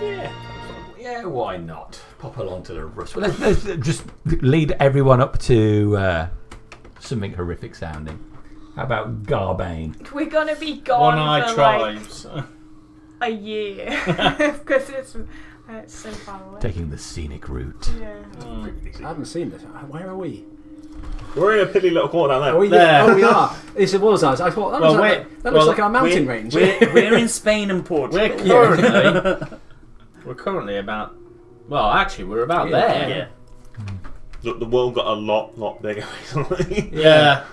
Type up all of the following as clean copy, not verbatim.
Yeah, why not? Pop along to the Rust. Well, let's just lead everyone up to something horrific sounding. How about Garbane? We're gonna be gone One-eyed for tribes. like a year because it's so far away. Taking the scenic route. Yeah. I haven't seen this. Where are we? We're in a piddly little corner down there. Oh, There. oh we are. This was us. I thought that looks like our mountain range. We're in Spain and Portugal. We're currently about. Well, actually, we're about there. Yeah. Look, the world got a lot bigger recently. Yeah.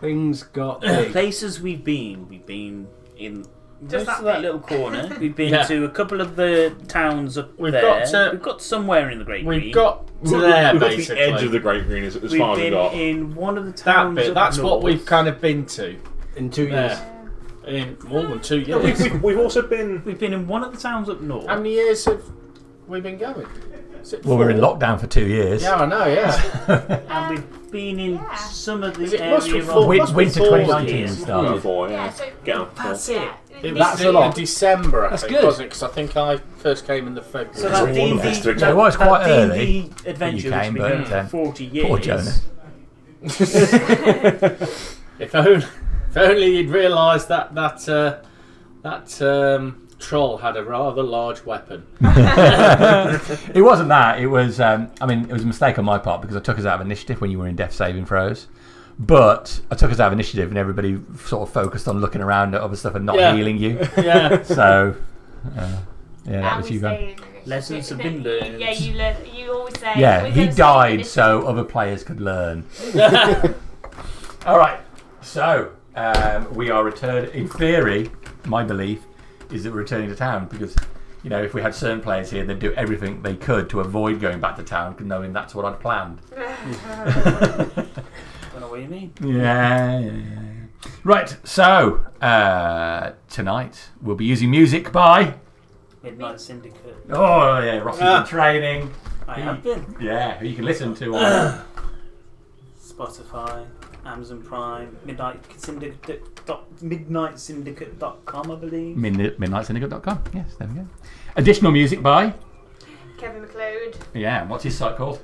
Things got big. Places we've been in Just most of that that little corner. We've been Yeah. to a couple of the towns up We've there. got to- We've got somewhere in the Great Green. We've got to We've there, got basically. the edge of the Great Green as We've far as we been got. in one of the that towns. bit. up That's what north. we've kind of been to. In 2 years. In more than 2 No, years. we've also been. We've been in one of the towns up north. How many years have we been going? Is it Well, we're in 4? lockdown for 2 years. Yeah, I know, yeah. And we've been in some of the It must be area four- of must be Winter 4 2019 years. started. Before, Yeah, yeah. so Get on. That's it. It was That's in a lot. December, I That's think, good. wasn't it? Because I think I first came in the February. So that All the D&D, best to No, it was quite that early D&D adventure that you came, which has been but, going for 40 years. Poor Jonah. If only you'd realised that troll had a rather large weapon. It wasn't that. It was. It was a mistake on my part because I took us out of initiative when you were in death saving throws. But I took us out of initiative and everybody sort of focused on looking around at other stuff and not healing you. Yeah. So, that was you guys. Lessons have been learned. Yeah, you always say. Yeah, we're he gonna died say so other players could learn. All right, so we are returning. In theory, my belief is that we're returning to town because, if we had certain players here, they'd do everything they could to avoid going back to town, knowing that's what I'd planned. I don't know what you mean. Yeah. Right, so tonight we'll be using music by. Midnight Syndicate. Oh yeah, Rossi's in training. I have been. Yeah, who you can listen to on. Spotify, Amazon Prime, midnightsyndicate.com, I believe. MidnightSyndicate.com. Yes, there we go. Additional music by. Kevin MacLeod. Yeah, what's his site called?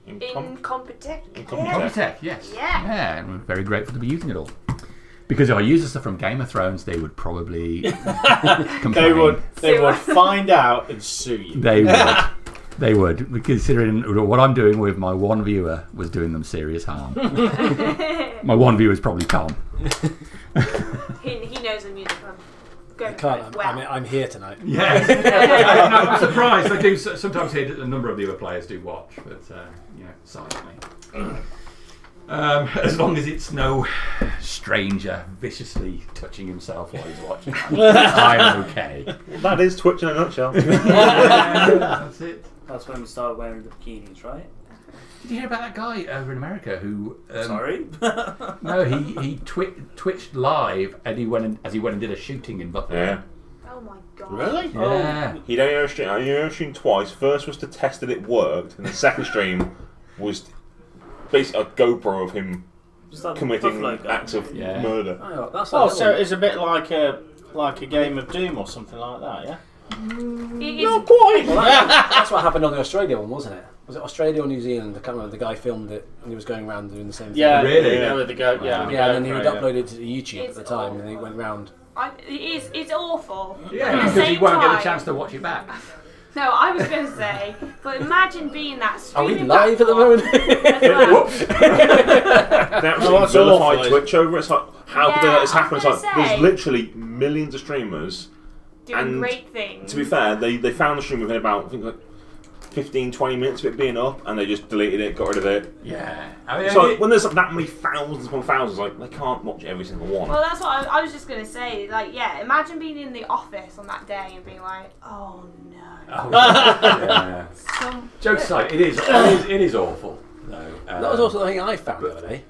Incomputech. Incomputech, yes. Yeah. And we're very grateful to be using it all. Because if I used the stuff from Game of Thrones, they would probably complain. They would find out and sue you. They would. They would. Considering what I'm doing with my one viewer was doing them serious harm. My one viewer is probably Tom. He knows the music. I can't. I'm here tonight. Yeah. I'm surprised. I do sometimes hear a number of the other players do watch, but silently. As long as it's no stranger viciously touching himself while he's watching, I'm okay. That is Twitch in a nutshell. That's it. That's when we started wearing the bikinis, right? Did you hear about that guy over in America who? Sorry. No, he twitched live and he went and did a shooting in Buffalo. Yeah. Oh my god. Really? Yeah. He'd only streamed twice. First was to test that it worked, and the second stream was basically a GoPro of him committing acts of murder. Oh, that's so it's a bit like a game of Doom or something like that, yeah? Not quite. Well, that's what happened on the Australia one, wasn't it? Was it Australia or New Zealand? I can't remember. The guy filmed it and he was going around doing the same thing. Yeah, really? Yeah, with the go. Yeah, Yeah, and then he would upload it to YouTube at the time, and he went round. It's awful. Yeah, At the because he same won't get time- a chance to watch it back. No, I was going to say, but imagine being that Are we streaming live at the platform moment? as well. They Oh, that's absolutely vilified awful. Twitch over it. It's like, how could they let this happen? It's I like, was gonna there's say. literally millions of streamers. Doing And great things. To be fair, they found the stream within about, I think, like 15, 20 minutes of it being up, and they just deleted it, got rid of it. Yeah. I mean, So when there's that many thousands upon thousands, like, they can't watch every single one. Well, that's what I was just going to say. Like, yeah, imagine being in the office on that day and being like, oh no. yeah. Some... Jokes aside, it is awful. No, That was also the thing I found the other day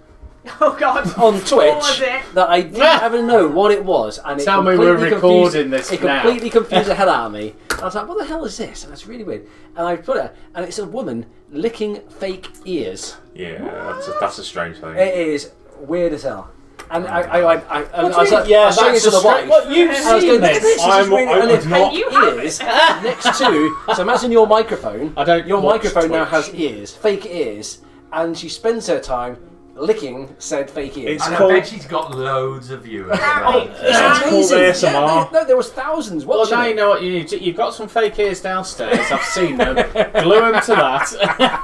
Oh god. on What was Twitch it? that I didn't ever know what it was, and it Tell me we're completely recording confused, this It now. completely confused the hell out of me. I was like, "What the hell is this?" And it's really weird. And I put it, and it's a woman licking fake ears. Yeah, that's a strange thing. It is weird as hell. And I was like, Yeah, I was showing it that's to the a wife. What you've And I was seen going, look at this? this, this is really, and if not- You fake ears next to, so imagine your microphone, I don't your watch microphone now Twitch. has ears, fake ears, and she spends her time licking said fake ears. It's And I called- bet she's got loads of viewers. Harry, It's amazing. ASMR. Yeah, no, there was thousands Well, watching now you it. know what you need to. You've got some fake ears downstairs. I've seen them. Glue them to that.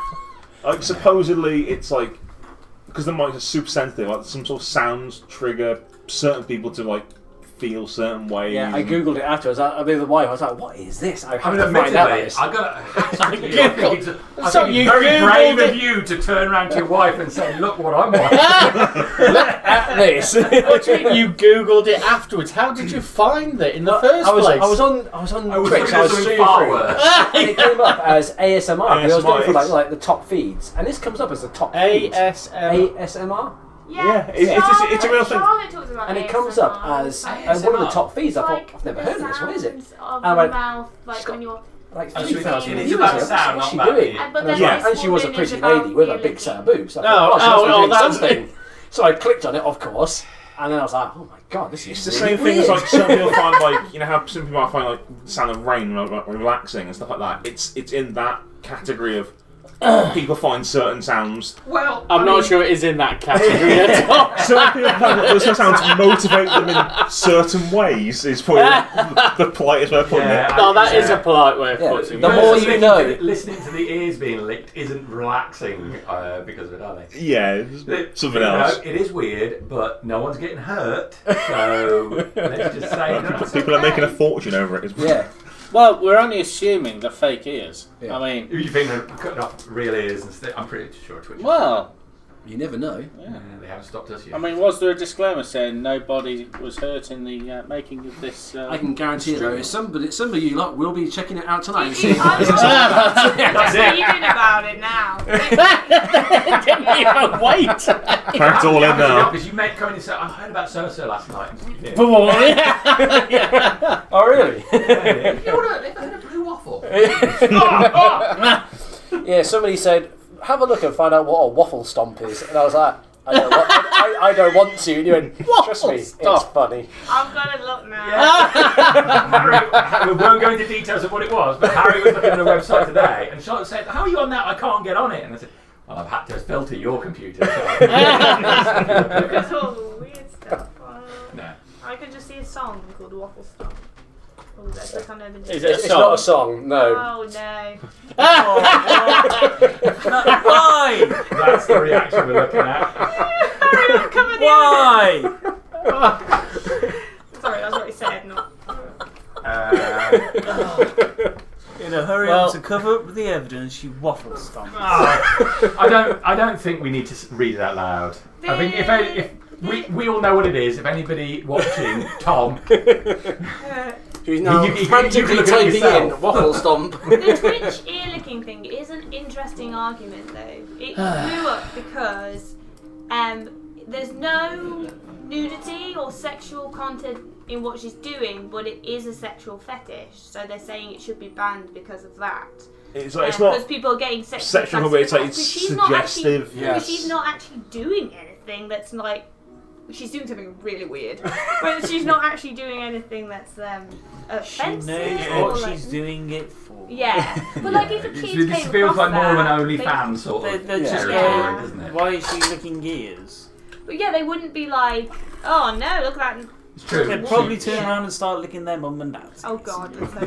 Like supposedly, it's like because the mics are super sensitive. Like some sort of sounds trigger certain people to like feel certain ways. Yeah, I googled it afterwards. I mean, the wife. I was like, "What is this?" I I have mean, to find out. admittedly, This. I got to. I So think you it's very Googled brave it? of you to turn around to your wife and say, "Look what I'm watching." At this. What do you mean you googled it afterwards? How did you find it in the first I was place? on I was Twitch. looking I was at something streaming far through. worse. And it came up as ASMR. because I was going for ASMR, like the top feeds, and this comes up as the top feeds. ASM. ASMR, Yeah, it's a real thing. Charlotte talks about and it comes up ASMR. as ASMR. one of the top feeds. I thought Like I've never the heard of this. What is it? sounds Of I the went, mouth, like "She's when you're. Like Oh, 3,000 it's views. about What's sound, she not about doing? it. But And, then Yeah. this she was a woman pretty is about lady with a really big set of deep. boobs. I thought, she must be doing that's something. So I clicked on it, of course, and then I was like, "Oh my god, this is It's the really same thing as weird." like some people find like you know how some people might find like the sound of rain like, relaxing and stuff like that. It's in that category of people find certain sounds. Well, I'm not sure it is in that category at all. Certain people find that those sounds motivate them in certain ways. Is probably the politest way of putting Yeah, it. No, that is a polite way of Yeah. putting The it. more you know. Listening to the ears being licked isn't relaxing because of it, are they? Yeah, it's something You know, else. it is weird, but no one's getting hurt. So let's just say that's People are okay. making a fortune over it. As well. Yeah. Well, we're only assuming the fake ears. Yeah. I mean, You think they're cutting off real ears and stuff? I'm pretty sure Twitch. well, You never know. They haven't stopped us yet. I mean, was there a disclaimer saying nobody was hurt in the making of this? I can guarantee it though. It's some of you lot will be checking it out tonight. And I'm seeing not That's it. reading about it now. Didn't even wait. It's all in now. Because you make coming and say, I heard about so-so last night. Yeah. Oh really? You want to heard a blue waffle? Yeah. Somebody said, "Have a look and find out what a waffle stomp is," and I was like, I don't want to. And you went, "Trust me, it's stomp. funny." I'm gonna look now. Harry, we won't go into details of what it was, but Harry was looking at the website today, and Charlotte said, "How are you on that? I can't get on it." And I said, "Well, I've had to filter your computer." So. That's all the weird stuff. No. I could just see a song called Waffle Stop. Oh, that's I can't know the name. Is it a It's not a song. No. Oh no. Why? That's the reaction we're looking at. Harry, I'm coming Why? in. Sorry, that's what he said, not. In a hurry Well- to cover up the evidence, you waffle stomp. I don't think we need to read it out loud. I think if we all know what it is. If anybody watching, Tom, Who's now You can frantically look at it typing yourself. in waffle stomp. The Twitch ear licking thing is an interesting argument, though. It blew up because there's no nudity or sexual content in what she's doing, but it is a sexual fetish. So they're saying it should be banned because of that. It's like it's Because not people are getting sexually sexual, but it's like because it's she's not actually- suggestive. Yeah. But she's not actually doing anything that's like. She's doing something really weird, but she's not actually doing anything that's She offensive. knows or, what like- she's doing it for. Yeah, but like if a kid this came feels across like more of an that, OnlyFans sort of They're just territory, Yeah. doesn't it? Why is she licking ears? But yeah, they wouldn't be like, oh no, look at that. It's true. They'd probably turn Yeah. around and start licking their mum and dad. Oh god. That's so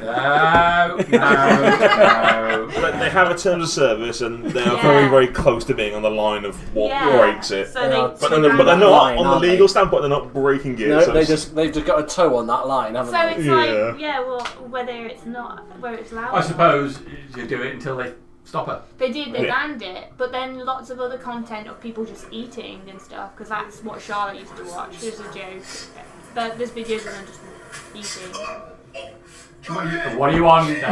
No. But they have a terms of service, and they are Yeah. very, very close to being on the line of what Yeah. breaks it. So They they are- But turn they're not around- line, on the aren't they? legal standpoint. They're not breaking it. No, so they've it's- just got a toe on that line, haven't So they? it's Yeah. like, yeah, well, whether it's not, where it's loud. I suppose you do it until they stop her. They did, they Yeah. banned it, but then lots of other content of people just eating and stuff, because that's what Charlotte used to watch. There's a joke. But there's videos of them just eating. What do you want? No.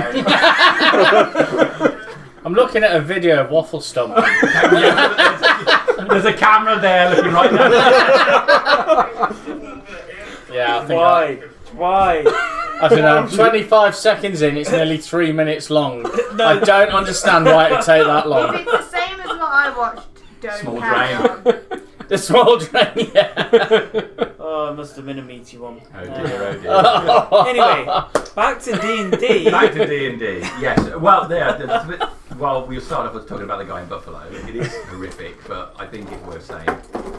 I'm looking at a video of waffle stomp. There's a camera there looking right now. Yeah, I think Why? I don't know. 25 seconds in, it's nearly 3 minutes long. I don't understand why it would take that long. If it's the same as what I watched, don't Small carry drain. on. The small drain, yeah. Oh, it must have been a meaty one. Oh dear, oh dear. Anyway, back to D&D. Back to D&D. Yes. Well, well, we'll start off with talking about the guy in Buffalo. It is horrific, but I think it's worth saying.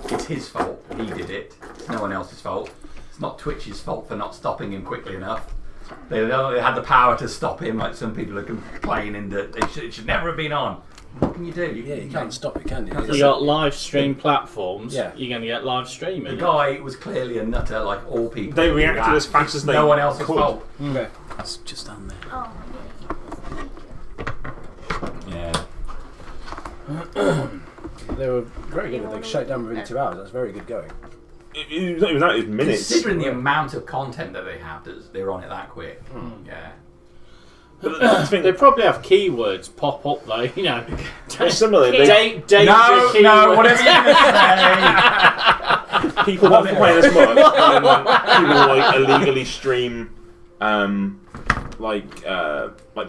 It's his fault. He did it. It's no one else's fault. It's not Twitch's fault for not stopping him quickly enough. They had the power to stop him, like some people are complaining that it should never have been on. What can you do? You can't stop it, can you? You got live stream platforms. Yeah. You're going to get live streaming. The guy was clearly a nutter, like all people. They do reacted that. as fast as they No one else's could. fault. Okay. That's just down there. Oh, Yeah. They were very good. They shut it down within 2 hours. That's very good going. It was not even that, it was minutes. Considering the amount of content that they have, they're on it that quick. Yeah. But the thing, They probably have keywords pop up though, you know. similarly, Danger No, keyword. whatever you're going to say. people not playing as much, and then people like illegally stream, like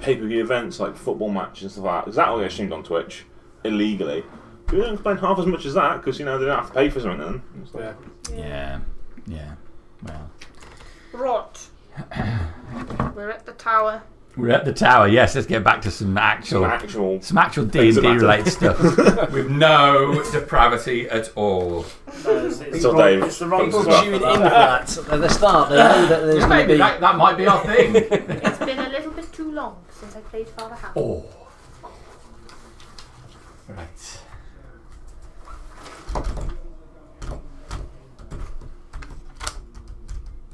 pay-per-view events, like football matches and stuff like that. Because that all gets streamed on Twitch illegally. People don't spend half as much as that because they don't have to pay for something. Then. It's like, Yeah. Well, Rot. We're at the tower. we're at the tower. Yes, let's get back to some actual things D&D that matter. related stuff with no depravity at all. So Dave, It's the wrong People stuff. tune in for that at the start. They know that there's going to Maybe be. that might be our thing. It's been a little bit too long since I played Father House. Oh. Right.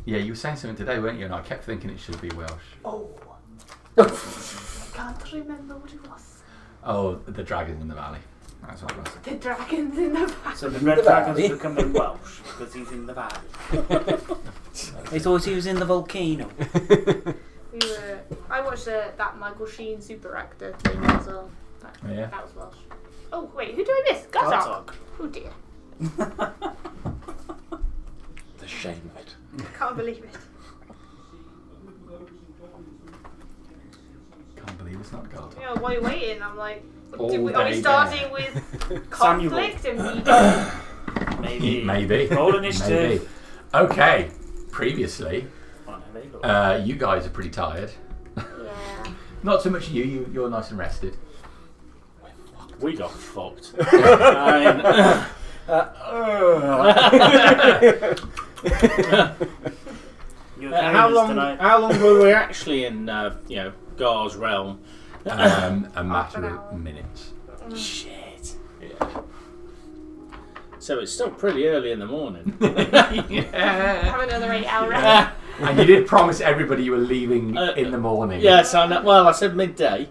Yeah, you were saying something today, weren't you? And I kept thinking it should be Welsh. Oh. I can't remember what it was. Oh, the dragon in the valley. That's what it was. The dragons in the back. So the red dragon's becoming Welsh because he's in the valley. They thought he was in the volcano. I watched that Michael Sheen super actor thing as well. Yeah. That was Welsh. Oh wait, who do I miss? Gazog. Oh dear. the shame of it. I can't believe it. Can't believe it's not God. Yeah, while you're waiting, I'm like, All are we day starting with conflict immediately? Maybe. Roll initiative. Maybe. Okay. Previously, Oh, no, they got you guys are pretty tired. Yeah. Not so much you're nice and rested. We got fucked. How long were we actually in Gar's realm? A matter of minutes. Shit. Yeah. So it's still pretty early in the morning. Have another 8 hour rest. And you did promise everybody you were leaving in the morning. Yes, I said midday.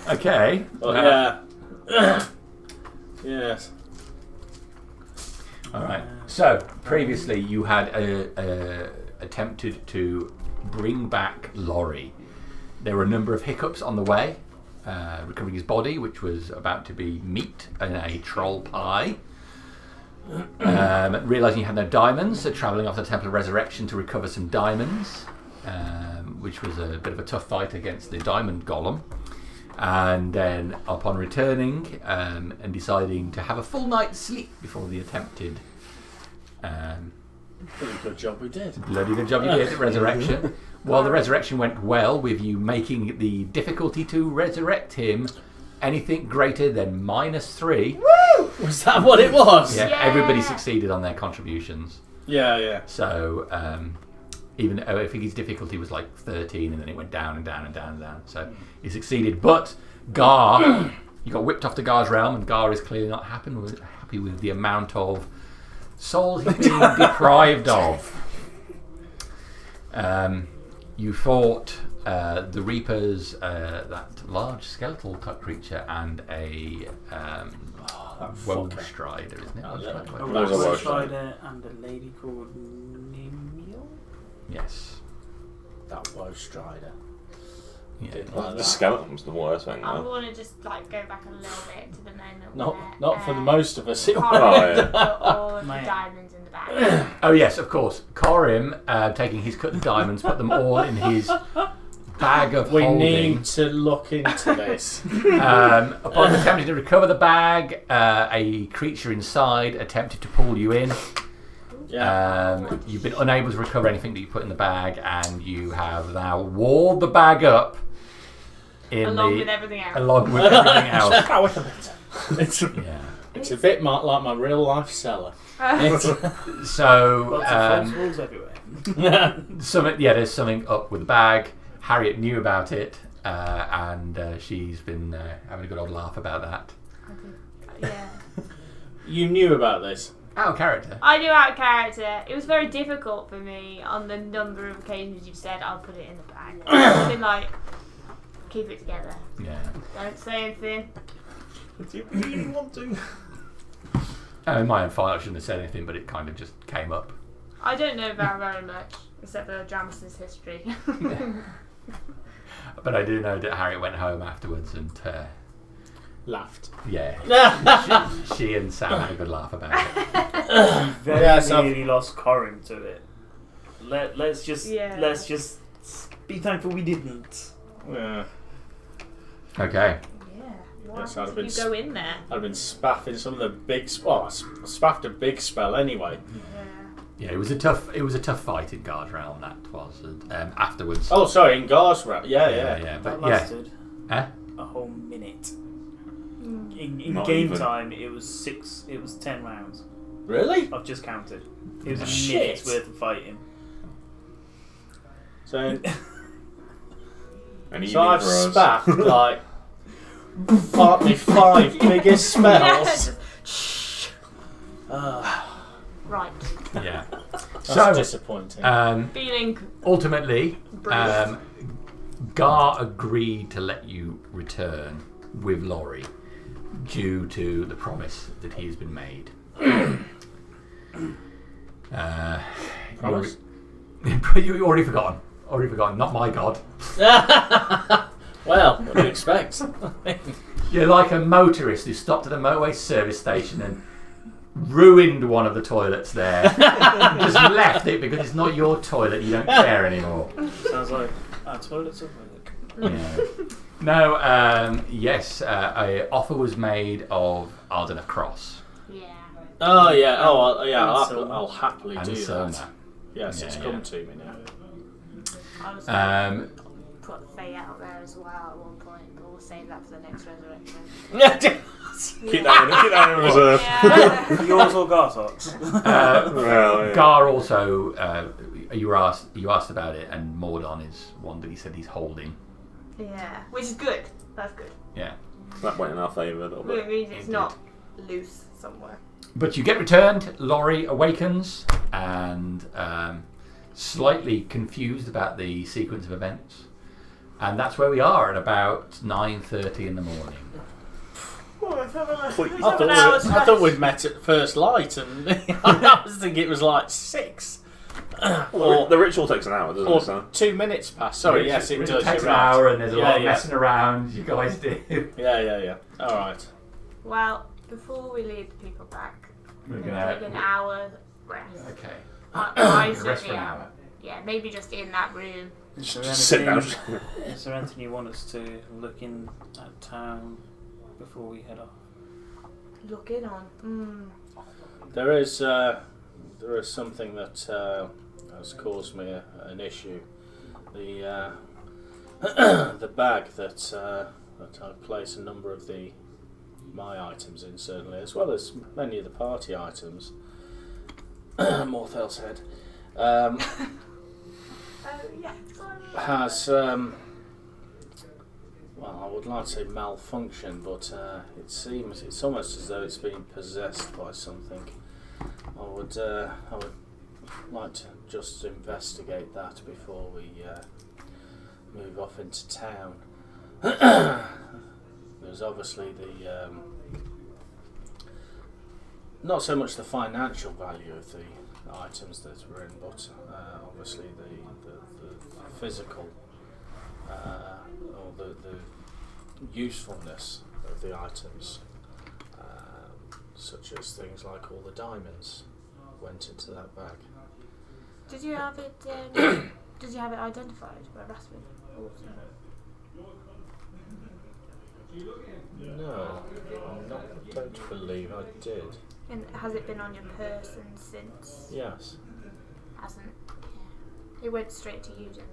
Okay. But yeah. Yes. All right. So previously you had attempted to bring back Laurie. There were a number of hiccups on the way. Recovering his body, which was about to be meat in a troll pie. Realising you had no diamonds, so travelling off the Temple of Resurrection to recover some diamonds, which was a bit of a tough fight against the diamond golem. And then upon returning and deciding to have a full night's sleep before the attempted Pretty good job we did. bloody good job you did at resurrection. Well, the resurrection went well with you making the difficulty to resurrect him anything greater than -3. Woo! Was that what it was? Yeah, Yeah. everybody succeeded on their contributions. Yeah. So even I think his difficulty was like 13, and then it went down and down and down and down. So he succeeded. But Gar, you got whipped off to Gar's realm, and Gar is clearly not happy with the amount of souls he's being deprived of. You fought the Reapers, that large skeletal type creature, and a Woe Strider, isn't it? a There's a Woe Welsh Strider and a lady called Nimiel. Yes. That Woe Strider. Yeah. Did The like that. skeleton's the worst thing. I Though. want to just go back a little bit to the moment. Not for the most of us. It Put all of the Man. diamonds in the bag. Oh yes, of course. Corim, taking his cut of diamonds, put them all in his bag of We holding. need to look into this. Upon attempting to recover the bag, a creature inside attempted to pull you in. Yeah. You've been unable to recover anything that you put in the bag, and you have now walled the bag up. Along with everything else. Along with everything else. Step out a bit. It's a bit like my real life cellar. So, Lots of false walls everywhere. there's something up with the bag. Harriet knew about it, and she's been having a good old laugh about that. Yeah. You knew about this? Out of character. I knew out of character. It was very difficult for me on the number of occasions you've said, I'll put it in the bag. I've been like, keep it together. Yeah. Don't say anything. Do you really want to? In my own file, I shouldn't have said anything, but it kind of just came up. I don't know about very much, except for Jameson's history. But I do know that Harriet went home afterwards and, Laughed. she and Sam had a good laugh about it. Very nearly lost Corin to it. Let's just be thankful we didn't. Yeah. Okay. Yes, I'd have been You go in there. I'd have been spaffing some of the big spaffed a big spell anyway. Yeah, it was a tough fight in Guard's Realm. That was afterwards. Oh, sorry, in Gar's round. Yeah. But That lasted Eh? a whole minute. In Not game even. time, it was 10 rounds. Really? I've just counted. It was a Shit. minute's worth of fighting. So An I've evening for us. spaffed like partly 5 biggest spells. Right. Yeah. That's disappointing. Feeling Ultimately, bruised. Gar agreed to let you return with Laurie due to the promise that he has been made. Promise? You already forgotten. Not my god. Well, what do you expect? You're like a motorist who stopped at a motorway service station and ruined one of the toilets there. Just left it because it's not your toilet. You don't care anymore. Sounds like our toilets are work. Yeah. No. Yes. A offer was made of Ardena Cross yeah. Oh yeah. I'll happily and do Sona. that. Yes, it's come to me now. I was put Faye out there as well at one point, but we'll save that for the next resurrection. Keep that in reserve. Yeah. Yours or Gartot's? Well, yeah. Gar also. You asked about it, and Mordon is one that he said he's holding. Yeah. Which is good. That's good. Yeah. That went in our favour a little Well, bit. it means it's not loose somewhere. But you get returned. Laurie awakens and slightly confused about the sequence of events, and that's where we are at about 9:30 in the morning. I thought we'd met at first light, and I was thinking it was like 6. Well, the ritual takes an hour, doesn't it? Or So? 2 minutes past. Sorry, yes, it does. takes You're an right. hour, and there's a lot of Yeah. messing around. You guys do. Yeah. All right. Well, before we lead the people back, We're we're going to gonna. take an hour rest. Okay. I Rest for certainly an am. hour. Yeah, maybe just in that room. Is Just sit down. there anything you want us to look in at town before we head off? Look in on. There is something that has caused me an issue. The the bag that I place a number of my items in, certainly, as well as many of the party items. Morthel's head Oh, yeah. has well, I would like to say malfunction, but it's almost as though it's been possessed by something. I would like to just investigate that before we move off into town. There's obviously the not so much the financial value of the items that we're in, but obviously the physical or the usefulness of the items, such as things like all the diamonds went into that bag. Did you have it? Did you have it identified by Rasmus? No, I don't believe I did. And has it been on your person since? Yes. Hasn't. Yeah. It went straight to you, didn't it?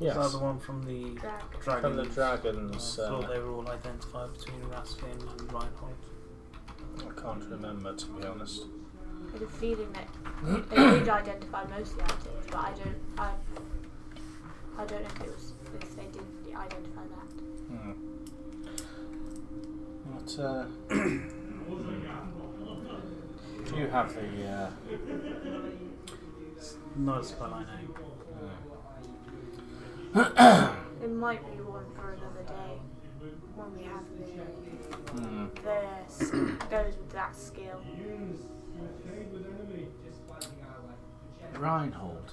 Yes. Was that the one from the Dragon. From the dragons. I thought they were all identified between Raskin and Reinhold. I can't remember, to be honest. I had a feeling that they did identify most of the items, but I don't know if they did identify that. But do you have the? Not a spell I know. It might be one for another day when we have the goes with that skill. Reinhold.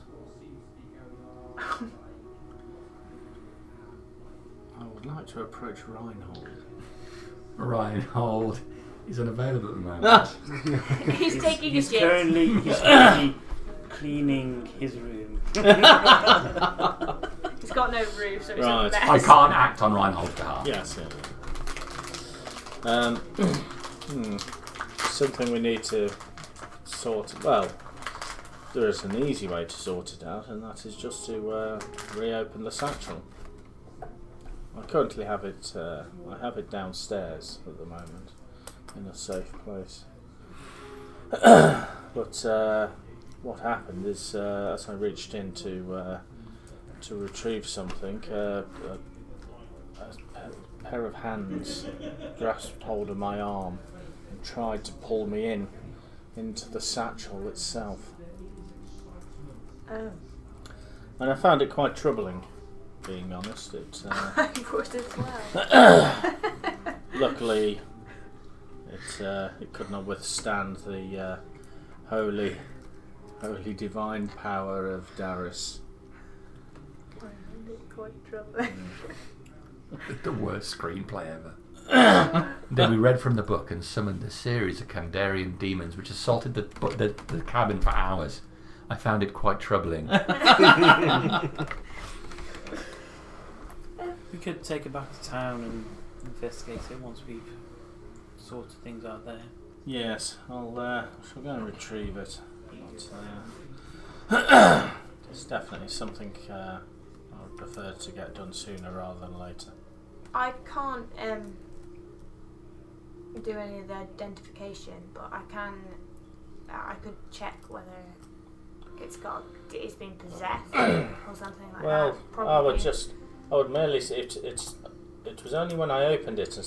I would like to approach Reinhold. Reinhold is unavailable at the moment. He's taking He's a jig. currently cleaning his room. He's got no roof, so it's Right. a mess. I can't act on Reinhold's behalf. Yes. Something we need to sort. Well, there is an easy way to sort it out, and that is just to reopen the satchel. I currently have it. I have it downstairs at the moment, in a safe place. But what happened is, as I reached in to retrieve something, a pair of hands grasped hold of my arm and tried to pull me into the satchel itself. Oh. And I found it quite troubling, being honest. I would as well. Luckily, it could not withstand the holy divine power of Darius. Quite troubling. The worst screenplay ever. Then we read from the book and summoned a series of Kandarian demons which assaulted the cabin for hours. I found it quite troubling. We could take it back to town and investigate it once we've sorted things out there. Yes, I shall go and retrieve it. But, it's definitely something I would prefer to get done sooner rather than later. I can't do any of the identification, but I could check whether it's been possessed or something like Well, that. Probably. I would merely say it was only when I opened it and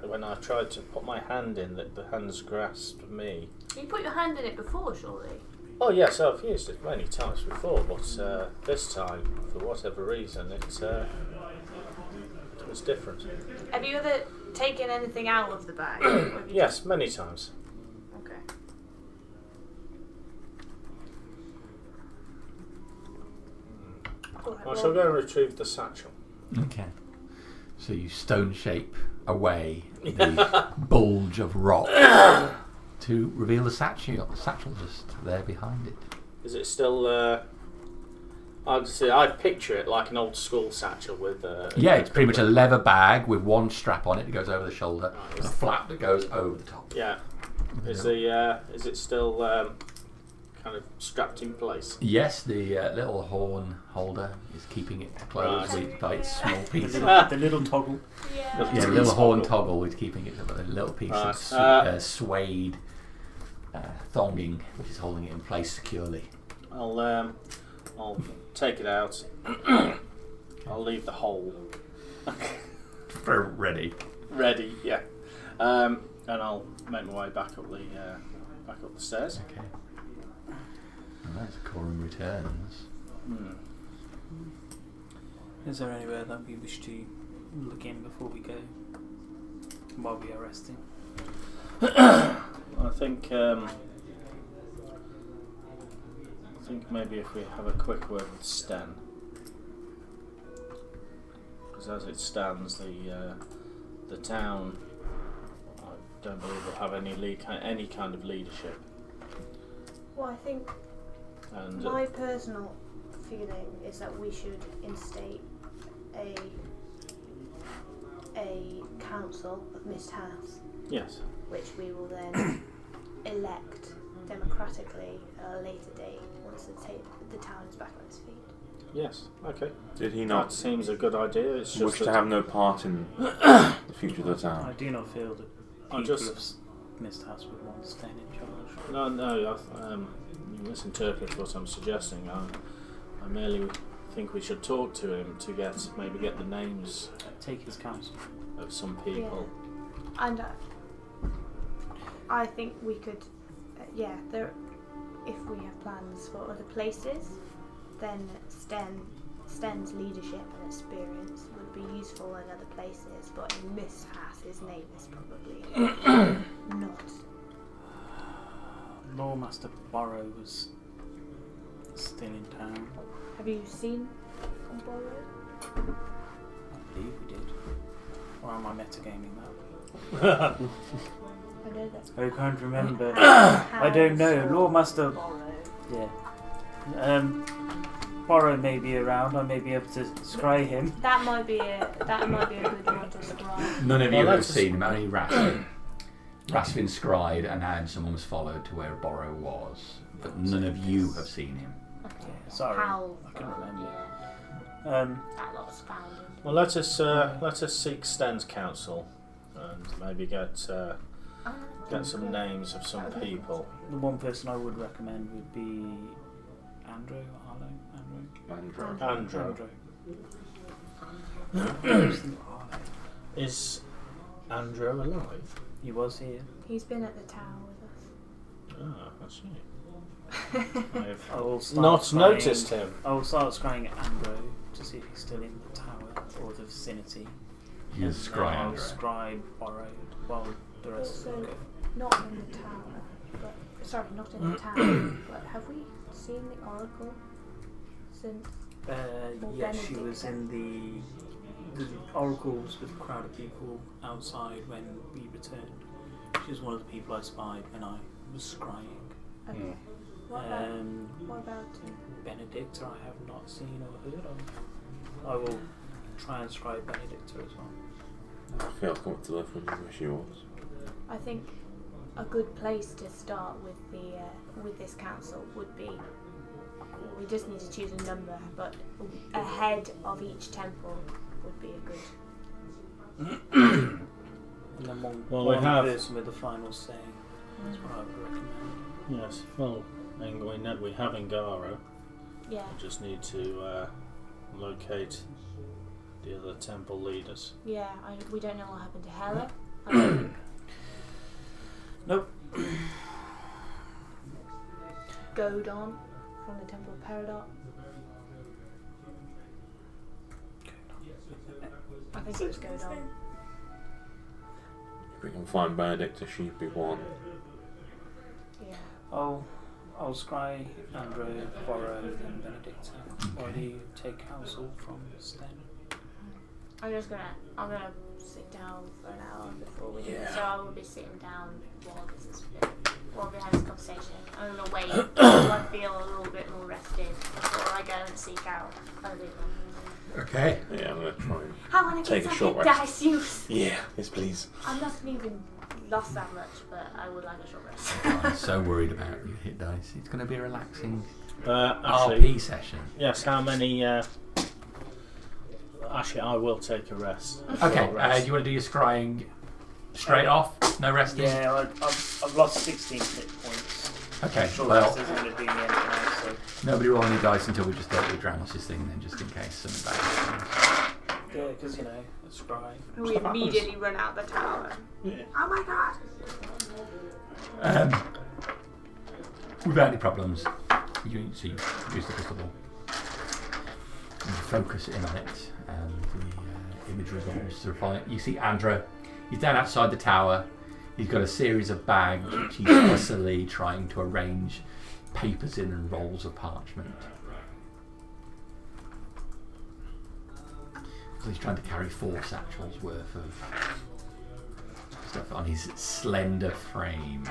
when I tried to put my hand in that the hands grasped me. You put your hand in it before, surely. Oh yes, I've used it many times before, but this time, for whatever reason, it was different. Have you ever taken anything out of the bag? Or have you Yes, many times. Okay. Alright, I shall go and retrieve the satchel. Okay. So you stone shape away the bulge of rock to reveal the satchel. The satchel just there behind it. Is it still? I picture it like an old school satchel with. Yeah, it's pretty much a leather bag with one strap on it that goes over the shoulder and a flap that goes over the top. Yeah. Is it still kind of strapped in place? Yes, the little horn holder is keeping it closed Right. with like small pieces. The little toggle. Yeah. Yeah, the little horn toggle is keeping it with a little piece of Right. suede thonging, which is holding it in place securely. I'll take it out. I'll leave the hole For ready. ready. Yeah. And I'll make my way back up the stairs. Okay. And as Corin returns. Is there anywhere that we wish to look in before we go? While we are resting? I think maybe if we have a quick word with Sten, because as it stands, the town, I don't believe will have any kind of leadership. Well, I think And my personal feeling is that we should instate a council of Mist House, Yes. which we will then elect democratically at a later date once the town is back on its feet. Yes. Okay. Did he That not seems a good idea. It's just wish to that have no part in the future of the town? I do not feel that I people just- of Mist House would want to stay in charge. No. You misinterpret what I'm suggesting. I merely think we should talk to him to maybe get the names Take his counsel. of some people. And I think we could, if we have plans for other places, then Sten's leadership and experience would be useful in other places, but in Mist House, his name is probably not. Lawmaster Borrow was still in town. Have you seen on Borrow? I believe we did. Or am I metagaming that? I know that. I can't remember. I don't know. Lawmaster. Yeah. Borrow may be around. I may be able to scry him. That might be a good one to scry. None of Well, you have that's- seen him, only Raspin. Raspin scried and had someone was followed to where Borrow was, but none of you have seen him. Okay. Sorry, How? I couldn't remember. Yeah, that lot's found. Well, let us seek Sten's counsel and maybe get some names of some people. The one person I would recommend would be Andrew. Andrew. Is Andrew alive? He was here. He's been at the tower with us. Ah, I see. I've I will start not scrying- noticed him. I will start scrying at Andrew to see if he's still in the tower or the vicinity. You And scry then I'll Andrew. scry Borrowed while the rest Also, go. not in the tower, not in the town, but have we seen the Oracle since? Yes, she was in the oracles with a crowd of people outside when we returned. She was one of the people I spied when I was scrying. Okay. What about Benedicta I have not seen or heard of. I will try and scry Benedicta as well. I feel comfortable with where she was. I think a good place to start with with this council would be. We just need to choose a number, but a head of each temple would be a good. And then Well, one we have- person with the final say. That's what I would recommend. Yes, well, we have Ngaro. Yeah, We just need to locate the other temple leaders. yeah. We don't know what happened to Hela. Nope. Godon from the Temple of Peridot. I think it was Godon. If we can find Benedicta, she'd be one. Yeah. I'll scry Andrew, Borrow, and Benedicta. Or do you take counsel from Sten? I'm gonna sit down for an hour before we do it. So I will be sitting down while we're having this conversation. I'm gonna wait until I feel a little bit more rested before I go and seek out other people. Okay. Yeah, I'm gonna try and I wanna take get a some short hit rest. dice use. Yeah, yes please. I'm not even lost that much, but I would like a short rest. I'm so worried about your hit dice. It's going to be a relaxing Actually, RP session. yes, how many... Actually, I will take a rest. Okay, Short rest. you want to do your scrying straight off? No resting? Yeah, I've lost 16 hit points. Okay, Sure, well, rest isn't going to do me anything else. So. nobody roll any dice until we just dealt with Dramos' thing, then just in case something bad happens. Yeah, because a scry. We immediately run out the tower. Yeah. Oh my god! Without any problems, you use the crystal ball. And you focus in on it, and the image resolves to refine it. You see Andrew, he's down outside the tower. He's got a series of bags which he's fussily trying to arrange papers in and rolls of parchment. So he's trying to carry 4 satchels worth of stuff on his slender frame.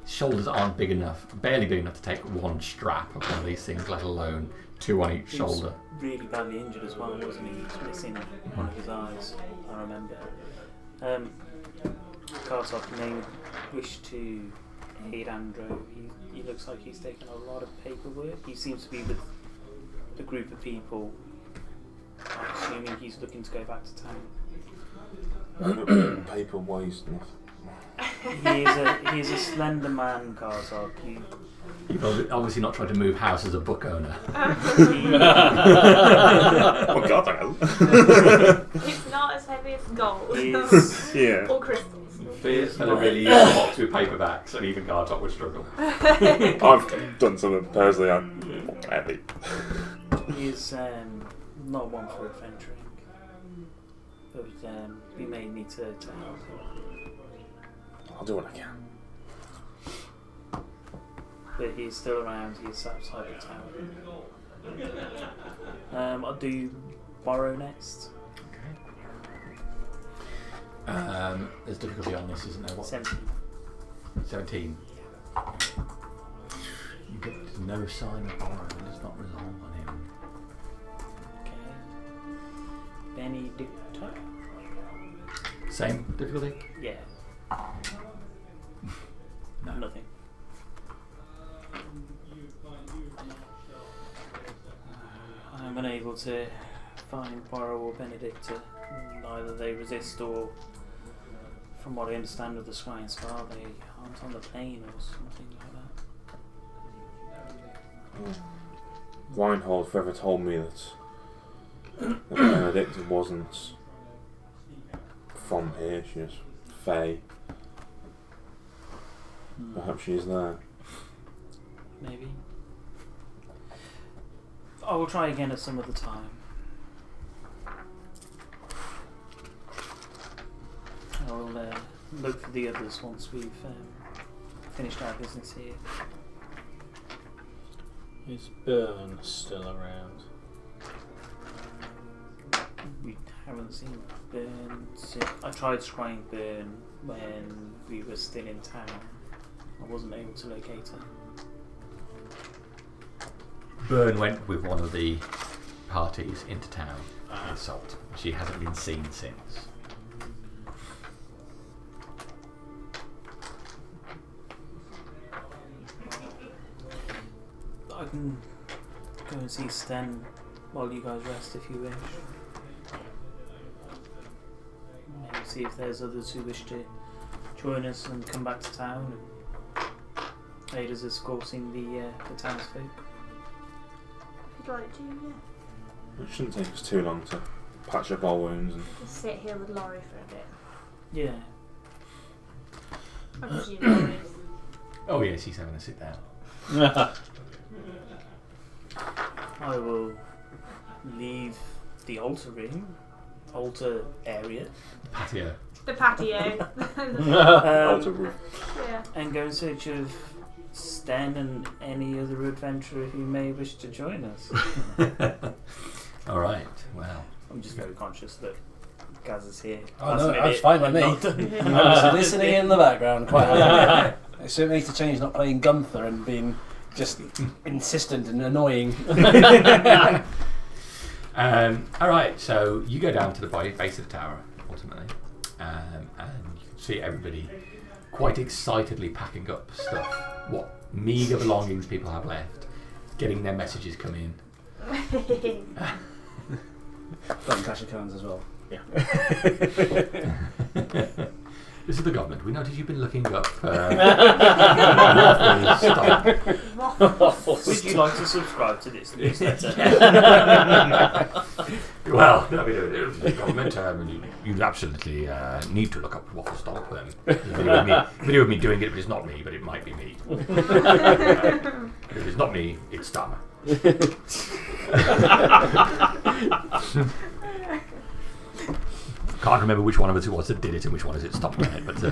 His shoulders aren't big enough, barely big enough to take one strap of one of these things, let alone 2 on each He was shoulder. really badly injured as well, wasn't he? He was missing one of his eyes, I remember. Kartok may wish to aid Andrew. He looks like he's taken a lot of paperwork. He seems to be with a group of people. I'm assuming he's looking to go back to town. Paper waste. He is a slender man, Kartok. You've obviously not tried to move house as a book owner. Oh God, I know. It's not as heavy as gold. Yeah. Or crystals. Fear's fellow really used a box with paperbacks, and even Gartok would struggle. I've done something personally. I'm heavy. He's not one for adventuring, but we may need to help him. I'll do what I can. But he's still around. He's outside the town. I'll do borrow next. There's difficulty on this, isn't there? What? 17. You get no sign of borrow, and it's not resolved on him. Okay. Benedicta? Same difficulty? Yeah. No. Nothing. I'm unable to find Pyre or Benedicta. Either they resist or, from what I understand of the Swine Spa, they aren't on the plane or something like that. Reinhold forever told me that Benedicta wasn't from here, she was Fae. Perhaps she's there. Maybe. I will try again at some other time. I will look for the others once we've finished our business here. Is Burn still around? We haven't seen Burn since... I tried scrying Burn when we were still in town. I wasn't able to locate her. Byrne went with one of the parties into town for assault. She hasn't been seen since. I can go and see Sten while you guys rest if you wish. Maybe see if there's others who wish to join us and come back to town and aid us escorting the townsfolk. If you'd like to, yeah. It shouldn't take us too long to patch up our wounds and Just sit here with Laurie for a bit. Yeah. I presume Laurie is. Oh yes, he's having a sit down. I will leave the altar area, Patio. The patio. altar roof. Yeah. and go in search of Sten and any other adventurer who may wish to join us. All right. Well, I'm just very conscious that Gaz is here. Oh Last no, minute, that's fine with me. not- I was listening in the background quite happily. It certainly needs to change not playing Gunther and being just insistent and annoying. all right. So you go down to the base of the tower ultimately, and you can see everybody quite excitedly packing up stuff. What meager belongings people have left, getting their messages come in. Got Clash of Clans as well. Yeah. This is the government. We noticed you've been looking up stuff. Would you like to subscribe to this newsletter? Well, no, it was the government. You absolutely need to look up Waffle Stomp. Video of me doing it, but it's not me, but it might be me. If it's not me, it's Stammer. Can't remember which one of us it was that did it and which one of us it stopped doing it, but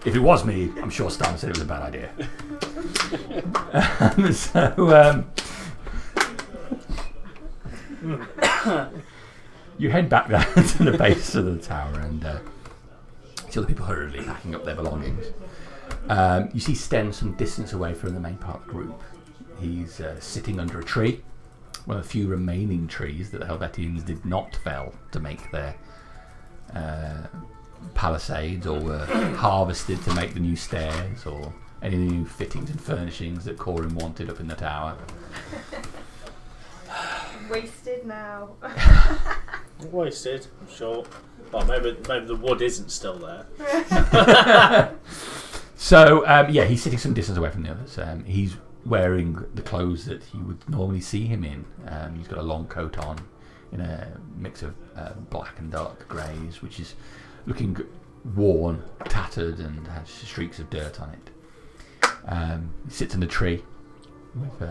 if it was me, I'm sure Stan said it was a bad idea. You head back down to the base of the tower and see other people hurriedly packing up their belongings. You see Sten some distance away from the main part of the group. He's sitting under a tree, one of the few remaining trees that the Helvetians did not fell to make their palisades, or were harvested to make the new stairs, or any new fittings and furnishings that Corin wanted up in the tower. Wasted now. Wasted, I'm sure. Well, maybe the wood isn't still there. So, he's sitting some distance away from the others. He's wearing the clothes that you would normally see him in. He's got a long coat on in a mix of black and dark greys, which is looking worn, tattered, and has streaks of dirt on it. He sits in a tree with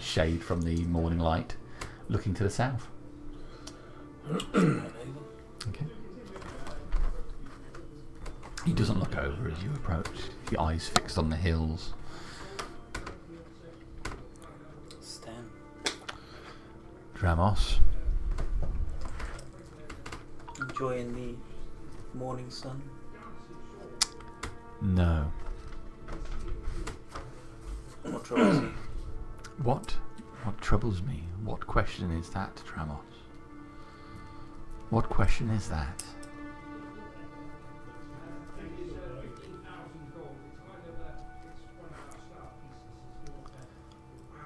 shade from the morning light, looking to the south. Okay. He doesn't look over as you approach, your eyes fixed on the hills. Stan. Dramos. Enjoying the morning sun? No. What troubles you? What troubles me? What question is that, Dramos? What question is that?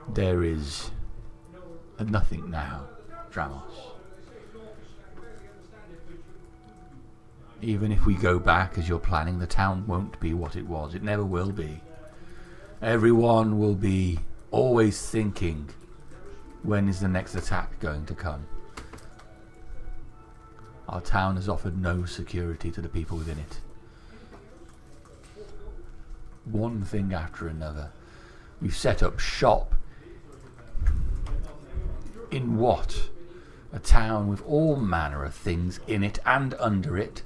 There is nothing now, Dramos. Even if we go back as you're planning, the town won't be what it was. It never will be. Everyone will be always thinking, when is the next attack going to come? Our town has offered no security to the people within it. One thing after another. We've set up shop in what? A town with all manner of things in it and under it.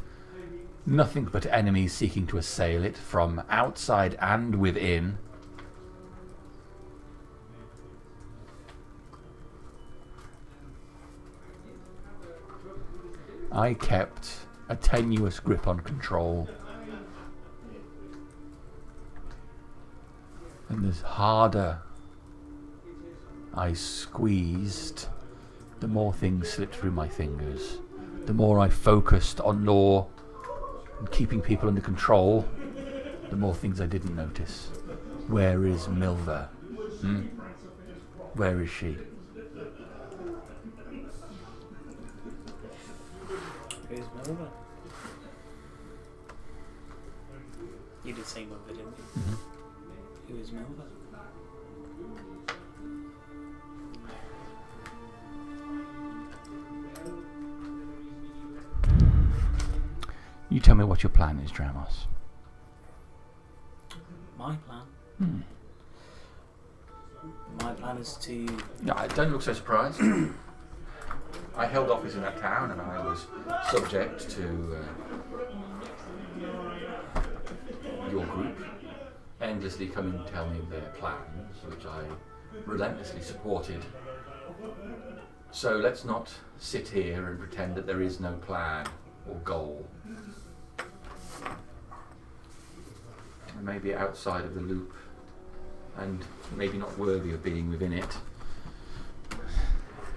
Nothing but enemies seeking to assail it from outside and within. I kept a tenuous grip on control. And the harder I squeezed, the more things slipped through my fingers. The more I focused on law and keeping people under control, the more things I didn't notice. Where is Milva? Where is she? Who's Milva? You did say Milva, didn't you? Mm-hmm. Who is Milva? You tell me what your plan is, Dramos. My plan? My plan is to... No, don't look so surprised. I held office in that town and I was subject to your group endlessly coming to tell me their plans, which I relentlessly supported. So let's not sit here and pretend that there is no plan or goal. I may be outside of the loop and maybe not worthy of being within it.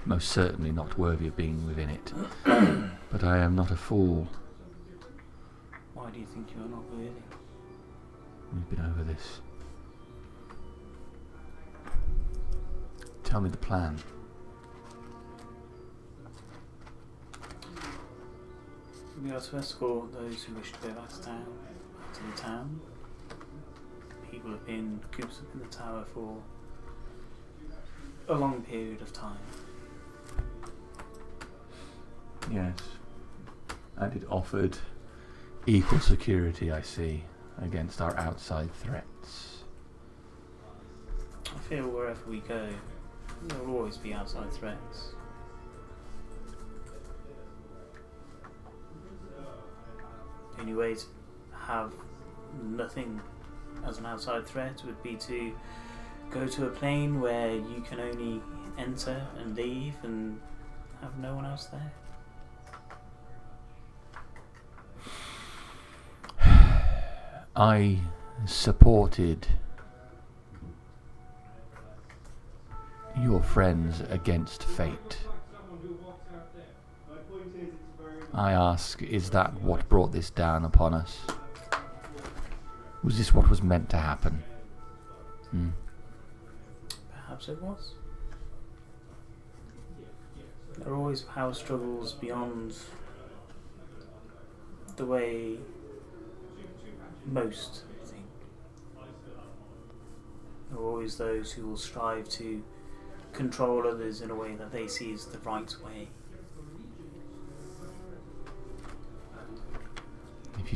Most certainly not worthy of being within it. But I am not a fool. Why do you think you are not worthy? We've been over this. Tell me the plan. We are to escort those who wish to go back to the town. People have been cooped up in the tower for a long period of time. Yes. And it offered equal security, I see, against our outside threats. I feel wherever we go, there will always be outside threats. The only way to have nothing as an outside threat would be to go to a plane where you can only enter and leave and have no one else there. I supported your friends against fate. I ask, is that what brought this down upon us? Was this what was meant to happen? Perhaps it was. There are always power struggles beyond the way most think. There are always those who will strive to control others in a way that they see as the right way. If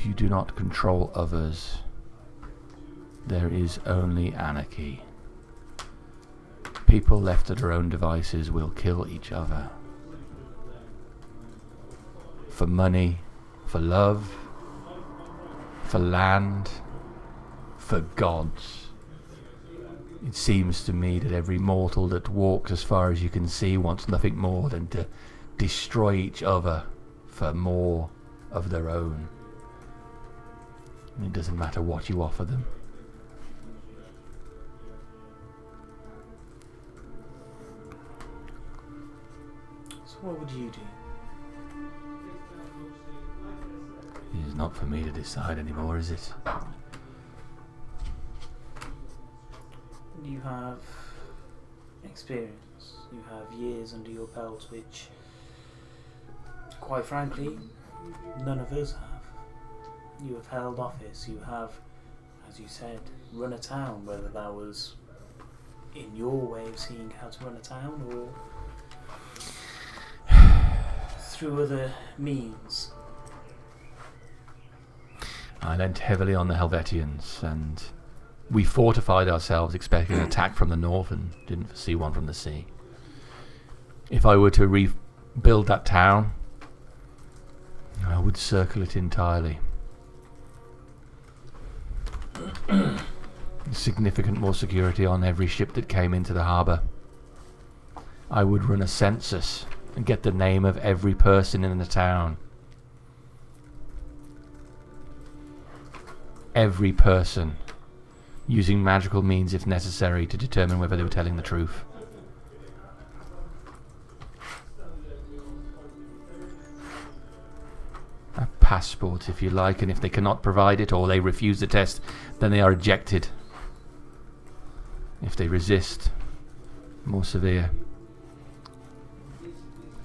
you do not control others, there is only anarchy. People left to their own devices will kill each other. For money, for love, for land, for gods. It seems to me that every mortal that walks as far as you can see wants nothing more than to destroy each other for more of their own. It doesn't matter what you offer them. So what would you do? It is not for me to decide anymore, is it? You have experience, you have years under your belt which, quite frankly, none of us have. You have held office, you have, as you said, run a town, whether that was in your way of seeing how to run a town or through other means. I lent heavily on the Helvetians, and we fortified ourselves expecting an attack from the north and didn't foresee one from the sea. If I were to rebuild that town, I would circle it entirely. Significant more security on every ship that came into the harbour. I would run a census and get the name of every person in the town. Every person, using magical means if necessary to determine whether they were telling the truth. A passport, if you like, and if they cannot provide it or they refuse the test, then they are ejected. If they resist, more severe.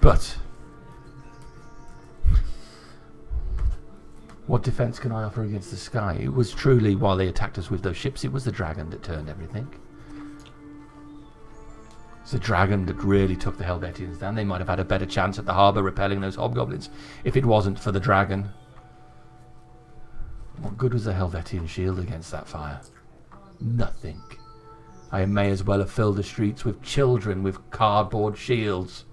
But what defence can I offer against the sky? It was truly, while they attacked us with those ships, it was the dragon that turned everything. It's the dragon that really took the Helvetians down. They might have had a better chance at the harbour repelling those hobgoblins if it wasn't for the dragon. What good was the Helvetian shield against that fire? Nothing. I may as well have filled the streets with children with cardboard shields.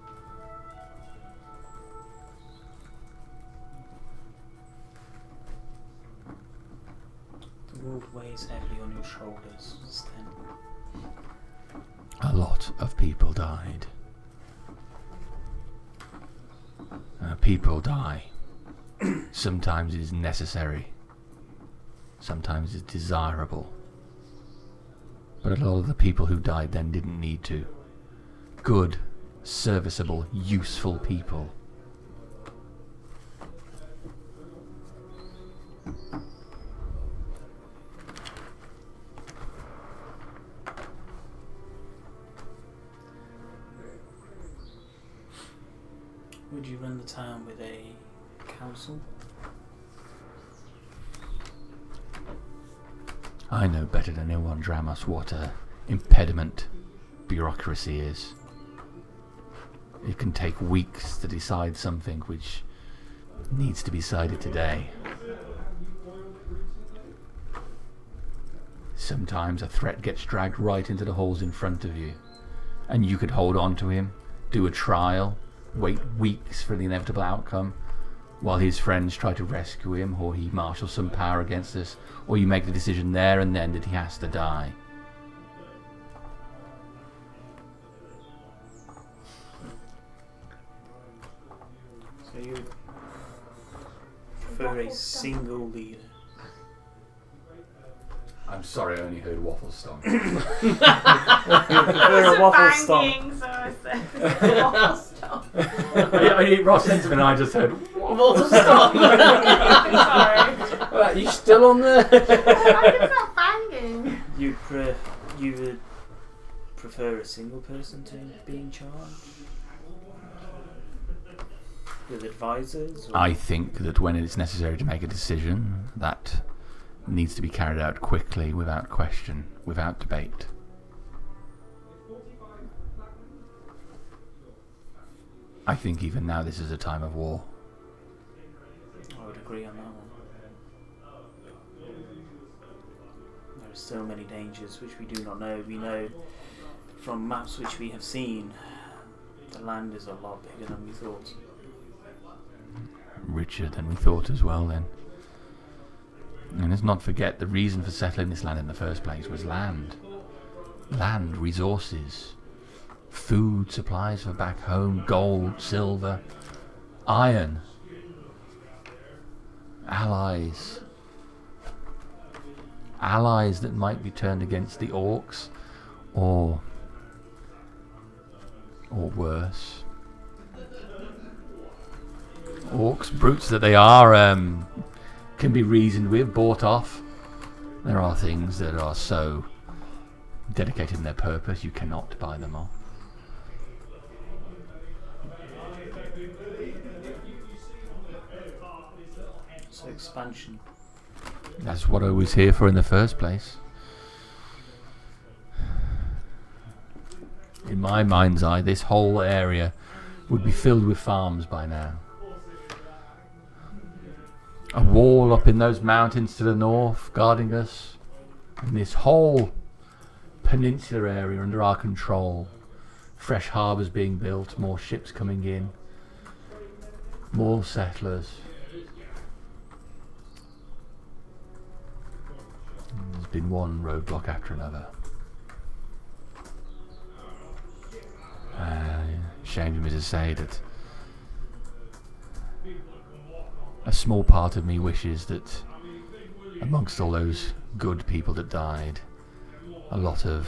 The world weighs heavily on your shoulders, Sten. A lot of people died. People die. Sometimes it is necessary. Sometimes it's desirable. But a lot of the people who died then didn't need to. Good, serviceable, useful people. Would you run the town with a council? I know better than anyone, Dramas, what a impediment bureaucracy is. It can take weeks to decide something which needs to be decided today. Sometimes a threat gets dragged right into the holes in front of you, and you could hold on to him, do a trial, wait weeks for the inevitable outcome, while his friends try to rescue him, or he marshals some power against us, or you make the decision there and then that he has to die. So you prefer a single leader? I'm I'm sorry, I only heard waffle stomp. You prefer a waffle stomp. Banging, so I said waffle stomp. Ross Sentiment and I just heard Waffle stomp. Sorry. Right, you still on there? It's not banging. You would prefer a single person to be in charge? With advisors? Or? I think that when it's necessary to make a decision, that needs to be carried out quickly, without question, without debate. I think even now this is a time of war. I would agree on that one. There are so many dangers which we do not know. We know from maps which we have seen, the land is a lot bigger than we thought. Richer than we thought as well then. And let's not forget the reason for settling this land in the first place was land. Land, resources, food, supplies for back home, gold, silver, iron, allies. Allies that might be turned against the orcs or worse. Orcs, brutes that they are, can be reasoned with, bought off. There are things that are so dedicated in their purpose, you cannot buy them off. So expansion. That's what I was here for in the first place. In my mind's eye, this whole area would be filled with farms by now. A wall up in those mountains to the north guarding us, and this whole peninsular area under our control. Fresh harbours being built, more ships coming in, more settlers. There's been one roadblock after another. Shame for me to say that a small part of me wishes that amongst all those good people that died, a lot of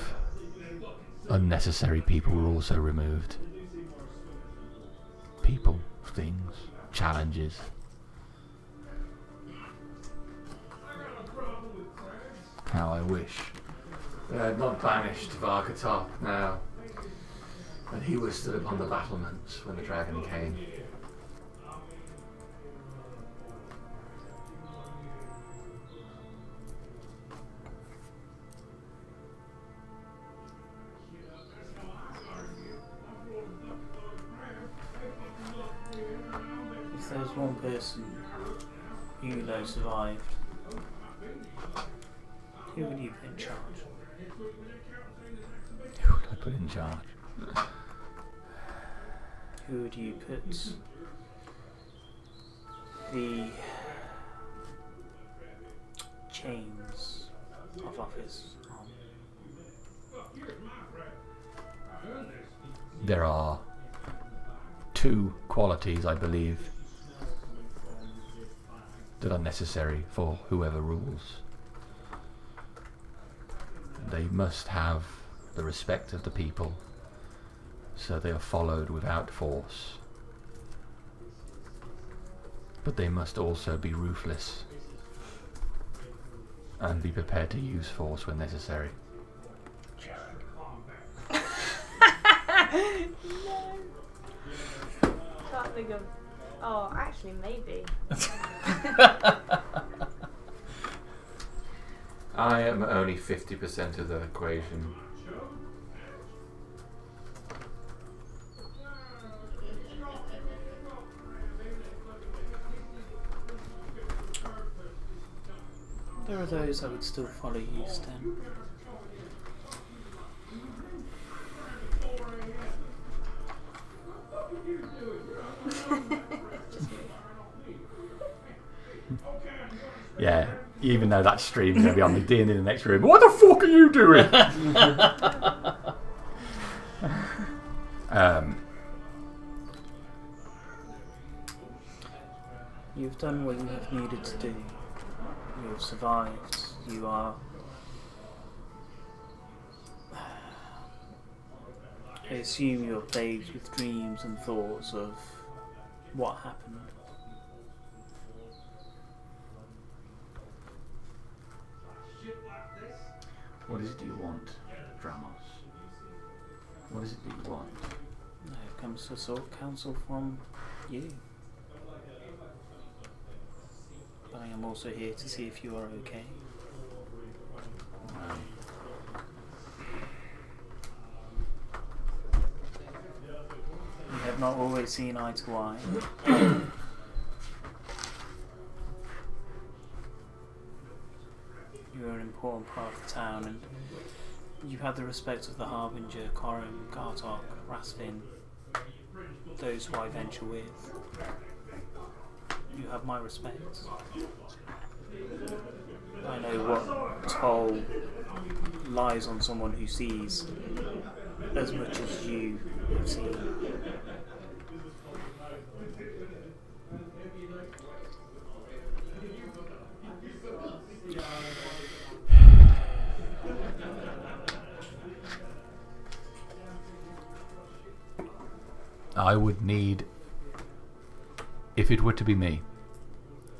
unnecessary people were also removed. People, things, challenges. How I wish they had not banished Varkatop now, and he was stood upon the battlements when the dragon came. If there's one person you know survived, who would you put in charge? Who would I put in charge? Who would you put the chains of office on? There are two qualities, I believe, that are necessary for whoever rules. They must have the respect of the people, so they are followed without force. But they must also be ruthless and be prepared to use force when necessary. Can't think of. Oh, actually, maybe. I am only 50% of the equation. There are those that would still follow you, Sten. Yeah, even though that stream's going to be on the D&D in the next room. What the fuck are you doing? You've done what you have needed to do. You have survived. You are I assume you're plagued with dreams and thoughts of what happened. What is it you want, Dramos? What is it that you want? It comes to sort counsel from you. But I am also here to see if you are okay. We have not always seen eye to eye. You are an important part of the town, and you have the respect of the Harbinger, Corum, Gartok, Rasvin, those who I venture with. You have my respect. I know what toll lies on someone who sees as much as you have seen. I would need, if it were to be me,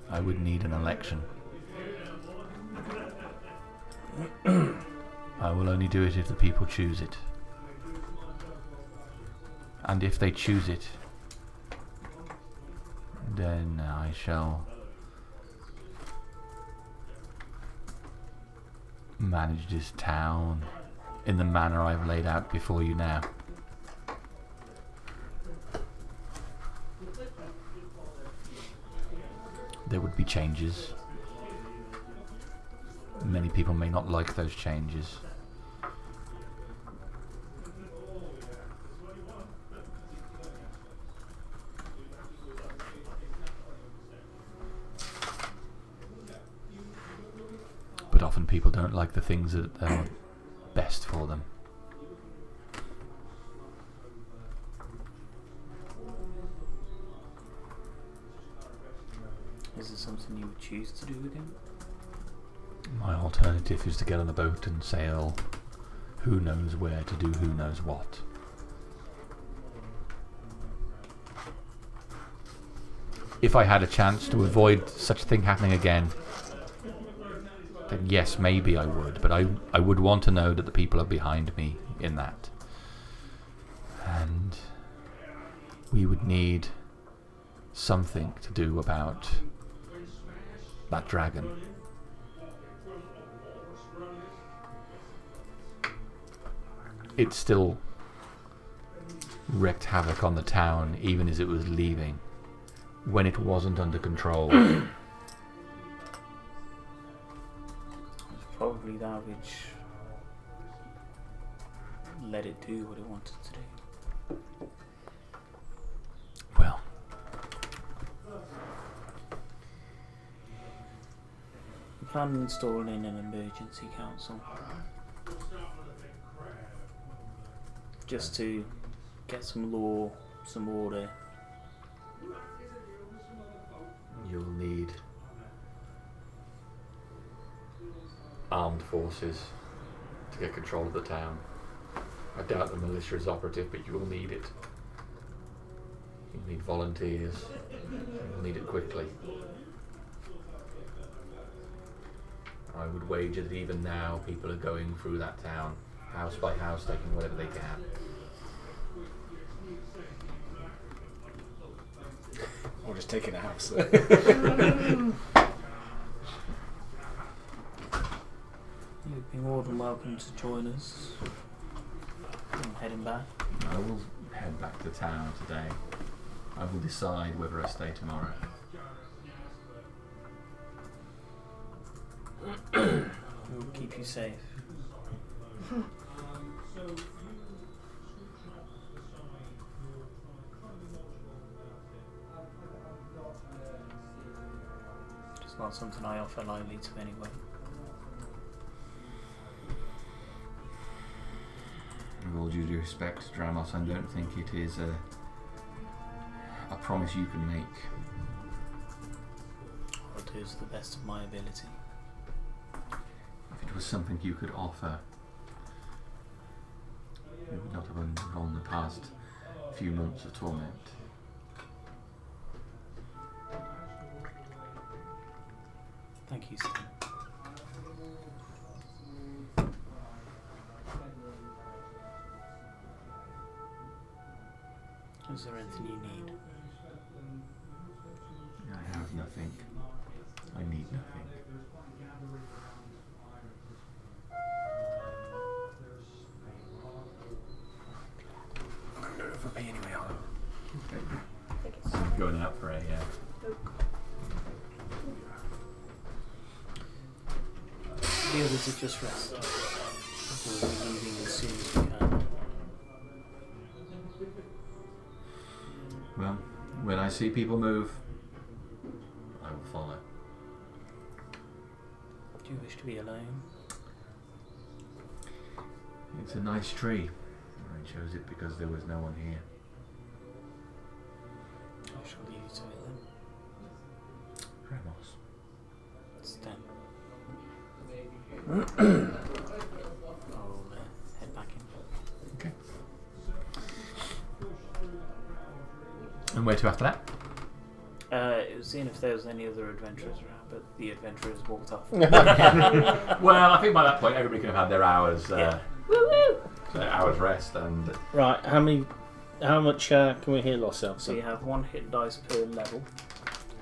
I would need an election. I will only do it if the people choose it. And if they choose it, then I shall manage this town in the manner I've laid out before you now. There would be changes. Many people may not like those changes. But often people don't like the things that are best for them. Is it something you would choose to do again? My alternative is to get on a boat and sail who knows where to do who knows what. If I had a chance to avoid such a thing happening again, then yes, maybe I would, but I would want to know that the people are behind me in that. And we would need something to do about that dragon. It still wreaked havoc on the town even as it was leaving, when it wasn't under control. It's probably that which let it do what it wanted to do. Well, We plan on installing an emergency council. Just to get some law, some order. you'll need armed forces to get control of the town. I doubt the militia is operative, but you will need it. You'll need volunteers. You'll need it quickly. I would wager that even now people are going through that town, house by house, taking whatever they can. Or just taking a house. You'd be more than welcome to join us. I'm heading back. I will head back to town today. I will decide whether I stay tomorrow. We'll keep you safe. It's not something I offer lightly to anyone. With all due respect, Dramos, I don't think it is a promise you can make. I'll do to the best of my ability. If it was something you could offer, you would not have owned the last few months of torment. Thank you, Stan. Is there anything you need? I have nothing. I need nothing. For me anyway, Harlow. I think it's Going out for a The others are just resting. We'll be leaving as soon as we can. Well, when I see people move, I will follow. Do you wish to be alone? It's a nice tree. I chose it because there was no one here. I shall leave you to it then. Ramos. Stan. I'll head back in. Okay. And where to after that? It was seeing if there was any other adventurers around, but the adventurers walked off. Well, I think by that point everybody can have had their hours, Yeah. Woo-woo! their hours rest, and Right, how much can we heal ourselves? So you have 1 hit dice per level,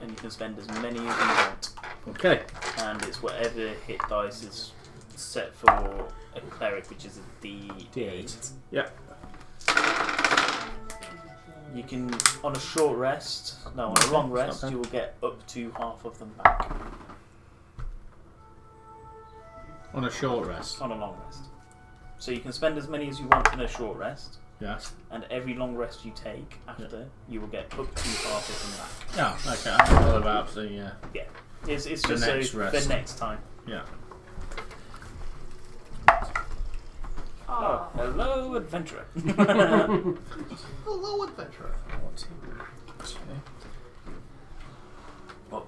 and you can spend as many as you want. Okay. And it's whatever hit dice is set for a cleric, which is a D8. Yeah. You can, on a long rest, Okay. you will get up to half of them back. On a short rest. On a long rest. So you can spend as many as you want in a short rest, Yes. and every long rest you take after, you will get up to half of them back. Yeah. Okay. I'm all about the Yeah. It's The just next so rest. for next time. yeah. Oh, hello, adventurer. Hello, adventurer. Oh,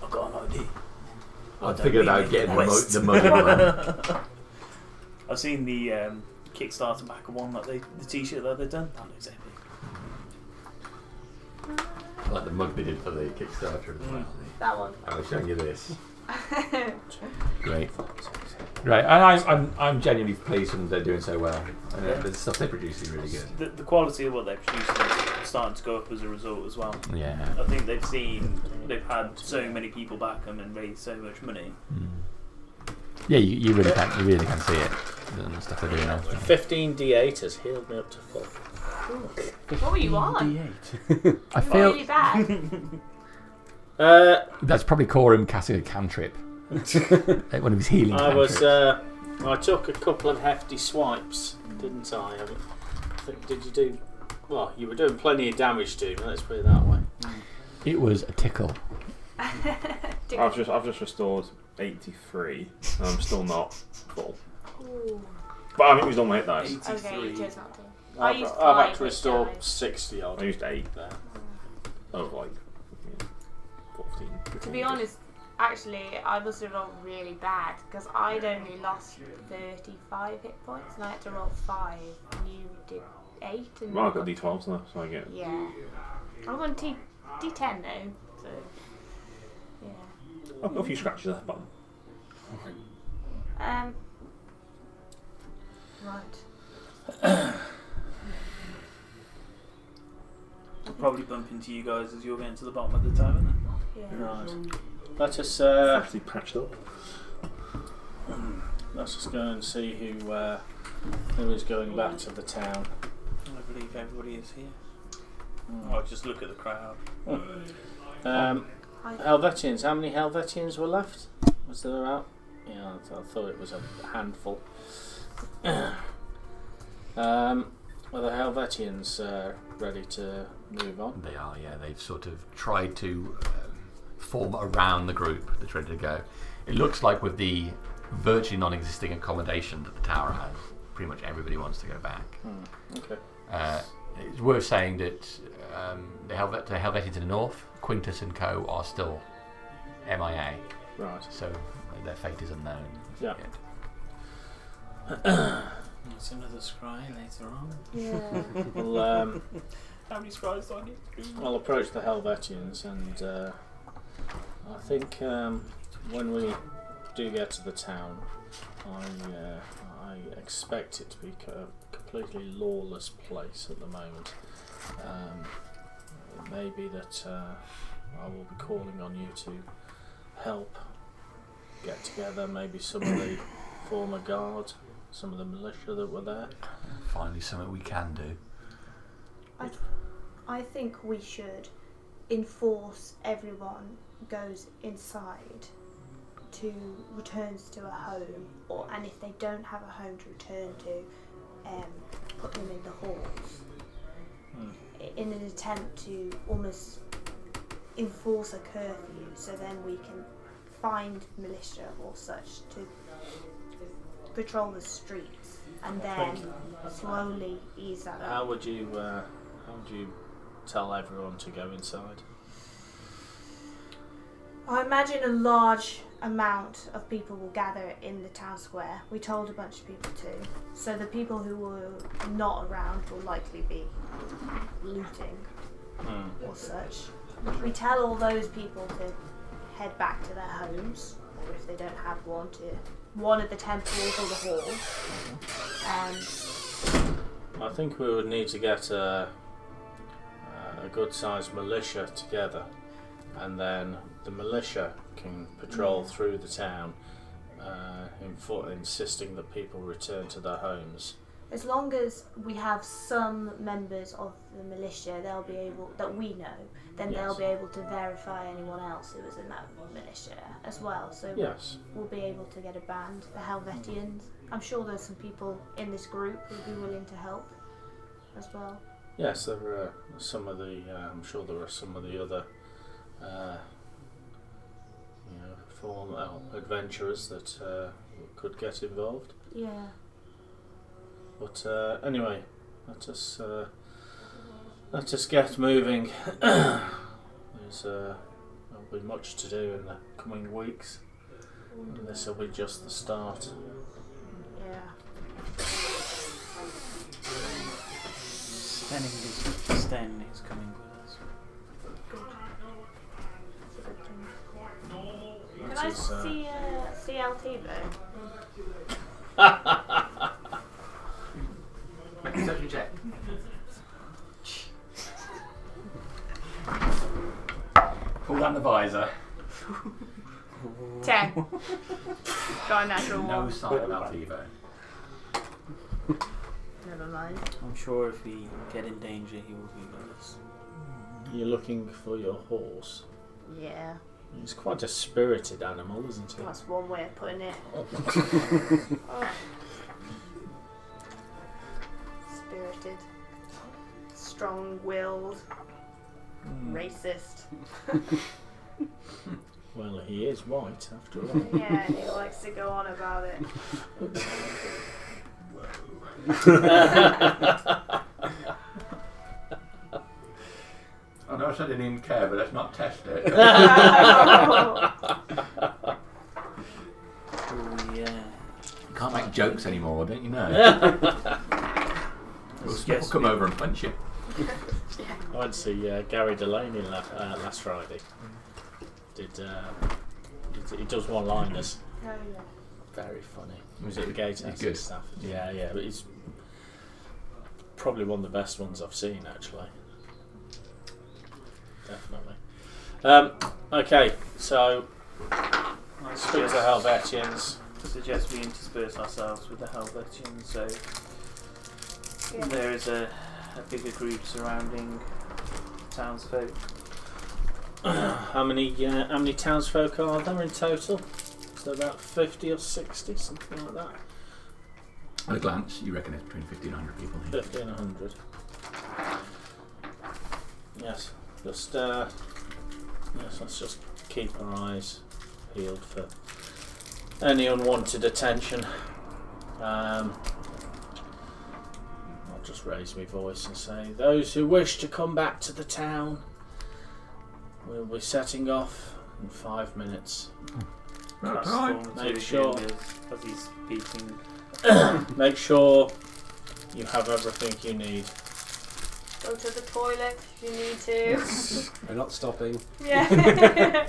I've got an idea. I'm thinking about getting the mugger one. I've seen the Kickstarter backer one, like the T-shirt that they've done. That looks epic. Like the mug they did for the Kickstarter as well. That one. I was showing you this. Great. Right, and I'm genuinely pleased when they're doing so well. And the stuff they produce is really good. The quality of what they're producing is starting to go up as a result as well. Yeah. I think they've had so many people back them and raised so much money. Yeah, you really can see it. The stuff they're doing now. 15 D8 has healed me up to full. What were you on? I You were feel really bad. that's probably Corum casting a cantrip. Like one of his healing cantrips. I took a couple of hefty swipes, didn't I? Did you do? Well, you were doing plenty of damage to me. Let's put it that way. It was a tickle. I've just restored 83, and I'm still not full. Ooh. But I haven't used all my hit dice. Okay, you chose not to. I've used had five to restore hit dice. 60 odd. I used 8 there. Oh, like 14. To be honest, actually, I must have rolled really bad because I'd only lost 35 hit points and I had to roll 5. And you did 8. And Well, I've got D12s now, so I get. Yeah. I'm on D10 though, so. Yeah. I've got a few scratches at the bottom. Right. I'll probably bump into you guys as you're getting to the bottom of the tavern then. Yeah. Right. Let us Actually patched up. let's just go and see who is going back to the town. I believe everybody is here. I'll just look at the crowd. Helvetians. How many Helvetians were left? Was there about? Yeah, I thought it was a handful. Were the Helvetians ready to move on? They are, yeah. They've sort of tried to form around the group that's ready to go. It looks like with the virtually non-existing accommodation that the tower has, pretty much everybody wants to go back. Okay. It's worth saying that the Helvetians in the north, Quintus and co, are still MIA, Right. so their fate is unknown. Yeah. It's another scry later on. Yeah. Well, How many scries do I need? I'll approach the Helvetians, and I think when we do get to the town, I expect it to be a completely lawless place at the moment. It may be that I will be calling on you to help get together maybe some of the former guard, some of the militia that were there. Finally, something we can do. I think we should enforce everyone goes inside to returns to a home, and if they don't have a home to return to, put them in the halls in an attempt to almost enforce a curfew, so then we can find militia or such to patrol the streets and then slowly ease that How up. would you tell everyone to go inside? I imagine a large amount of people will gather in the town square. We told a bunch of people to. So the people who were not around will likely be looting or such. We tell all those people to head back to their homes, or if they don't have one, to one of the temples or the halls. I think we would need to get a good-sized militia together, and then the militia can patrol through the town, in foot, insisting that people return to their homes. As long as we have some members of the militia, they'll be able that we know. Then they'll be able to verify anyone else who was in that militia as well. So we'll be able to get a band, the Helvetians. I'm sure there's some people in this group who'd be willing to help as well. Yes, there are some of the. I'm sure there are some of the other, former adventurers that could get involved. Yeah. But anyway, let us get moving. There'll be much to do in the coming weeks, and this will be just the start. Yeah. Sten is coming with us. Can I see CLT though? Make a perception check. Pull down the visor. 10. Got a natural No 1. sign of Altivo. Never mind. I'm sure if we get in danger, he will be with us. You're looking for your horse. Yeah. It's quite a spirited animal, isn't it? That's one way of putting it. Spirited. Strong-willed. Racist. Well, he is white, after all. Yeah, and he likes to go on about it. I know I said I didn't even care, but let's not test it. Oh yeah. You can't make jokes anymore, don't you know? We'll come over and punch you. I went to see Gary Delaney last Friday. He does one-liners. Oh, yeah. Very funny. He was at the gatehouse He's good. and stuff. Yeah, but he's probably one of the best ones I've seen, actually. Definitely. Okay, so speak to Helvetians. Suggest we intersperse ourselves with the Helvetians, so Yeah. there is a bigger group surrounding townsfolk. How many townsfolk are there in total? Is there about 50 or 60, something like that? At a glance, you reckon it's between 50 and 100 people here. 50 and 100. Yes, let's just keep our eyes peeled for any unwanted attention. I'll just raise my voice and say, those who wish to come back to the town, we'll be setting off in 5 minutes. Transform Make to sure. as he's speaking. Make sure you have everything you need. Go to the toilet if you need to. We're not stopping. Yeah.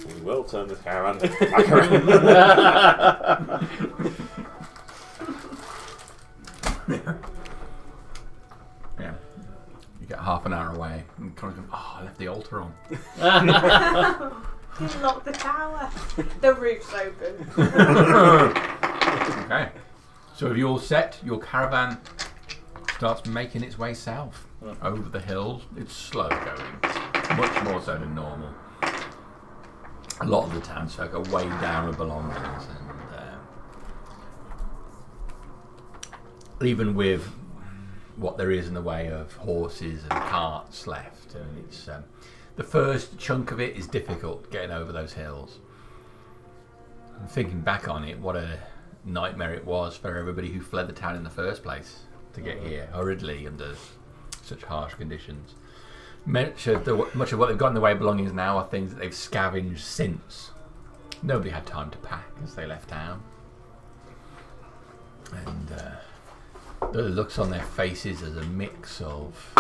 We will turn this caravan back around. Yeah. You get half an hour away and kind of go, oh, I left the altar on. You locked the tower. The roof's open. Okay. So have you all set? Your caravan starts making its way south over the hills. It's slow going, much more so than normal. A lot of the townsfolk are weighed down with belongings, and even with what there is in the way of horses and carts left, and it's the first chunk of it is difficult getting over those hills. And thinking back on it, what a nightmare it was for everybody who fled the town in the first place to get here hurriedly under such harsh conditions. Much of what they've got in the way of belongings now are things that they've scavenged since. Nobody had time to pack as they left town. And the looks on their faces as a mix of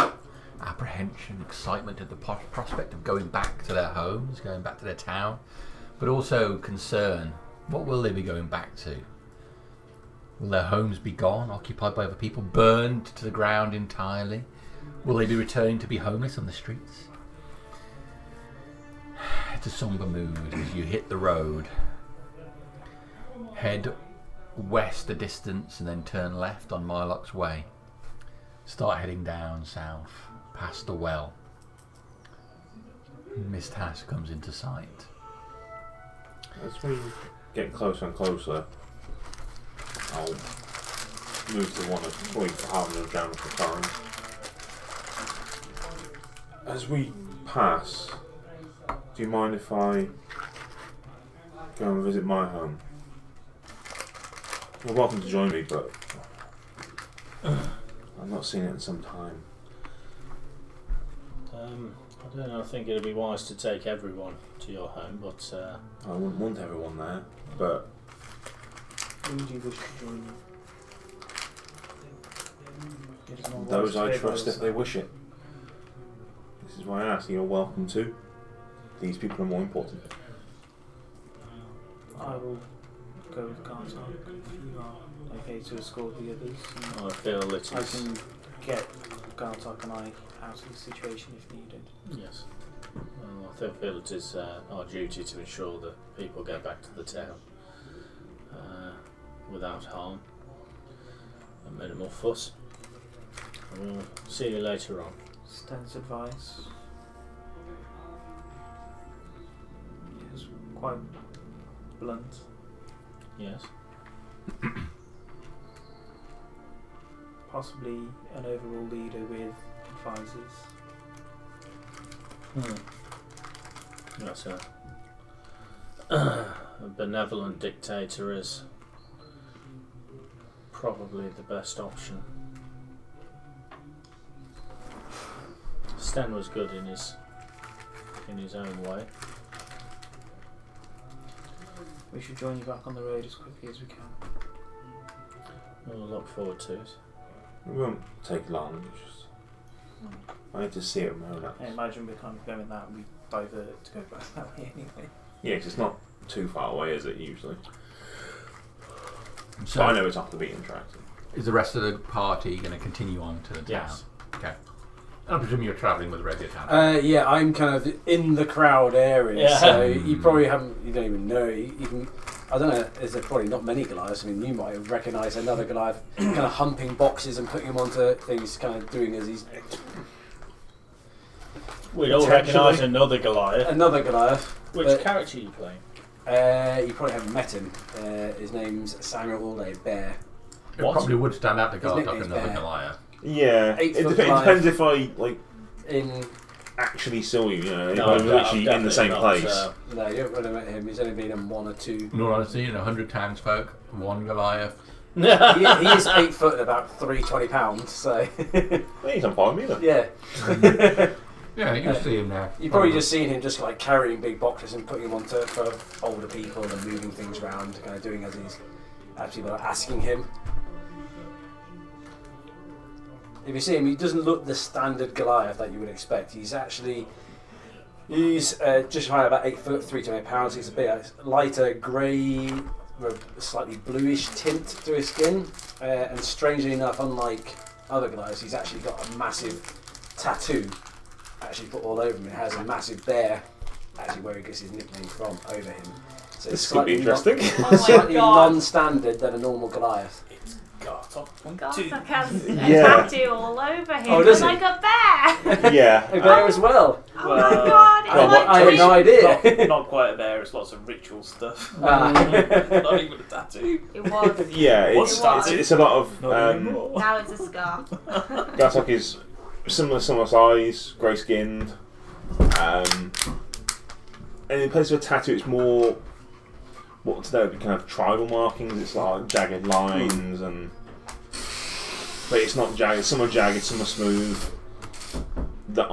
apprehension, excitement at the prospect of going back to their homes, going back to their town, but also concern. What will they be going back to? Will their homes be gone, occupied by other people, burned to the ground entirely? Will they be returning to be homeless on the streets? It's a somber mood as you hit the road. Head west a distance and then turn left on Myloc's Way. Start heading down south, past the well. Mist Hass comes into sight. As we get closer and closer, I'll move to one of probably having them down for time. As we pass, do you mind if I go and visit my home? You're welcome to join me, but I've not seen it in some time. I don't know, I think it'd be wise to take everyone to your home, but I wouldn't want everyone there, but Who do you wish to join you? those I trust if they wish it. This is why I ask. You're welcome to. These people are more important. I will go with Gartok if you are okay to escort the others. And I feel it I is. can get Gartok and I out of the situation if needed. Yes. Well, I feel it is our duty to ensure that people go back to the town without harm and minimal fuss. And we'll see you later on. Sten's advice. Yes, quite blunt. Yes. Possibly an overall leader with advisors. Yes, a benevolent dictator is probably the best option. Sten was good in his own way. We should join you back on the road as quickly as we can. We'll look forward to it. It won't take long. Just I need to see it with my own eyes. I imagine we're kind of going that and we divert to go back that way anyway. Yeah, 'cause it's not too far away, is it, usually? So But I know it's off the beaten track. is the rest of the party going to continue on to the town? Yes. Okay. I presume you're travelling with the regular town. Yeah, I'm kind of in the crowd area, Yeah. so you probably haven't, you don't even know. You can, I don't know, there's probably not many Goliaths. I mean, you might have recognised another Goliath kind of humping boxes and putting them onto things, kind of doing as he's. We'd all Potentially. recognise another Goliath. Another Goliath. Which but- character are you playing? You probably haven't met him. His name's Samuel Alday Bear. It What? probably would stand out to His Gartok nickname's another Bear. Goliath. Yeah, 8 it foot depends if I In actually saw you. You know, if No, I'm I've literally in the definitely same not, place. no, you don't really met him. He's only been in one or two. In all honesty, 100 townsfolk, one Goliath. he is 8 foot and about 320 pounds. So Well, he's on par with me then. yeah. Yeah, you'll see him now. You've probably just seen him just like carrying big boxes and putting them onto for older people and moving things around, kind of doing as as people are asking him. If you see him, he doesn't look the standard Goliath that you would expect. He's just high, about 8 foot, 3 pounds. He's a bit lighter grey, with a slightly bluish tint to his skin. And strangely enough, unlike other Goliaths, he's actually got a massive tattoo actually put all over him. It has a massive bear, actually where he gets his nickname from, over him. So This could be interesting. Slightly non-standard than a normal Goliath. Garthok has a Yeah. tattoo all over him, Oh, does like he? a bear. Yeah. A bear as well. Oh my god, it's I like had no idea. Not quite a bear. It's lots of ritual stuff. Ah. Not even a tattoo. it was. Yeah, What's it's a lot of. Now it's a scar. Garthok is similar size, grey skinned. And in place of a tattoo, it's more. What today would be kind of tribal markings. It's like jagged lines but it's not jagged. Some are jagged, some are smooth. They're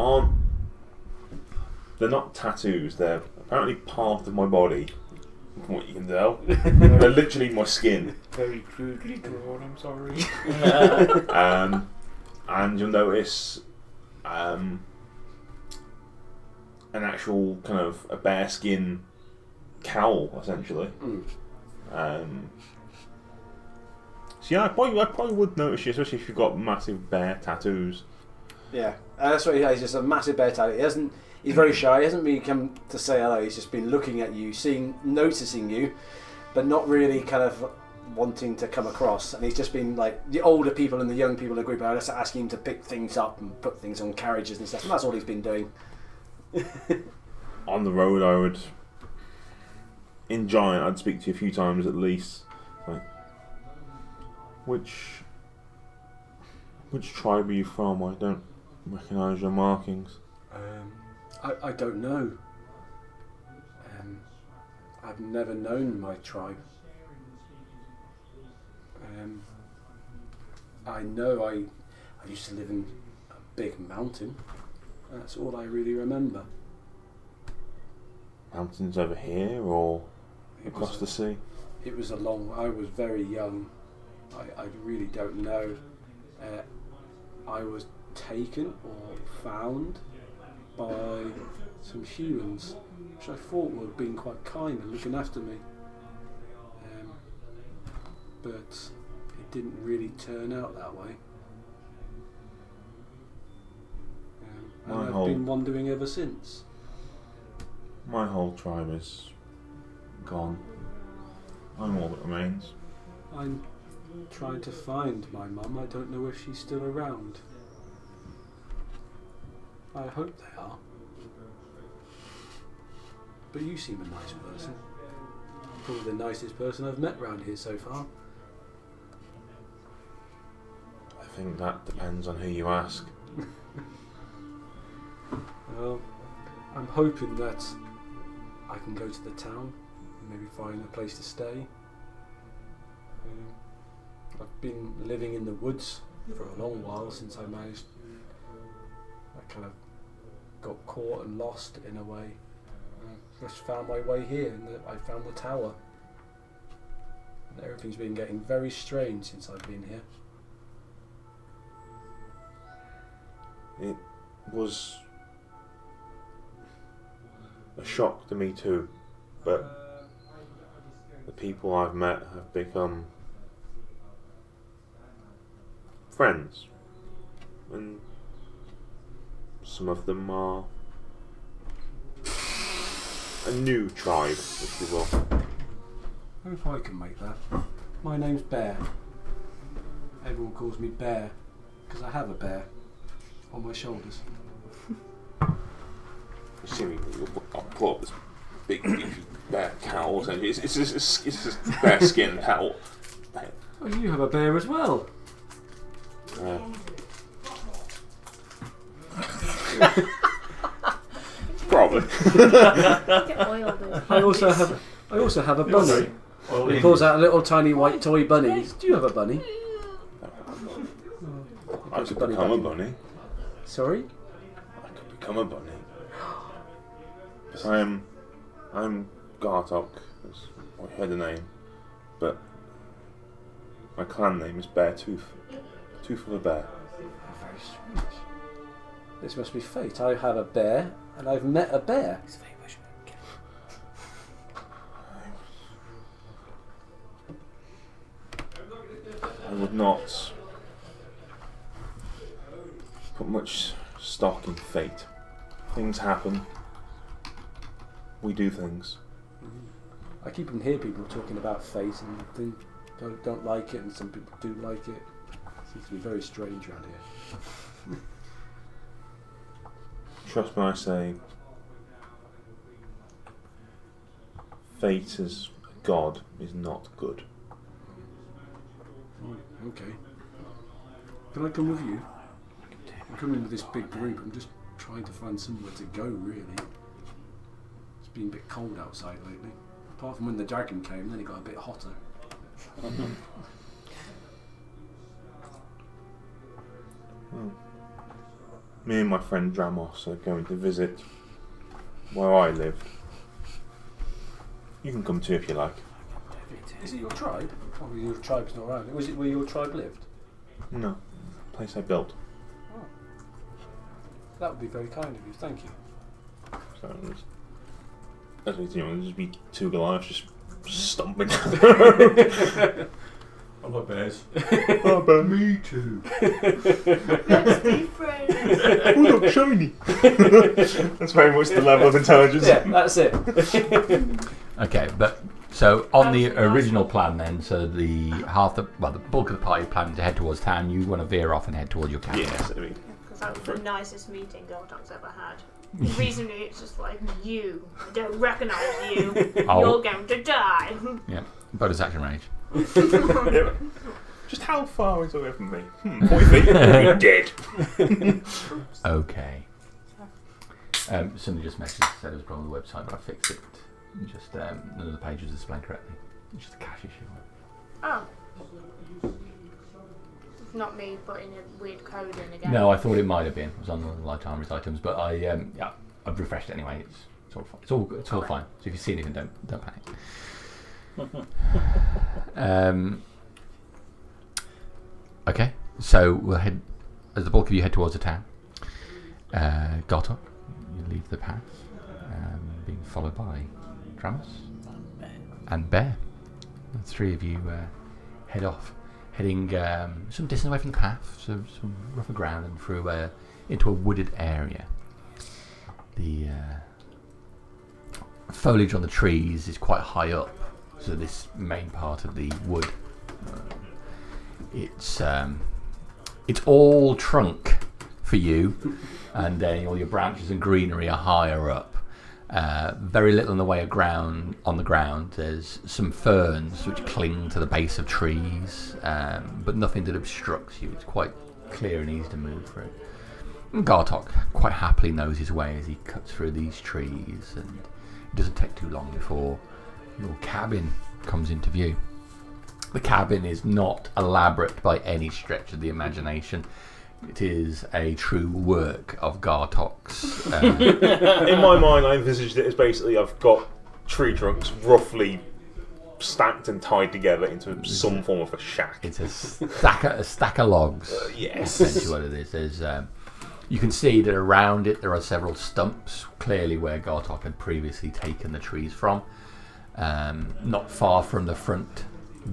not tattoos. They're apparently part of my body. From what you can tell, they're literally my skin. Very crudely drawn. I'm sorry. And you'll notice an actual kind of a bear skin cowl, essentially. So yeah, I probably would notice you, especially if you've got massive bear tattoos. Yeah, that's what he has. He's just a massive bear tattoo. He's very shy. He hasn't really come to say hello. He's just been looking at you, noticing you, but not really kind of wanting to come across. And he's just been like the older people and the young people in the group are just asking him to pick things up and put things on carriages and stuff. And that's all he's been doing. On the road, I would. In Giant, I'd speak to you a few times at least. Like, which tribe are you from? I don't recognise your markings. I don't know. I've never known my tribe. I know I used to live in a big mountain. That's all I really remember. Mountains over here or across the sea? It was I was very young. I really don't know. I was taken or found by some humans, which I thought were being quite kind and looking after me. But it didn't really turn out that way. And I've been wandering ever since. My whole tribe is gone. I'm all that remains. I'm trying to find my mum. I don't know if she's still around. I hope they are. But you seem a nice person. Probably the nicest person I've met round here so far. I think that depends on who you ask. Well, I'm hoping that I can go to the town and maybe find a place to stay. I've been living in the woods for a long while since I kind of got caught and lost in a way. I just found my way here and I found the tower. And everything's been getting very strange since I've been here. It was a shock to me too, but the people I've met have become friends, and some of them are a new tribe, if you will. I hope I can make that. My name's Bear. Everyone calls me Bear because I have a bear on my shoulders. Assuming I'll pull up this big beefy bear cowl, essentially. It's just bear skin cowl. Oh, you have a bear as well. Probably. Get oil, dude. I also have a bunny. He pulls out a little tiny white toy bunny. Do you have a bunny? I could become a bunny. Sorry? I could become a bunny. I'm Garthok, as I heard the name, but My clan name is Beartooth. Tooth of a bear. Very strange. This must be fate. I have a bear, and I've met a bear. It's very much I would not put much stock in fate. Things happen. We do things. I keep and hear people talking about fate and they don't like it, and some people do like it. It seems to be very strange around here. Trust when I say fate as a god is not good. Okay. Can I come with you? I'm coming with this big group. I'm just trying to find somewhere to go, really. It's been a bit cold outside lately. Apart from when the dragon came, then it got a bit hotter. Well, me and my friend Dramos are going to visit where I lived. You can come too if you like. Is it your tribe? Oh, your tribe's not around. Was it where your tribe lived? No, place I built. Oh. That would be very kind of you. Thank you. So as we do, there'll just be two Goliaths just stomping down the road. I like bears. Oh, bear. Me too. Let's be friends. Oh, look, shiny. That's very much the level of intelligence. Yeah, that's it. Okay, but so on the That's nice. original plan then, so the bulk of the party planned to head towards town. You want to veer off and head towards your camp. Yes, I mean, Because that was the nicest meeting Goldog's ever had. Recently, it's just like, you, I don't recognise you, Oh. you're going to die. Yeah, bonus action range. yeah. Just how far is it away from me? 40 feet. You're dead. Okay. Somebody just messaged said it was a problem with the website, but I fixed it. Just none of the pages displayed correctly. It's just a cache issue. Oh. It's not me putting a weird code in again. No, I thought it might have been. It was on the Light Armies items, but I've refreshed it anyway. It's all fine. It's all fine. So if you see anything, don't panic. Okay, so we'll head as the bulk of you head towards the town. Gartok, you leave the path, being followed by Travis and Bear. The three of you head off, heading some distance away from the path, so some rougher ground, and through into a wooded area. The foliage on the trees is quite high up, so this main part of the wood, it's all trunk for you, and all your branches and greenery are higher up. Very little in the way of on the ground. There's some ferns which cling to the base of trees, but nothing that obstructs you. It's quite clear and easy to move through. And Gartok quite happily knows his way as he cuts through these trees, and it doesn't take too long before your cabin comes into view. The cabin is not elaborate by any stretch of the imagination. It is a true work of Gartok's. In my mind, I envisaged it as basically I've got tree trunks roughly stacked and tied together into some form of a shack. It's a stack of logs. Yes. Essentially what it is. There's, you can see that around it there are several stumps, clearly where Gartok had previously taken the trees from. Not far from the front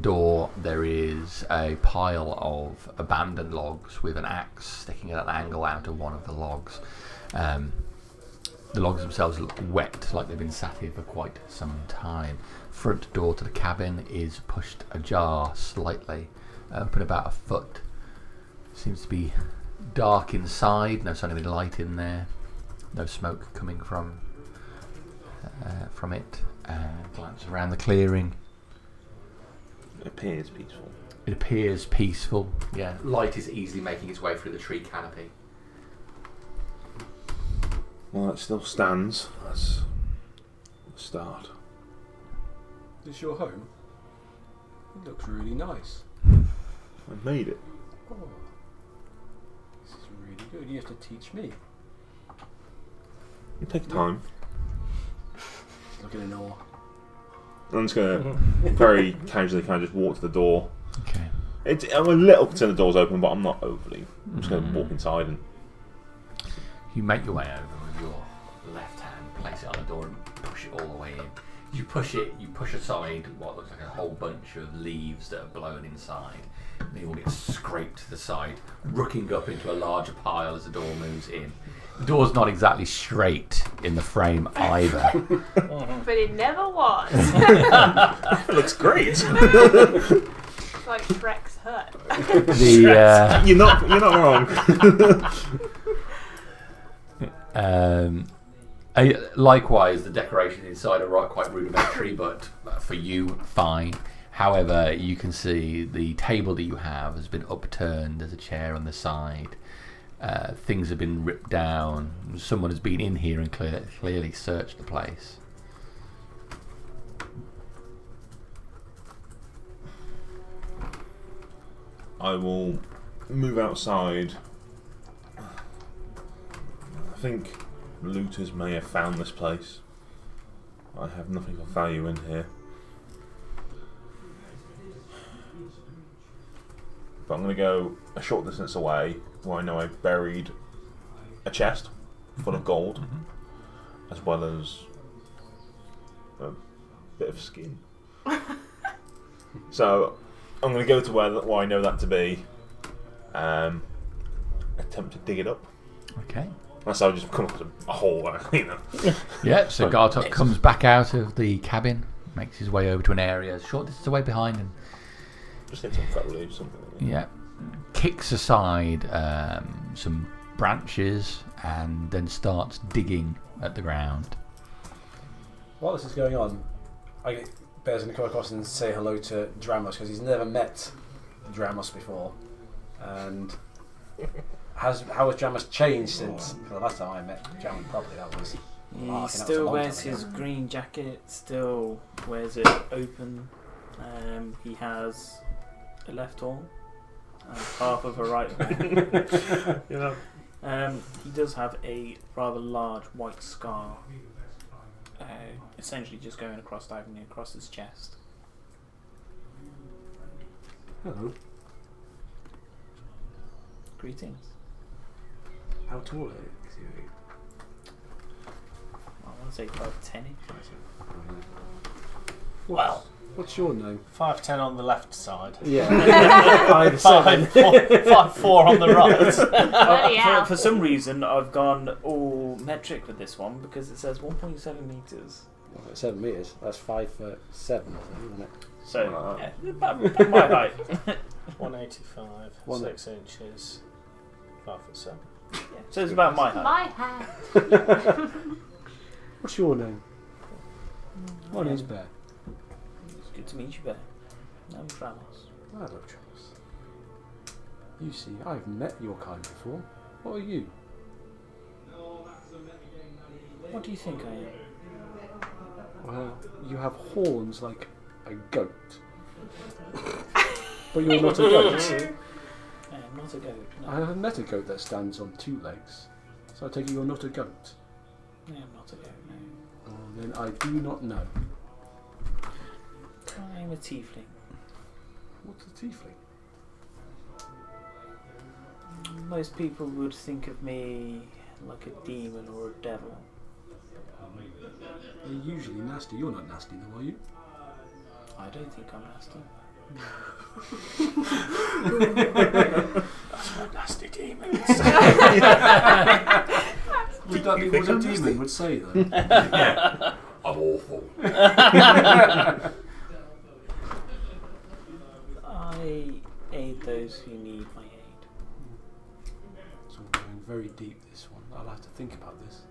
door there is a pile of abandoned logs with an axe sticking at an angle out of one of the logs. The logs themselves look wet, like they've been sat here for quite some time. Front door to the cabin is pushed ajar slightly, open about a foot. Seems to be dark inside, no sign of any light in there, no smoke coming from it. Glance around the clearing. It appears peaceful. It appears peaceful, yeah. Light is easily making its way through the tree canopy. Well, it still stands as the start. Is this your home? It looks really nice. I made it. Oh, this is really good. You have to teach me. It takes time. Looking in awe. I'm just going to very casually kind of just walk to the door. Okay. I'm a little concerned the door's open, but I'm not overly. I'm just going to walk inside and. You make your way over with your left hand, place it on the door, and push it all the way in. You push it. You push aside what looks like a whole bunch of leaves that are blown inside. And they all get scraped to the side, rooking up into a larger pile as the door moves in. The door's not exactly straight in the frame either. But it never was. It looks great. It's like Shrek's hut. You're not wrong. Likewise, the decorations inside are quite rudimentary, but for you, fine. However, you can see the table that you have has been upturned. There's a chair on the side. Things have been ripped down. Someone has been in here and clearly searched the place. I will move outside. I think looters may have found this place. I have nothing of value in here. But I'm going to go a short distance away where I know I've buried a chest full of gold, as well as a bit of skin. So I'm going to go to where I know that to be, attempt to dig it up. Okay. Unless I just come up with a hole, you know. Yeah, so Gartok comes back out of the cabin, makes his way over to an area short distance away behind him. Just hit some fat leaves, something like that. Yeah. Kicks aside some branches and then starts digging at the ground. While this is going on, Bear's going to come across and say hello to Dramos because he's never met Dramos before. And how has Dramos changed since the last time I met Dramos properly? That was. He still wears his green jacket, still wears it open. He has a left arm and half of a right arm. You know. He does have a rather large white scar, essentially just going across diagonally across his chest. Hello. Greetings. How tall are you? I want to say 5'10". What's your name? 5'10" on the left side. Yeah. 5'4" on the Bloody hell. For some reason, I've gone all metric with this one because it says 1.7 meters. 7 meters. That's 5'7", isn't it? So, yeah, about my height. 185, 6 inches, 5'7". Yeah, so it's about my height. My hat. What's your name? My name's Bear. It's good to meet you, Bear. I'm Dramos. Hello, Charles. You see, I've met your kind before. What are you? What do you think I am? Well, you have horns like a goat. But you're not a goat. I am not a goat. No. I haven't met a goat that stands on 2 legs. So I take it you're not a goat. I am not a goat, no. Oh, then I do not know. I'm a tiefling. What's a tiefling? Most people would think of me like a demon or a devil. You're usually nasty. You're not nasty though, are you? I don't think I'm nasty. That's what nasty demons. Would that be what a demon would say though? Yeah. I'm awful. I aid those who need my aid. It's all going very deep, this one. I'll have to think about this.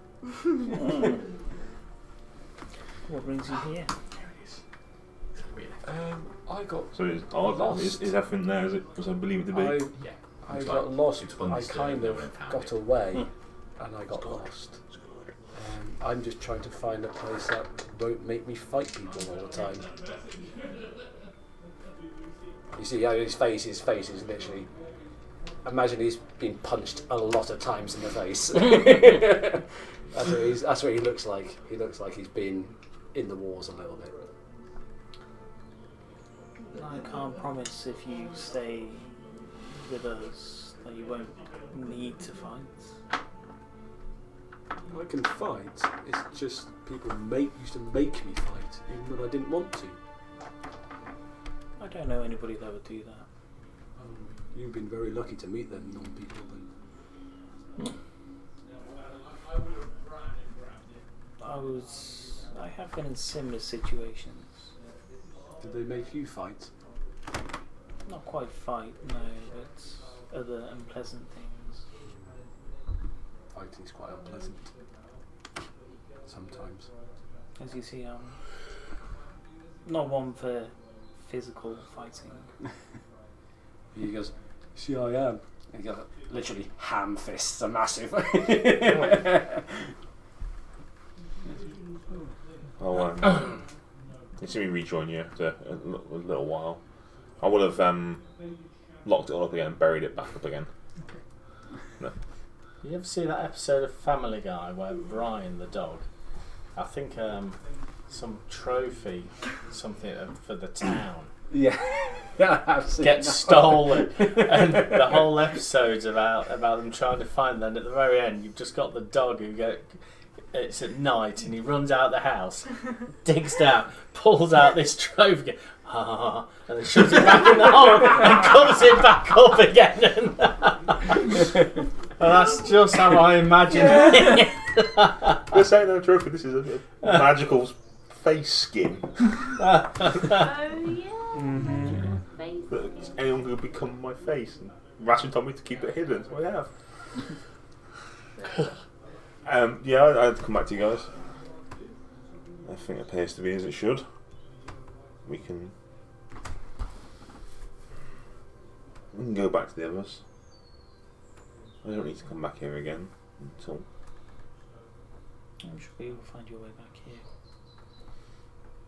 What brings you here? I got So lost. is everything there as it was I believe it to be? I It's got like lost. it's I undisturbed, kind no of one found got it. away, and I got lost. I'm just trying to find a place that won't make me fight people all the time. You see, his face is literally. Imagine he's been punched a lot of times in the face. That's what he looks like. He looks like he's been in the wars a little bit. I can't promise if you stay with us that you won't need to fight. I can fight. It's just people used to make me fight, even when I didn't want to. I don't know anybody that would do that. You've been very lucky to meet them non-people then. I have been in similar situations. Did they make you fight? Not quite fight, no, but other unpleasant things. Fighting's quite unpleasant. Sometimes. As you see, not one for physical fighting. He goes, see, I am. And he goes, literally, ham fists are massive. I'll see me rejoin you after a little while. I would have locked it all up again and buried it back up again. No. You ever see that episode of Family Guy where Brian the dog, I think some trophy, something for the town, Yeah. I've seen gets that. stolen, and the whole episode's about them trying to find them. At the very end, you've just got the dog it's at night and he runs out the house, digs down, pulls out this trophy, and then shoves it back in the hole and covers it back up again. And that's just how I imagine it. This ain't no trophy, this is a magical face skin. Oh yeah. Face. Anyone could become my face. And Ratchet told me to keep it hidden, so I have. Yeah, I had to come back to you guys. Everything appears to be as it should. We can go back to the others. I don't need to come back here again until. I'm sure you'll find your way back here.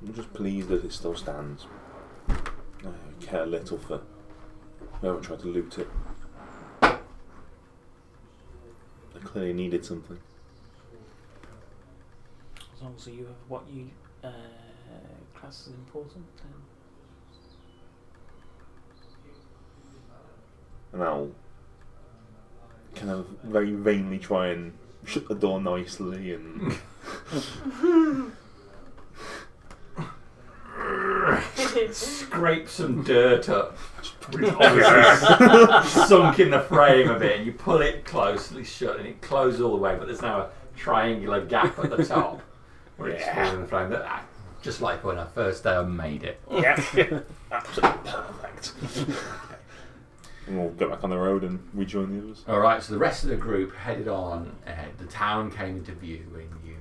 I'm just pleased that it still stands. I care little for whoever tried to loot it. They clearly needed something. As long as you have what you class as important, then And I'll kind of very vainly try and shut the door nicely and Scrape some dirt up. It's obviously sunk in the frame a bit, and you pull it closely shut, and it closes all the way. But there's now a triangular gap at the top where it's falling in the frame. Just like when I first made it. yeah, absolutely perfect. And we'll get back on the road and rejoin the others. All right. So the rest of the group headed on ahead. The town came into view, and you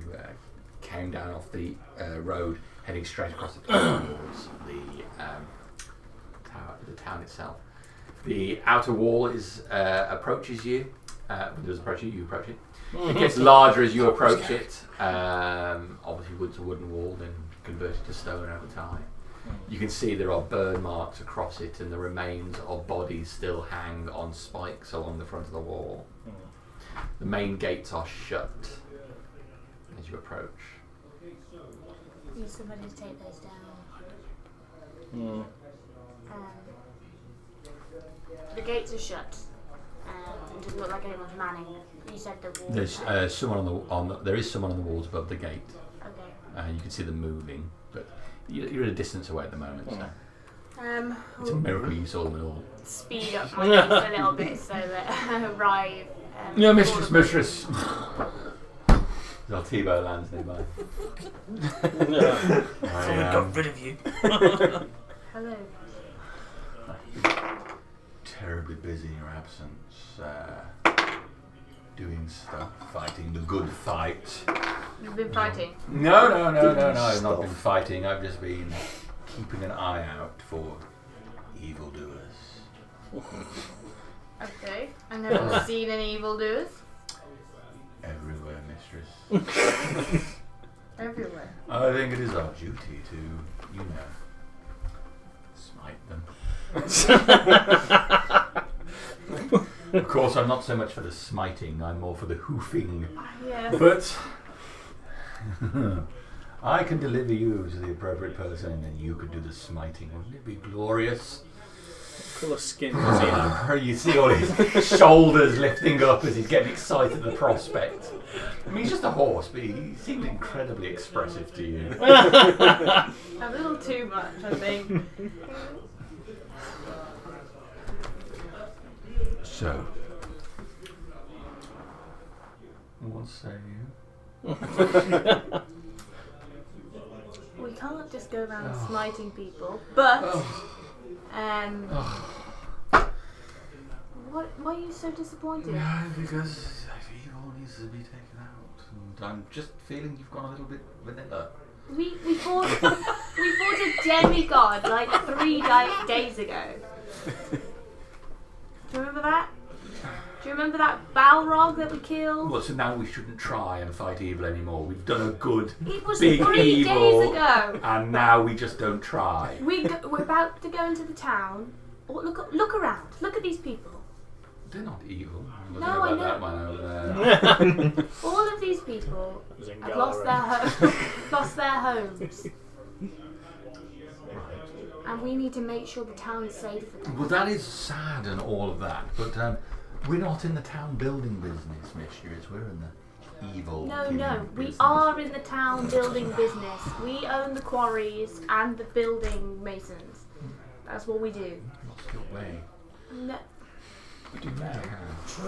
came down off the road, heading straight across the plain towards the town itself. The outer wall approaches you. Does approach you. You approach it. It gets larger as you approach it. Obviously, wood's a wooden wall, then converted to stone over time. You can see there are burn marks across it, and the remains of bodies still hang on spikes along the front of the wall. The main gates are shut as you approach. Need somebody to take those down. The gates are shut. It doesn't look like anyone's manning. You said the wall. There's someone there is someone on the walls above the gate. Okay. You can see them moving, but you're at a distance away at the moment. So it's a We'll miracle you saw them at all. speed up my gates a little bit so that I arrive. Yeah, mistress. Zaltibo lands nearby. someone got rid of you. Hello. Terribly busy in your absence, doing stuff, fighting the good fight. You've been fighting. No, I've not been fighting. I've just been keeping an eye out for evildoers. Okay. I've never seen any evildoers. Everywhere, mistress. Everywhere. I think it is our duty to, smite them. Of course, I'm not so much for the smiting, I'm more for the hoofing. Yeah. But I can deliver you to the appropriate person, and then you could do the smiting. Wouldn't it be glorious? What colour skin does he have? You see all his shoulders lifting up as he's getting excited at the prospect. I mean, he's just a horse, but he seemed incredibly expressive to you. A little too much, I think. So, what say you? We can't just go around smiting people, but why are you so disappointed? No, because evil needs to be taken out, and I'm just feeling you've gone a little bit vanilla. We fought a demigod like 3 days ago. Do you remember that? Do you remember that Balrog that we killed? Well, so now we shouldn't try and fight evil anymore. We've done a good, It was big 3 evil, days ago. and now we just don't try. We're about to go into the town. Oh, look around. Look at these people. They're not evil. No, About I know. that one over there. All of these people Zingara. have lost their homes. And we need to make sure the town is safe for them. Well, that is sad and all of that, but we're not in the town building business, Mistress. We're in the evil. No, killing we business. are in the town building business. We own the quarries and the building masons. That's what we do. Lost your way. No, What do you mean?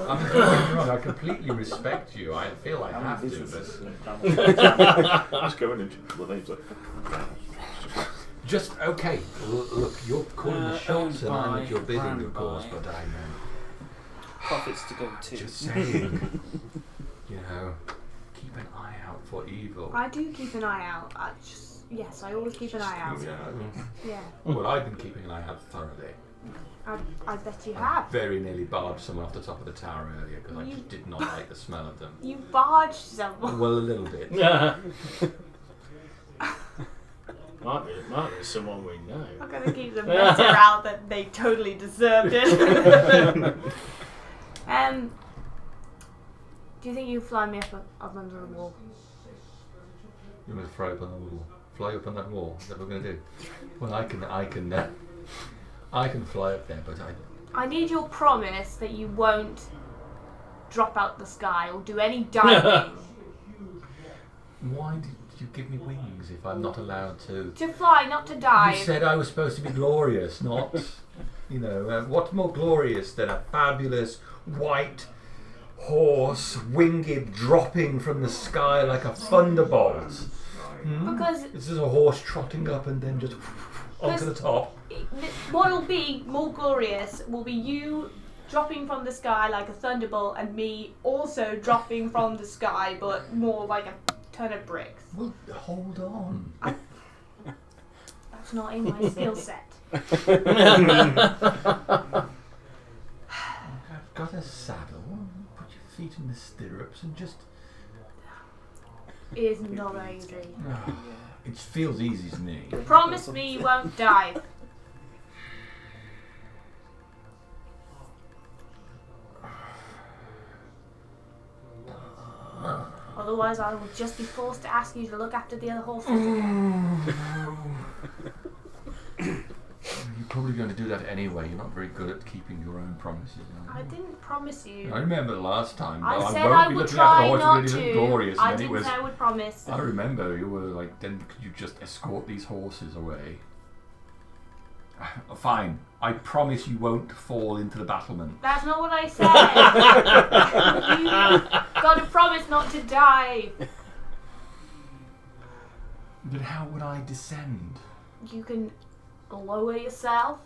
I'm not wrong. I completely respect you. I feel I have to, but Just going into the names. just okay. Look, you're calling the shots, and I'm at your bidding, of course. Brand But I know. Profits to go to. Just saying. You know, keep an eye out for evil. I do keep an eye out. Yes, I always keep an eye out. Yeah, Well, I've been keeping an eye out thoroughly. I bet you have. Very nearly barged someone off the top of the tower earlier because I just did not like the smell of them. You barged someone. Well, a little bit. Might be someone we know. I'm gonna keep the meta out that they totally deserved it. Do you think you fly me up under the wall? You must fly up on the wall. Fly up on that wall. Is that what we're gonna do? Well, I can fly up there, but I need your promise that you won't drop out the sky or do any diving. Why did you give me wings if I'm not allowed to? To fly, not to You dive. said I was supposed to be glorious, not, what's more glorious than a fabulous white horse, winged, dropping from the sky like a thunderbolt? Because This is a horse trotting up and then just onto the top. what will be more glorious will be you dropping from the sky like a thunderbolt and me also dropping from the sky but more like a ton of bricks. Well, hold on. That's not in my skill set. I've got a saddle. Put your feet in the stirrups and just... It is not easy. It feels easy to me. Promise me you won't dive. Otherwise I will just be forced to ask you to look after the other horses again. You're probably going to do that anyway. You're not very good at keeping your own promises. I didn't promise you. I remember the last time. I though, said won't I be would looking try after not horses really to. glorious. I And then didn't it was, say I would promise. I remember you were like, then could you just escort these horses away? Fine. I promise you won't fall into the battlement. That's not what I said. You got to promise not to dive. But how would I descend? You can lower yourself.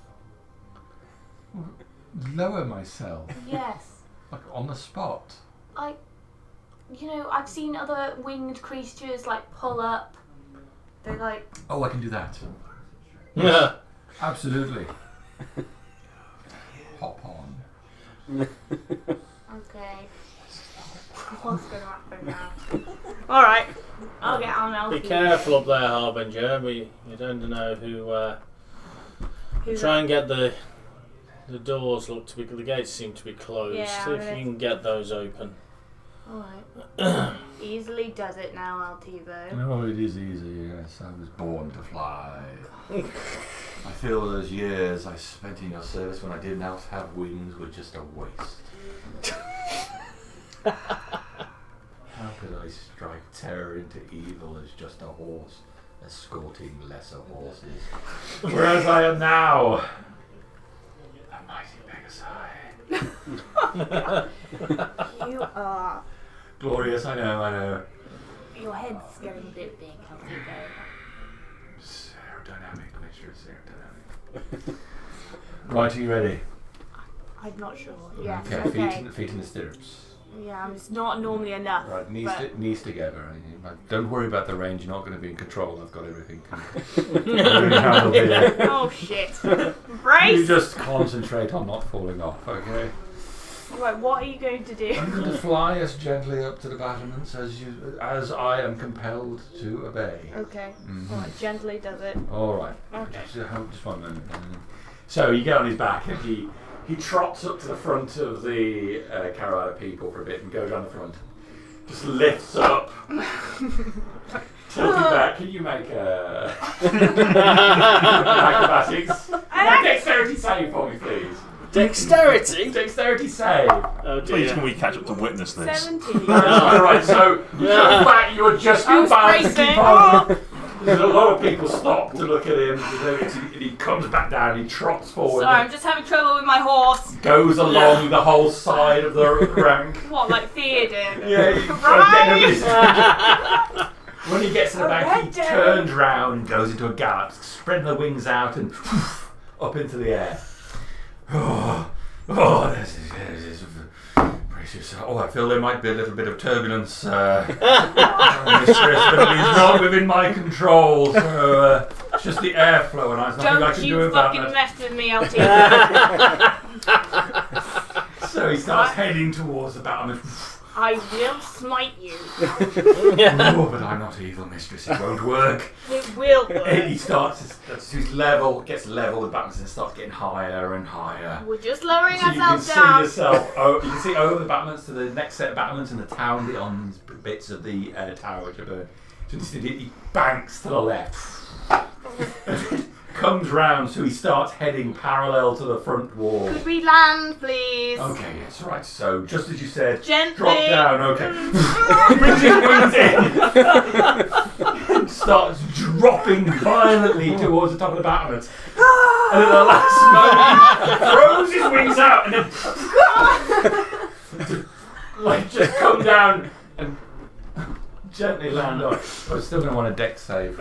Lower myself? Yes. Like on the spot? I've seen other winged creatures like pull up. They're like, Oh, I can do that. Yeah. Absolutely. Hop on. okay. What's going to happen now? Alright. I'll get on. I'll Be careful up there, Harbinger. You don't know who. Try and get the doors look to be. The gates seem to be closed. Yeah, See if you can get those open. Alright. Easily does it now, Altivo. No, it is easy, yes. I was born to fly. I feel those years I spent in your service when I did not have wings were just a waste. How could I strike terror into evil as just a horse escorting lesser horses? Whereas I am now, a mighty Pegasi. You are. Glorious, I know. Your head's getting a bit big, Altivo. Aerodynamic, mistress, aerodynamic. Right, are you ready? I'm not sure. Yes, Okay, okay. feet in the stirrups. Yeah, it's not normally enough. Right, but- knees together. Don't worry about the range, you're not going to be in control. I've got everything handled here. Oh shit. You Brace! just concentrate on not falling off, okay? Right, what are you going to do? I'm going to fly us gently up to the battlements as I am compelled to obey. Okay. Mhm. Right, gently does it. All right. Okay. Just 1 moment. So you get on his back and he trots up to the front of the caravan of people for a bit and goes down the front. Just lifts up. Tilting back. Can you make acrobatics? Dexterity save for me, please. Dexterity? Dexterity save. Oh Please dear. can we catch up to witness this? 17. Alright, so you go back, you adjust I your was balance to bracing. keep on. There's a lot of people stop to look at him, and he comes back down, he trots forward, Sorry, I'm just having trouble with my horse. goes along the whole side of the rank. What, like Theodore? Yeah, he when he gets to the back, he turns round and goes into a gallop, spreading the wings out and up into the air. This is precious. I feel there might be a little bit of turbulence, mistress, but it is not within my control. So it's just the airflow, and there's nothing I Don't can do you about fucking that. mess with me, Altivo. So he starts heading towards the battlement. I will smite you. Oh, but I'm not evil, mistress. It won't work. It will And work. he starts. He's level. Gets level. The battlements and starts getting higher and higher. We're just lowering So you can ourselves see down. yourself. You can see over the battlements to the next set of battlements in the town beyond bits of the tower which are burned. So he banks to the left. Comes round, so he starts heading parallel to the front wall. Could we land, please? Okay, yes, right. So just as you said, Gently. drop down. Okay. Brings his wings in. Starts dropping violently towards the top of the battlements. And at the last moment, he throws his wings out and then like just come down and gently land on. But I'm still going to want a dex save.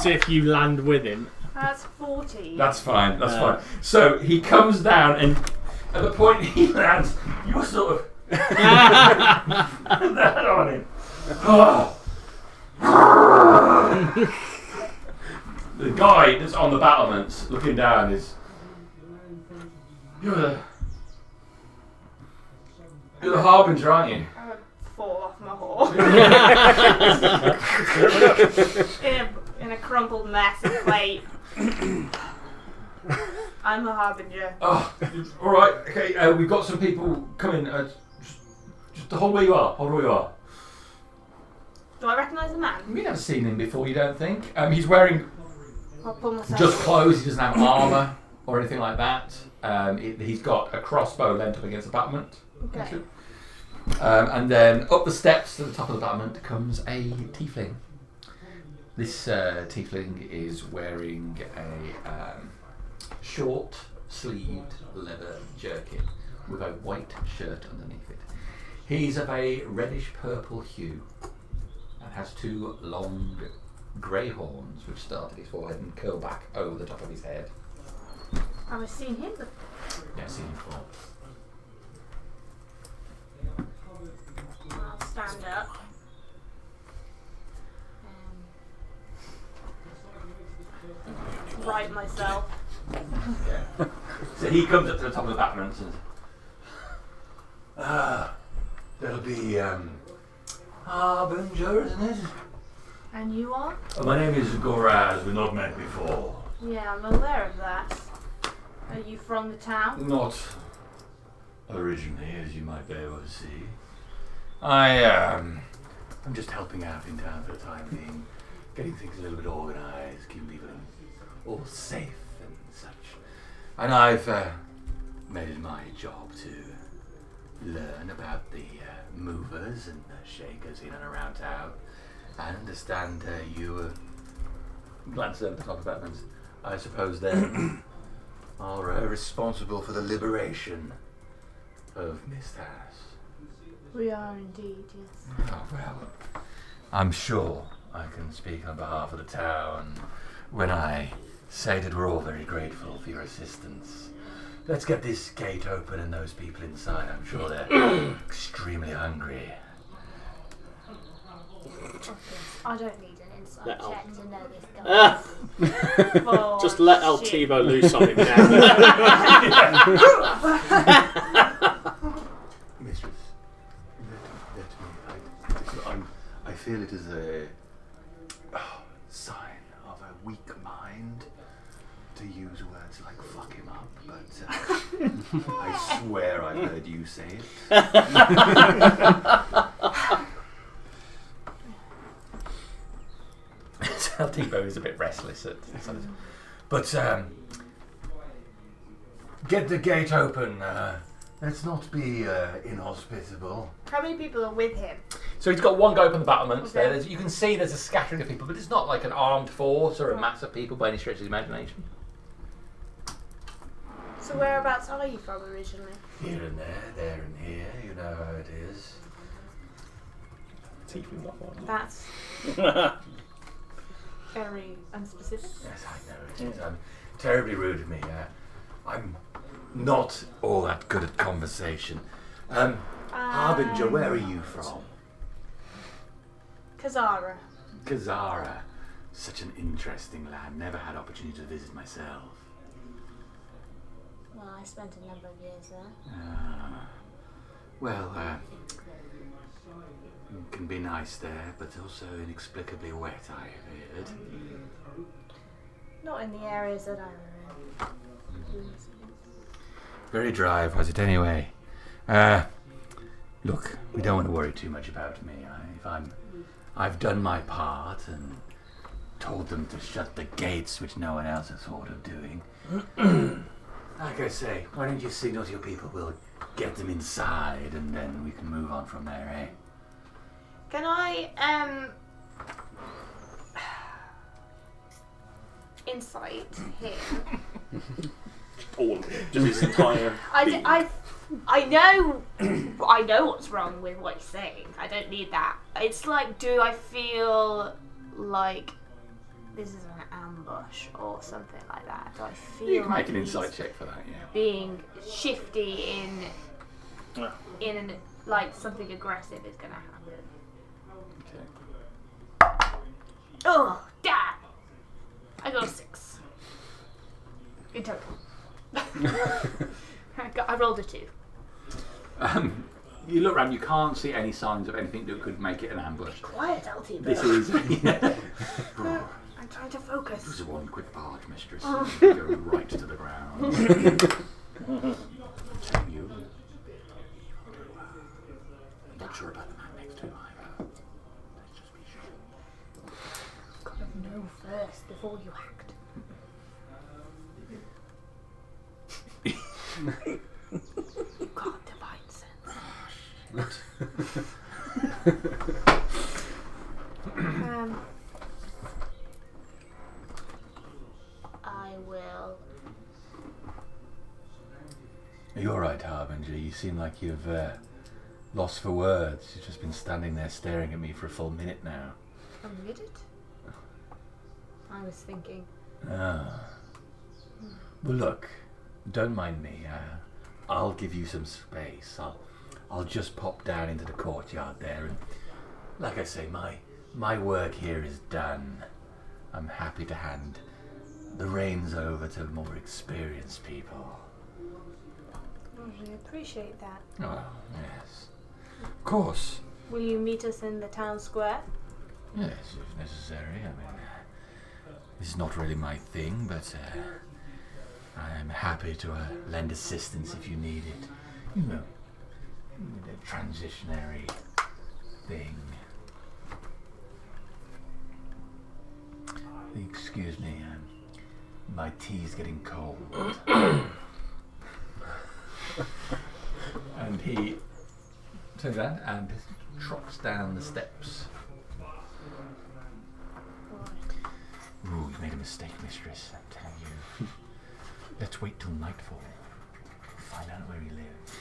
See if you land with him. That's 40. That's fine. That's fine. So he comes down, and at the point he lands, you're sort of that on him. Oh. The guy that's on the battlements looking down is. You're the harbinger, aren't you? I would fall off my horse. in a crumpled mess of plate. I'm a harbinger. Oh, all right. Okay, we've got some people coming. Just hold where you are. Hold where you are. Do I recognise the man? You've never seen him before, you don't think? He's wearing I'll pull myself just up. clothes. He doesn't have armour or anything like that. He's got a crossbow leant up against the battlement. Okay. And then up the steps to the top of the battlement comes a tiefling. This tiefling is wearing a short-sleeved leather jerkin with a white shirt underneath it. He's of a reddish-purple hue and has two long grey horns which start at his forehead and curl back over the top of his head. Have I seen him before? Yeah, I've seen him before. I'll stand up. Right myself. Yeah. So he comes up to the top of the battlements and that'll be Harbinger, isn't it? And you are? My name is Goraz, we've not met before. Yeah, I'm aware of that. Are you from the town? Not originally, as you might be able to see. I'm just helping out in town for the time being, getting things a little bit organised, keeping people all safe and such. And I've made it my job to learn about the movers and the shakers in and around town. I understand you glance over the top of Batman's. I suppose then are responsible for the liberation of Miss Tass. We are indeed, yes. Oh, well, I'm sure I can speak on behalf of the town when I say that we're all very grateful for your assistance. Let's get this gate open and those people inside. I'm sure they're extremely hungry. I don't need an insight Let check to know this guy. Oh, Just let El shit. Tebow loose on him now. Mistress, let me. I feel it is a sign of a weak mind to use words like "fuck him up," but I swear I've heard you say it. Tebow is a bit restless at times. But get the gate open. Let's not be inhospitable. How many people are with him? So he's got one guy up on the battlements Okay. there. You can see there's a scattering of people, but it's not like an armed force or a mass of people by any stretch of the imagination. So whereabouts are you from originally? Here and there and here. You know how it is. Tiefling got one. That's very unspecific. Yes, I know it is. I'm terribly rude of me. I'm not all that good at conversation. Harbinger, where are you from? Kazara. Kazara. Such an interesting land. Never had opportunity to visit myself. Well, I spent a number of years there. Well, it can be nice there, but also inexplicably wet, I heard. Not in the areas that I were in. Very dry, was it anyway? Look, we don't want to worry too much about me. I've done my part and told them to shut the gates, which no one else has thought of doing. Like I say, why don't you signal to your people? We'll get them inside, and then we can move on from there, eh? Can I insight him? All of it. Just his entire being. I know I know what's wrong with what he's saying. I don't need that. It's like, do I feel like this is an ambush or something like that? Do I feel You can like make an he's insight check for that, yeah. being shifty in like something aggressive is gonna happen? Okay. Oh, damn! I got a 6 in total. I rolled a 2. You look around, you can't see any signs of anything that could make it an ambush. Quiet, LT. This is... I'm trying to focus. This is one quick barge, mistress. Go right to the ground. Telling you. I'm not sure about the man next to him either. Let's just be sure. Gotta know first before you act. You can't divine sense. I will. Are you alright, Harbinger? You seem like you've lost for words. You've just been standing there staring at me for a full minute now. A minute? I was thinking. Ah. Well, look, don't mind me. I'll give you some space. I'll just pop down into the courtyard there, and like I say, my work here is done. I'm happy to hand the reins over to more experienced people. I really appreciate that. Oh, yes. Of course. Will you meet us in the town square? Yes, if necessary. I mean, this is not really my thing, but I'm happy to lend assistance if you need it. You know, a transitionary thing. Excuse me, my tea's getting cold. And he turns around and trots down the steps. Ooh, you've made a mistake, mistress, I'm telling you. Let's wait till nightfall. Find out where he lives.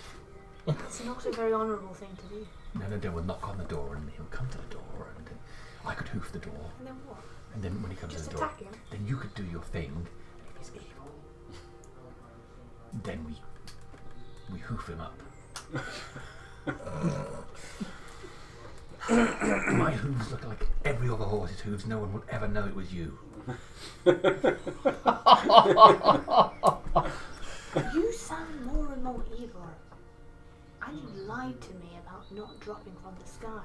It's not a very honourable thing to do. No, we'll knock on the door and he'll come to the door and then I could hoof the door. And then what? And then when he comes Just to the door, attack him? then you could do your thing. If he's evil, then we hoof him up. My hooves look like every other horse's hooves. No one would ever know it was you. You sound more and more evil. And you lied to me about not dropping from the sky.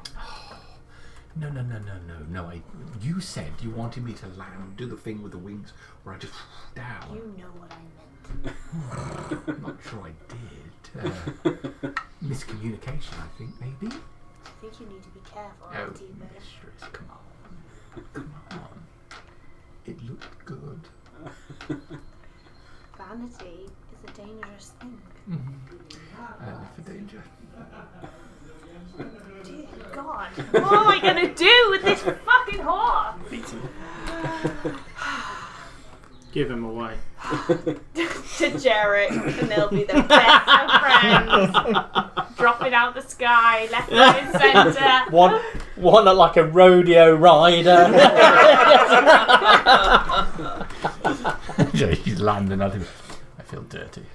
No. You said you wanted me to land, do the thing with the wings, where I just down. You know what I meant. I'm not sure I did. Miscommunication, I think, maybe. I think you need to be careful, Oh, T-Bird. mistress, come on. It looked good. Vanity is a dangerous thing. Live for danger. Dear God, what am I going to do with this fucking whore? Beat him. Give him away. To Jarek, and they'll be the best of friends. Dropping out the sky, left, right, and centre. One like a rodeo rider. He's landing. I feel dirty.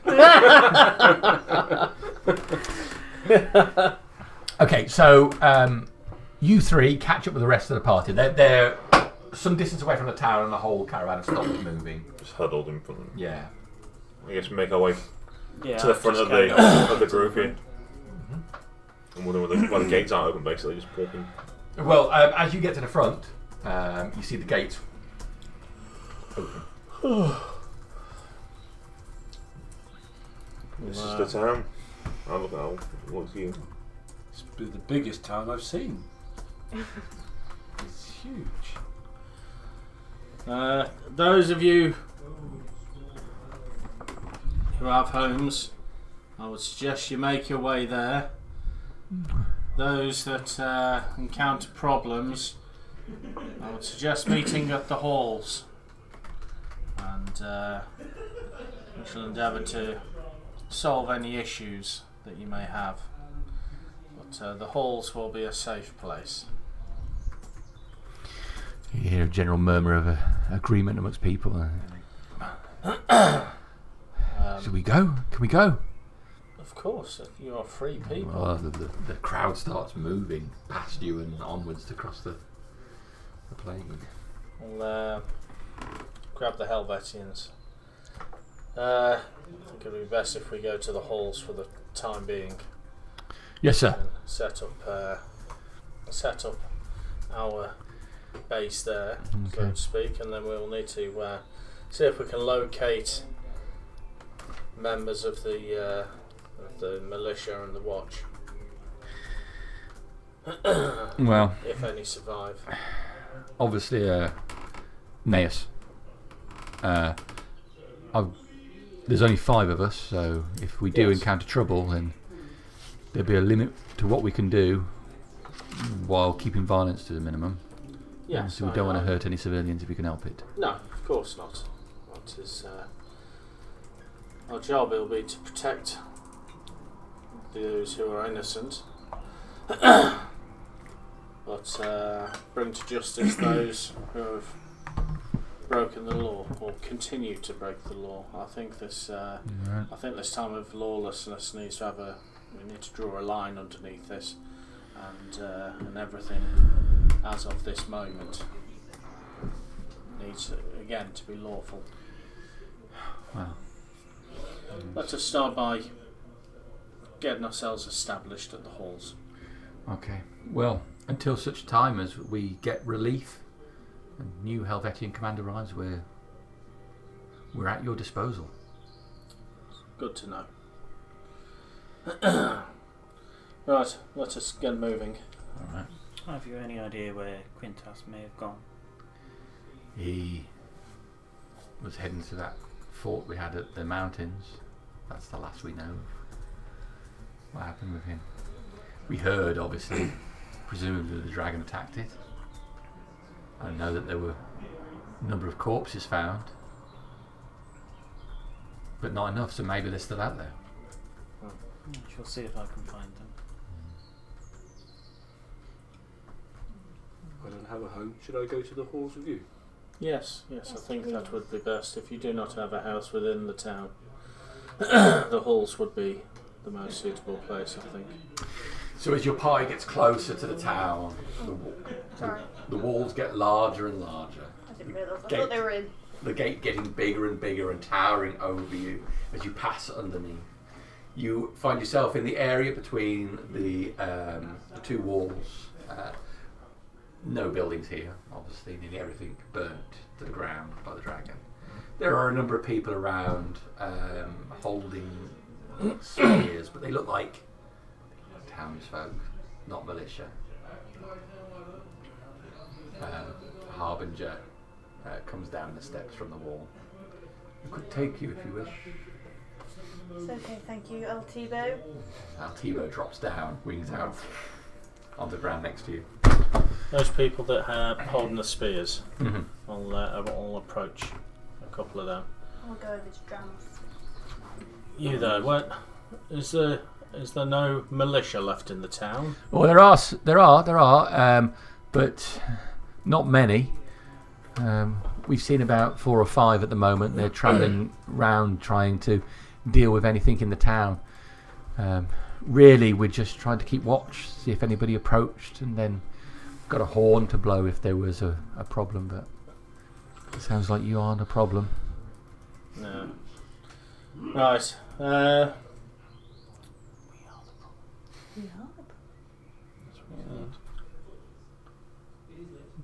Okay, so you three catch up with the rest of the party. They're some distance away from the town, and the whole caravan has stopped moving. Just huddled in front of them. Yeah. I guess we make our way Yeah, to the front just of the group here. And where the gates aren't open, basically, just walking. Well, as you get to the front, you see the gates open. This is the town. I look at what's you. It's the biggest town I've seen. It's huge. Those of you who have homes, I would suggest you make your way there. Those that encounter problems, I would suggest meeting at the halls, and we shall endeavour to solve any issues that you may have. But the halls will be a safe place. You hear a general murmur of agreement amongst people. Should we go? Can we go? Of course, you are free people. Well, the crowd starts moving past you and onwards across the plain. We'll grab the Helvetians. I think it would be best if we go to the halls for the time being. Yes, sir. And set up our base there, so Okay. to speak, and then we'll need to see if we can locate members of the militia and the watch. Well, if any survive. obviously, Naeus. There's only 5 of us, so if we do encounter trouble, then there'll be a limit to what we can do while keeping violence to the minimum. Yes, So we don't want to hurt any civilians if we can help it. No, of course not. What is our job will be to protect those who are innocent, but bring to justice those who have broken the law or continue to break the law. I think this time of lawlessness needs to have we need to draw a line underneath this, and everything as of this moment needs again to be lawful. Wow. Let us start by getting ourselves established at the halls. Okay. Well, until such time as we get relief and new Helvetian command arrives, we're at your disposal. Good to know. Right, let us get moving. Alright. Have you any idea where Quintus may have gone? He was heading to that fort we had at the mountains. That's the last we know of what happened with him. We heard, obviously, presumably the dragon attacked it. I know that there were a number of corpses found, but not enough, so maybe they're still out there. I shall see if I can find them. I don't have a home. Should I go to the halls with you? Yes, I Yes, think please. that would be best. If you do not have a house within the town, the halls would be the most suitable place, I think. So as your pie gets closer to the town, Sorry, the walls get larger and larger. I didn't realise. I Gate. thought they were in. The gate getting bigger and bigger and towering over you as you pass underneath. You find yourself in the area between the two walls. No buildings here, obviously, nearly everything burnt to the ground by the dragon. There are a number of people around holding spears, but they look like townsfolk, not militia. Harbinger comes down the steps from the wall. I could take you if you wish. It's okay, thank you, Altibo. Altibo drops down, wings out on the ground next to you. Those people that are holding the spears, Mhm. I'll approach a couple of them. I'll go over to Dramos. You though, what is there no militia left in the town? Well, there are, but not many. We've seen about 4 or 5 at the moment. They're travelling round trying to deal with anything in the town. Really, we're just trying to keep watch, see if anybody approached, and then got a horn to blow if there was a problem. But it sounds like you aren't a problem. No. Right.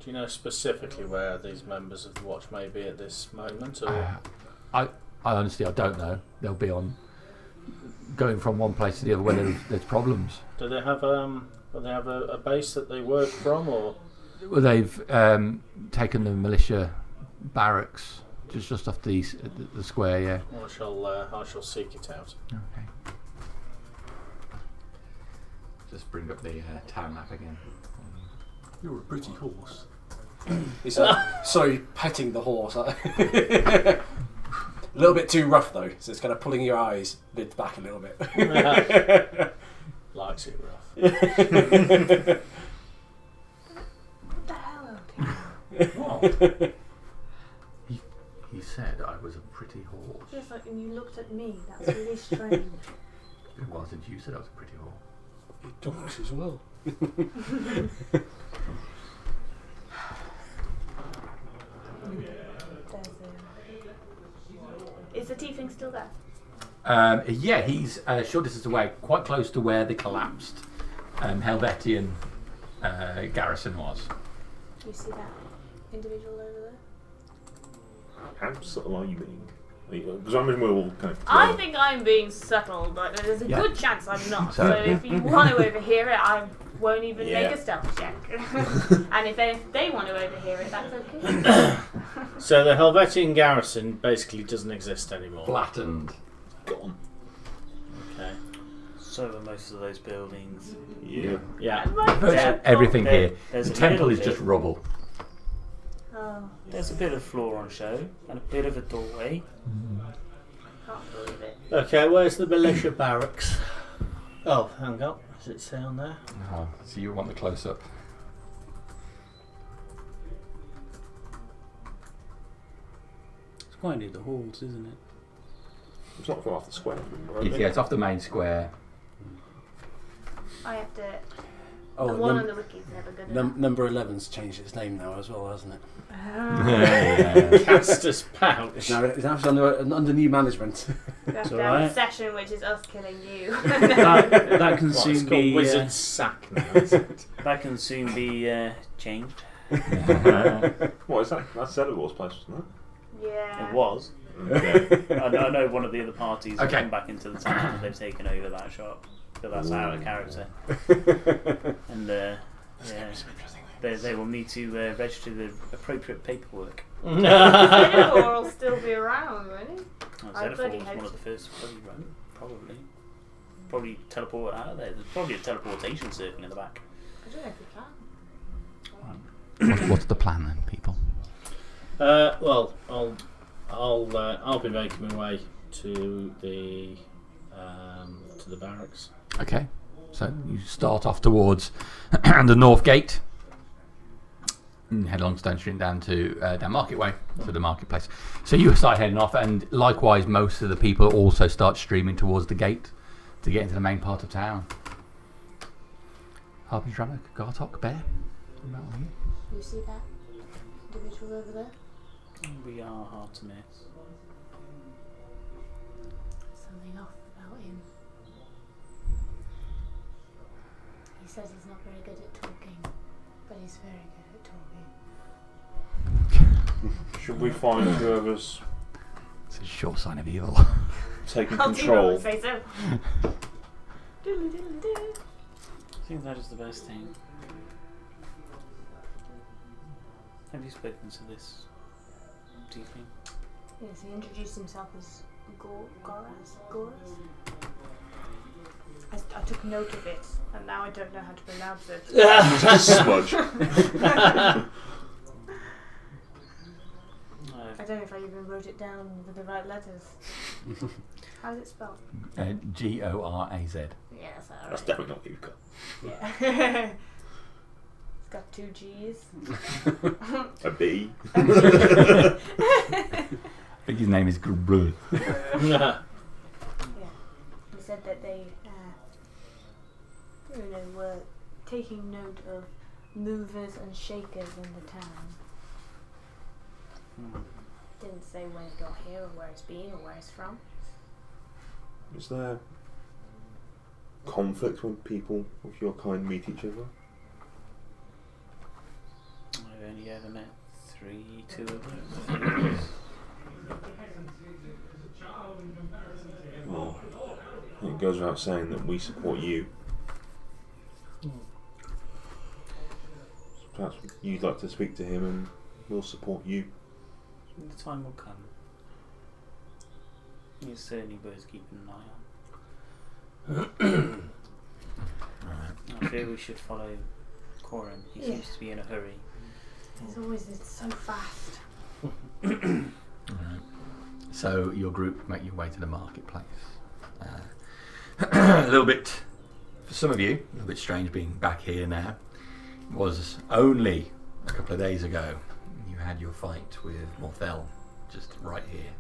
Do you know specifically where these members of the watch may be at this moment, or I honestly, I don't know. They'll be on going from one place to the other when there's problems. do they have a base that they work from, or Well, they've taken the militia barracks just off the square. Yeah. I shall seek it out. Okay. Just bring up the town map again. You're a pretty horse. He's sorry, petting the horse. A little bit too rough though, so it's kind of pulling your eyes lids back a little bit. Likes it rough. What the hell, Altibo? Oh. He said I was a pretty horse. Just like when you looked at me, that's really strange. It wasn't you said I was a pretty horse. It talks as well. Is the tiefling still there? Yeah, he's a short distance away, quite close to where the collapsed Helvetian garrison was. Do you see that individual over there? How subtle are you being? Because I imagine we're all kind of. I think I'm being subtle, but there's a Yeah. good chance I'm not. So- So if you want to overhear it, I won't even Yeah. make a stealth check. And if they want to overhear it, that's okay. So the Helvetian garrison basically doesn't exist anymore. Flattened. Gone. Okay. So are most of those buildings. Yeah. Yeah. Virtually everything There- here. there's The a temple little is just bit- rubble. Oh, There's a bit of floor on show and a bit of a doorway. can't believe it. Okay, where's the militia barracks? Oh, hang on. Does it say on there? Oh, so you want the close up. It's quite near the halls, isn't it? It's not far off the square. Right? Yeah, it's off the main square. I have to. Oh, the one on the wiki's never good enough. number 11's changed its name now as well, hasn't it? Yeah. Castor's pouch. No, it's actually under new management. We have It's to have a alright. session which is us killing you. That can What, it's soon called be Wizard Sack now, is it? that can soon be changed. What is that? That's Celebor's place, wasn't Yeah. It was. it? Okay. I know one of the other parties have Okay. come back into the town and they've taken over that shop. But that's out of character. And Yeah. They will need to register the appropriate paperwork. Xenophore will still be around, won't he? Xenophore was one of the first bloody run, probably. Probably teleport out of there. There's probably a teleportation circle in the back. I don't know if we can. What's the plan then, people? Well, I'll be making my way to the barracks. Okay, so you start off towards the north gate and head along Stone Street down to down Market Way to the marketplace. So you start heading off, and likewise, most of the people also start streaming towards the gate to get into the main part of town. Harpies, Ramok, Gartok, Bear. What about you? You see that individual over there? We are hard to miss. Something off about him. He says he's not very good at talking, but he's very good at talking. Should we find whoever's It's a sure sign of evil. taking I'll do control? what I say so. Doodle doodle doo. I think that is the best thing. Have you spoken to this tiefling? Yes, he introduced himself as Goras. I took note of it, and now I don't know how to pronounce it. Smudge. I don't know if I even wrote it down with the right letters. How's it spelled? Goraz. Yes, alright. That's definitely not what you've got. Yeah. It's got 2 G's. A B. I think his name is Grubble. Yeah. He said that they were taking note of movers and shakers in the town. Didn't say when it got here or where it's been or where it's from. Is there conflict when people of your kind meet each other? I've only ever met two of them. Well, it goes without saying that we support you. Perhaps you'd like to speak to him and we'll support you. The time will come. He's certainly worth keeping an eye on. I feel we should follow Corin. He seems to be in a hurry. It's so fast. So your group make your way to the marketplace. A little bit, for some of you, a little bit strange being back here now. It was only a couple of days ago you had your fight with Morthel, just right here.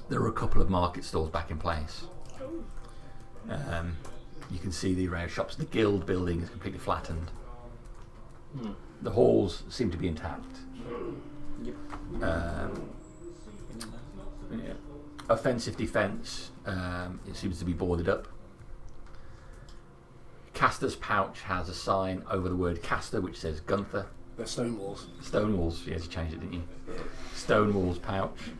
There are a couple of market stalls back in place. You can see the array of shops. The guild building is completely flattened. The halls seem to be intact. Yep. Offensive defence, it seems to be boarded up. Caster's pouch has a sign over the word Caster which says Gunther. They're stone walls. Stone walls, yes, you changed it, didn't you? Stone walls pouch.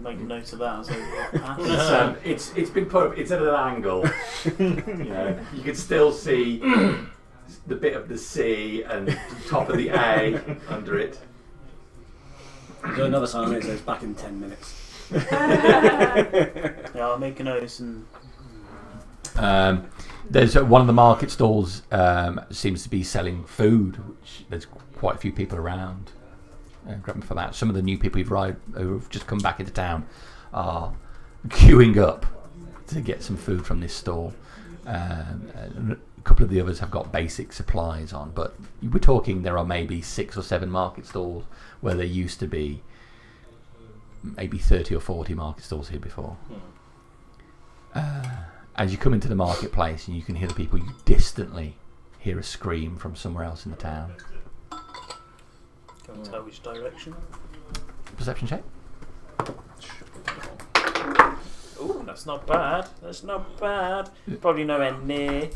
Make a note of that. It's been put up. It's at an angle. You can still see the bit of the C and the top of the A under it. There's another sign that says back in 10 minutes. Yeah, I'll make a note and. There's one of the market stalls seems to be selling food, which there's quite a few people around. Grab me for that. Some of the new people who've just come back into town are queuing up to get some food from this stall. And a couple of the others have got basic supplies on, but we're talking there are maybe 6 or 7 market stalls where there used to be maybe 30 or 40 market stalls here before. As you come into the marketplace and you can hear the people, you distantly hear a scream from somewhere else in the town. Can't tell which direction. Perception check. Ooh, that's not bad. That's not bad. Probably nowhere near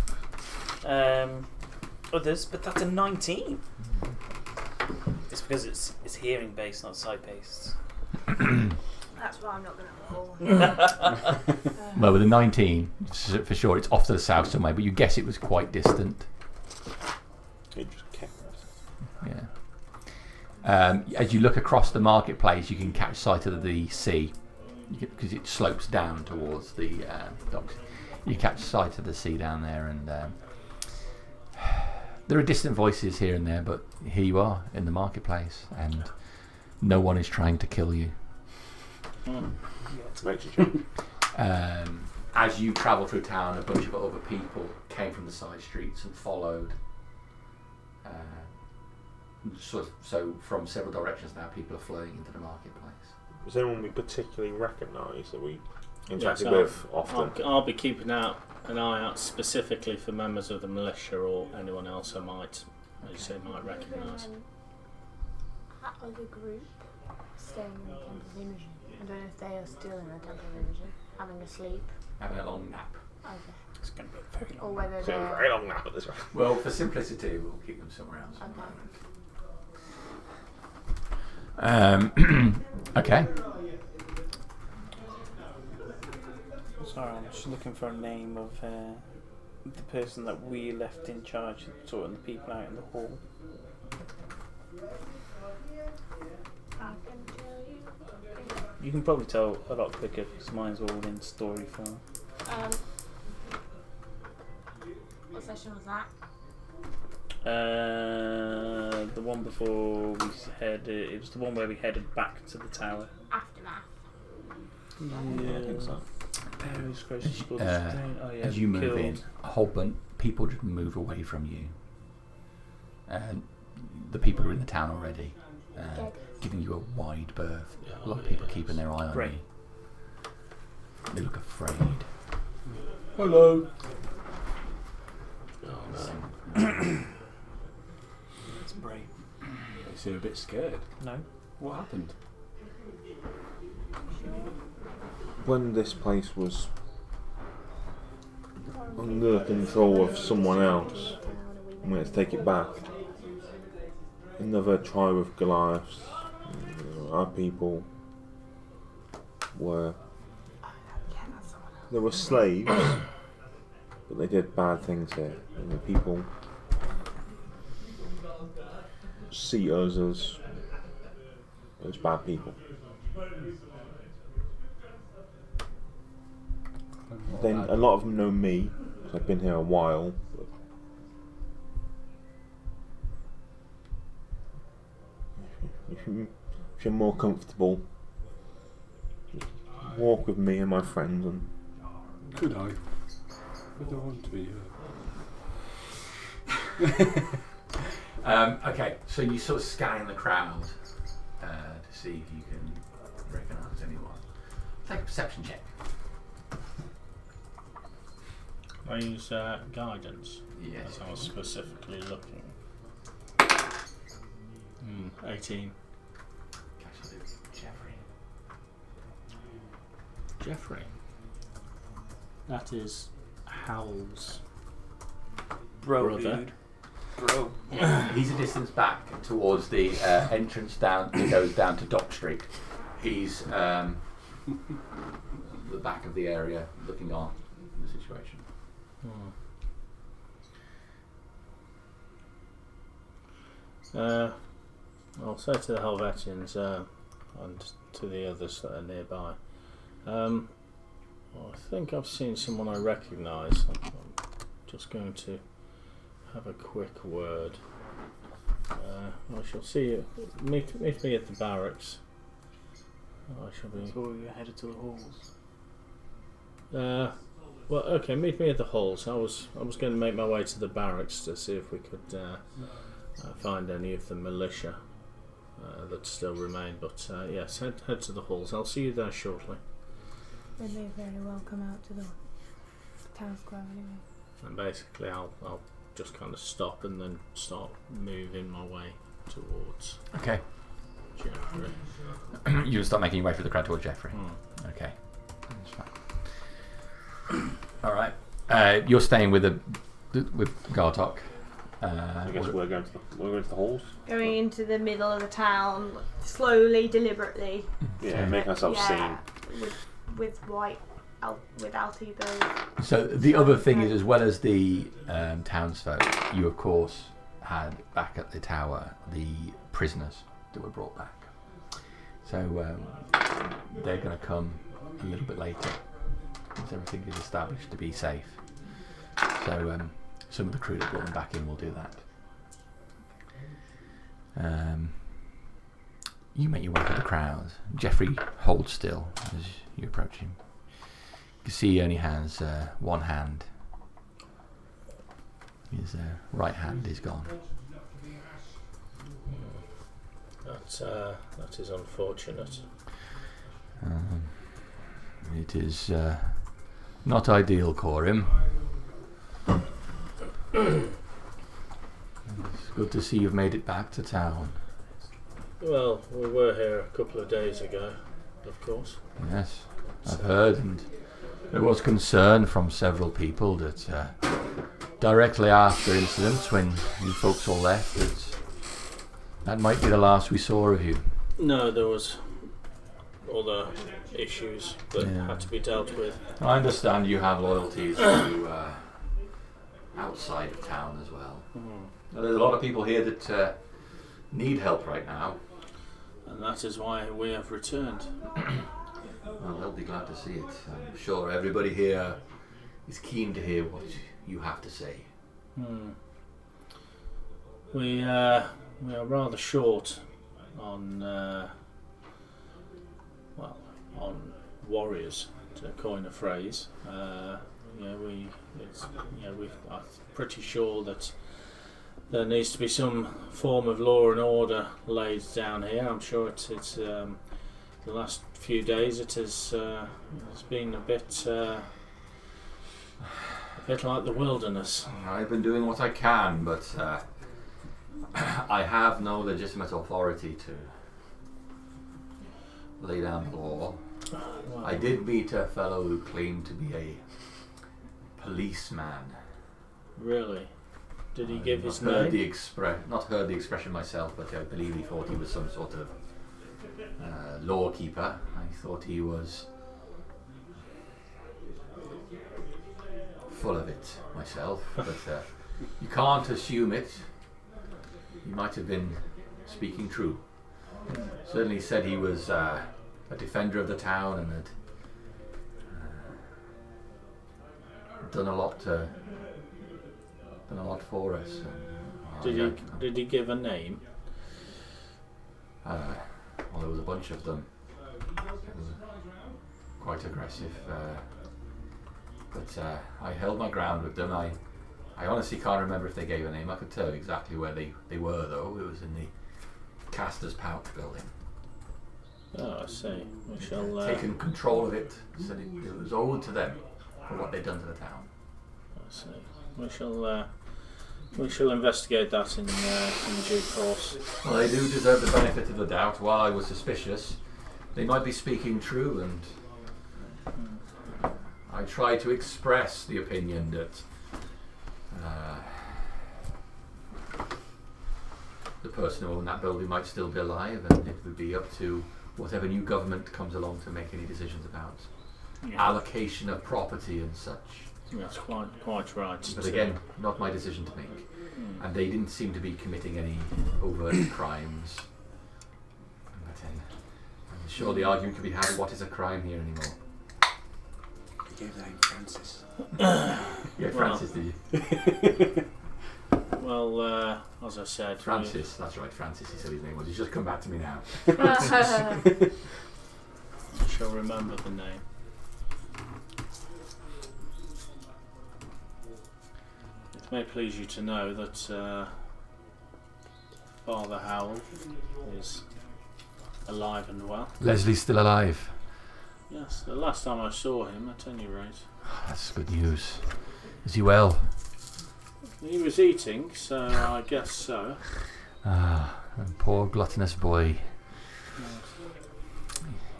others, but that's a 19. It's because it's hearing based, not sight based. That's why I'm not going to roll. Well, with a 19, for sure, it's off to the south somewhere, but you guess it was quite distant. It just kept. Yeah. As you look across the marketplace, you can catch sight of the sea because it slopes down towards the docks. You catch sight of the sea down there, and there are distant voices here and there, but here you are in the marketplace, and no one is trying to kill you. Makes you jump. As you travel through town, a bunch of other people came from the side streets and followed. So from several directions now, people are flowing into the marketplace. Was there anyone we particularly recognise that we interacted Yes, with often? I'll be keeping an eye out specifically for members of the militia or anyone else I might, as you say, might recognise. That other group staying in the Temple of Image. I don't know if they are still in the Temple of Image, having a sleep. Having a long nap. Okay. It's going to be very Or long. whether It's a they're... very long nap at this rate. Well, for simplicity, we'll keep them somewhere else. Okay. Sorry, I'm just looking for a name of the person that we left in charge of sorting the people out in the hall. I can tell you. You can probably tell a lot quicker because mine's all in story form. What session was that? The one before we headed, it was the one where we headed back to the tower. Aftermath. Yeah, I think so. Paris, As you move in, a whole bunch people just move away from you. The people who are in the town already, giving you a wide berth. A lot of people keeping their eye on Great. you. They look afraid. Hello. Oh no. It's brave. You seem a bit scared. No. What happened? When this place was under the control of someone else, and we had to take it back, another tribe of Goliaths, our people were. They were slaves, but they did bad things here. And the people see us as bad people. Then a lot of them know me because I've been here a while. But if you're more comfortable, just walk with me and my friends. And Could I? I don't want to be here. Okay, so you sort of scan the crowd to see if you can recognise anyone. Take a perception check. I use guidance. Yes. As I was specifically looking. 18. Catch Jeffrey. Jeffrey. That is Howl's Bro, Brother. dude. Bro. He's a distance back towards the entrance down that goes down to Dock Street. He's the back of the area looking on the situation. I'll say to the Helvetians and to the others that are nearby. I think I've seen someone I recognise. I'm just going to have a quick word. I shall see you. Meet me at the barracks. I shall be. So we're headed to the halls. Well, okay. Meet me at the halls. I was going to make my way to the barracks to see if we could find any of the militia that still remain. But yes, head to the halls. I'll see you there shortly. They may very well come out to the town square anyway. And basically, I'll just kind of stop and then start moving my way towards Okay. Jeffrey. You'll start making your way through the crowd towards Jeffrey. Hmm. Okay. That's fine. All right. You're staying with Gartok. I guess we're going to the halls. Going into the middle of the town, slowly, deliberately. Yeah, make ourselves seen. With white without either. So the other thing is, as well as the townsfolk, you of course had back at the tower the prisoners that were brought back. So they're going to come a little bit later, once everything is established to be safe. So some of the crew that brought them back in will do that. You make your way to the crowd. Jeffrey holds still as you approach him. You can see he only has one hand. His right hand is gone. That is unfortunate. It is not ideal, Corim. It's good to see you've made it back to town. Well, we were here a couple of days ago, of course. Yes, I've heard, and there was concern from several people that directly after incidents, when you folks all left, that might be the last we saw of you. No, there was other issues that Yeah. had to be dealt with. I understand you have loyalties to outside of town as well. Now, there's a lot of people here that need help right now. And that is why we have returned. Well, they'll be glad to see it. I'm sure everybody here is keen to hear what you have to say. We are rather short on on warriors, to coin a phrase. I'm pretty sure that there needs to be some form of law and order laid down here. I'm sure it's the last few days it has it's been a bit like the wilderness. I've been doing what I can, but I have no legitimate authority to lay down the law. Well, I did meet a fellow who claimed to be a policeman. really? Did he give his Not heard name? not heard the expression myself, but I believe he thought he was some sort of lawkeeper. I thought he was full of it myself, but you can't assume it. He might have been speaking true. Certainly said he was a defender of the town and had done a lot for us. Did he give a name? Well, there was a bunch of them. It was quite aggressive, but I held my ground with them. I honestly can't remember if they gave a name. I could tell you exactly where they were, though. It was in the Caster's Pouch building. Oh, I see. We shall. Taken control of it, said it was owed to them for what they'd done to the town. I see. We shall investigate that in due course. Well, they do deserve the benefit of the doubt. While I was suspicious, they might be speaking true, and I tried to express the opinion that the person who owned that building might still be alive, and it would be up to whatever new government comes along to make any decisions about allocation of property and such. That's quite right. But again, not my decision to make. And they didn't seem to be committing any overt crimes. But I'm sure the argument could be had, what is a crime here anymore? You gave the name Francis. Yeah, Francis, did you? Well, as I said, Francis, that's right, Francis, he said his name was. He's just come back to me now. I shall remember the name. It may please you to know that Father Howell is alive and well. Leslie's still alive. Yes, the last time I saw him, at any rate. That's good news. Is he well? He was eating, so I guess so. Poor gluttonous boy.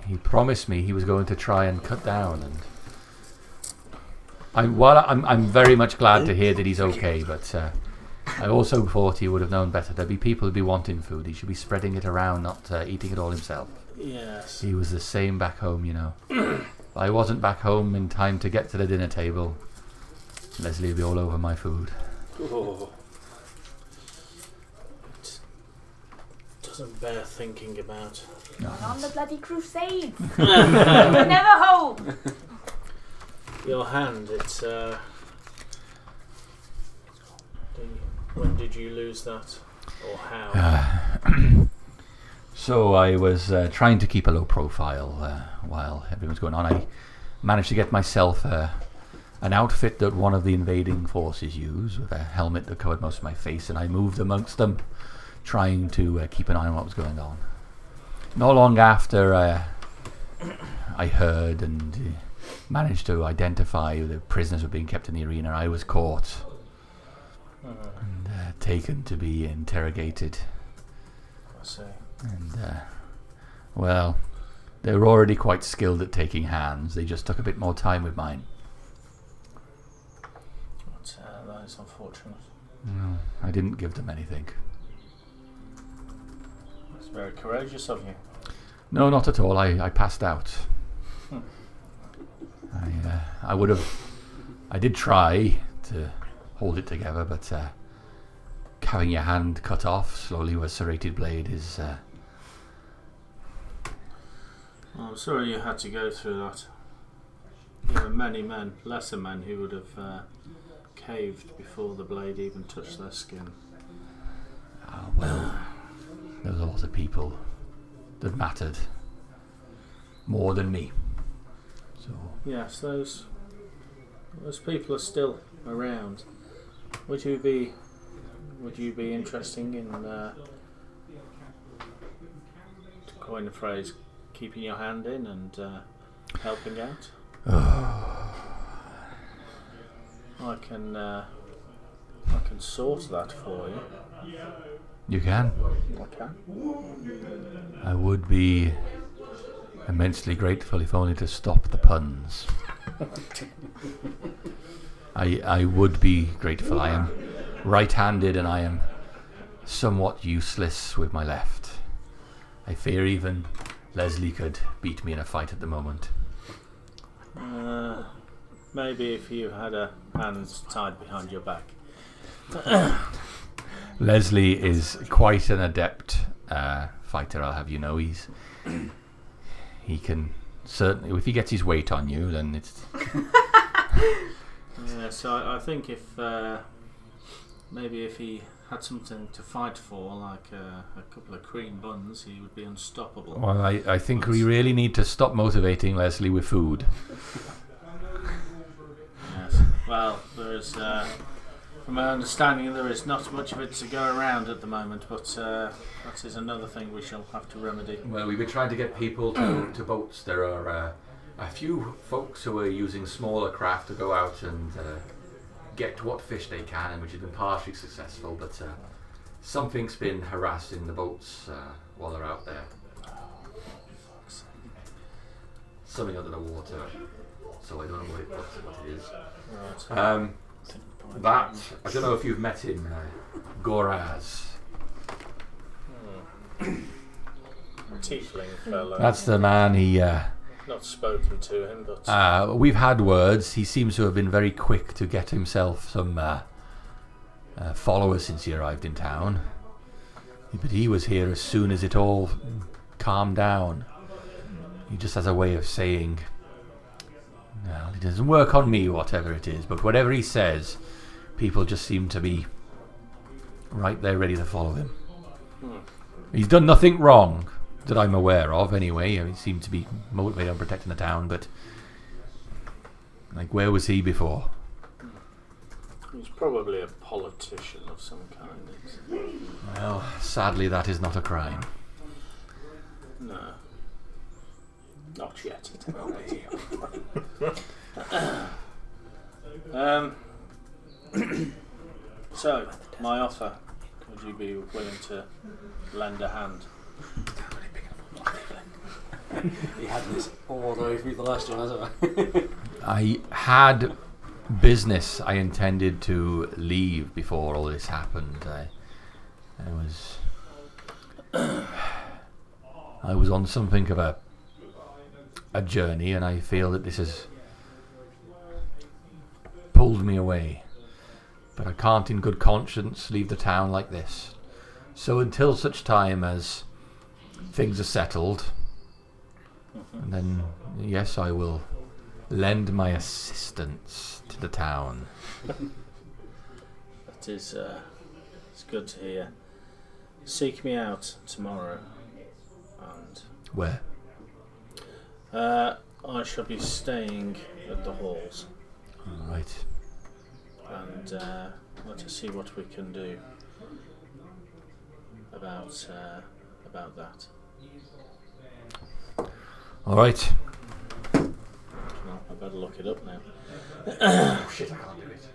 He promised me he was going to try and cut down, and I'm very much glad to hear that he's okay, but I also thought he would have known better. There'd be people who'd be wanting food. He should be spreading it around, not eating it all himself. Yes. He was the same back home, you know. I wasn't back home in time to get to the dinner table. Leslie will be all over my food. Oh. It doesn't bear thinking about. No. On the bloody crusades. We're never home. Your hand, it's when did you lose that? Or how? So I was trying to keep a low profile while everything was going on. I managed to get myself an outfit that one of the invading forces used, with a helmet that covered most of my face, and I moved amongst them, trying to keep an eye on what was going on. Not long after I heard and managed to identify the prisoners who were being kept in the arena, I was caught and taken to be interrogated. I see. And, well, they were already quite skilled at taking hands. They just took a bit more time with mine. But, that is unfortunate. No, I didn't give them anything. It's very courageous of you. No, not at all. I passed out. I would have... I did try to hold it together, but having your hand cut off slowly with a serrated blade is... Well, I'm sorry you had to go through that. There are many men, lesser men, who would have caved before the blade even touched their skin. Well, there was a lot of people that mattered more than me. So Yes, those people are still around. Would you be interested in, to coin a phrase, keeping your hand in and helping out? I can sort that for you. you can. I can. I would be immensely grateful if only to stop the puns. I would be grateful. I am right-handed and I am somewhat useless with my left. I fear even Leslie could beat me in a fight at the moment. Maybe if you had a hands tied behind your back. Leslie is quite an adept fighter, I'll have you know. He can certainly, if he gets his weight on you, then it's... Yeah, so I think if maybe if he had something to fight for, like a couple of cream buns, he would be unstoppable. Well, I think we really need to stop motivating Leslie with food. Yes. Well, there's, from my understanding, there is not much of it to go around at the moment, but that is another thing we shall have to remedy. Well, we've been trying to get people to boats. There are a few folks who are using smaller craft to go out and get what fish they can, and which has been partially successful, but something's been harassing the boats while they're out there. Something under the water, so I don't know what it is. Right. That, I don't know if you've met him, Goraz. Tiefling fellow. That's the man. He Not spoken to him, but we've had words. He seems to have been very quick to get himself some followers since he arrived in town. But he was here as soon as it all calmed down. He just has a way of saying, well, it doesn't work on me, whatever it is, but whatever he says, people just seem to be right there ready to follow him. He's done nothing wrong that I'm aware of, anyway. I mean, he seemed to be motivated on protecting the town, but like, where was he before? he's probably a politician of some kind. Well, sadly, that is not a crime. No. Not yet. So, my offer. Would you be willing to lend a hand? He had this all the way through the last one, hasn't I had business I intended to leave before all this happened. I was on something of a journey, and I feel that this has pulled me away. But I can't in good conscience leave the town like this. So until such time as things are settled, and then, yes, I will lend my assistance to the town. That is, it's good to hear. Seek me out tomorrow, and Where? I shall be staying at the halls, All right. and let us see what we can do about that. All right. Well, I better look it up now. Oh shit! I can't do it.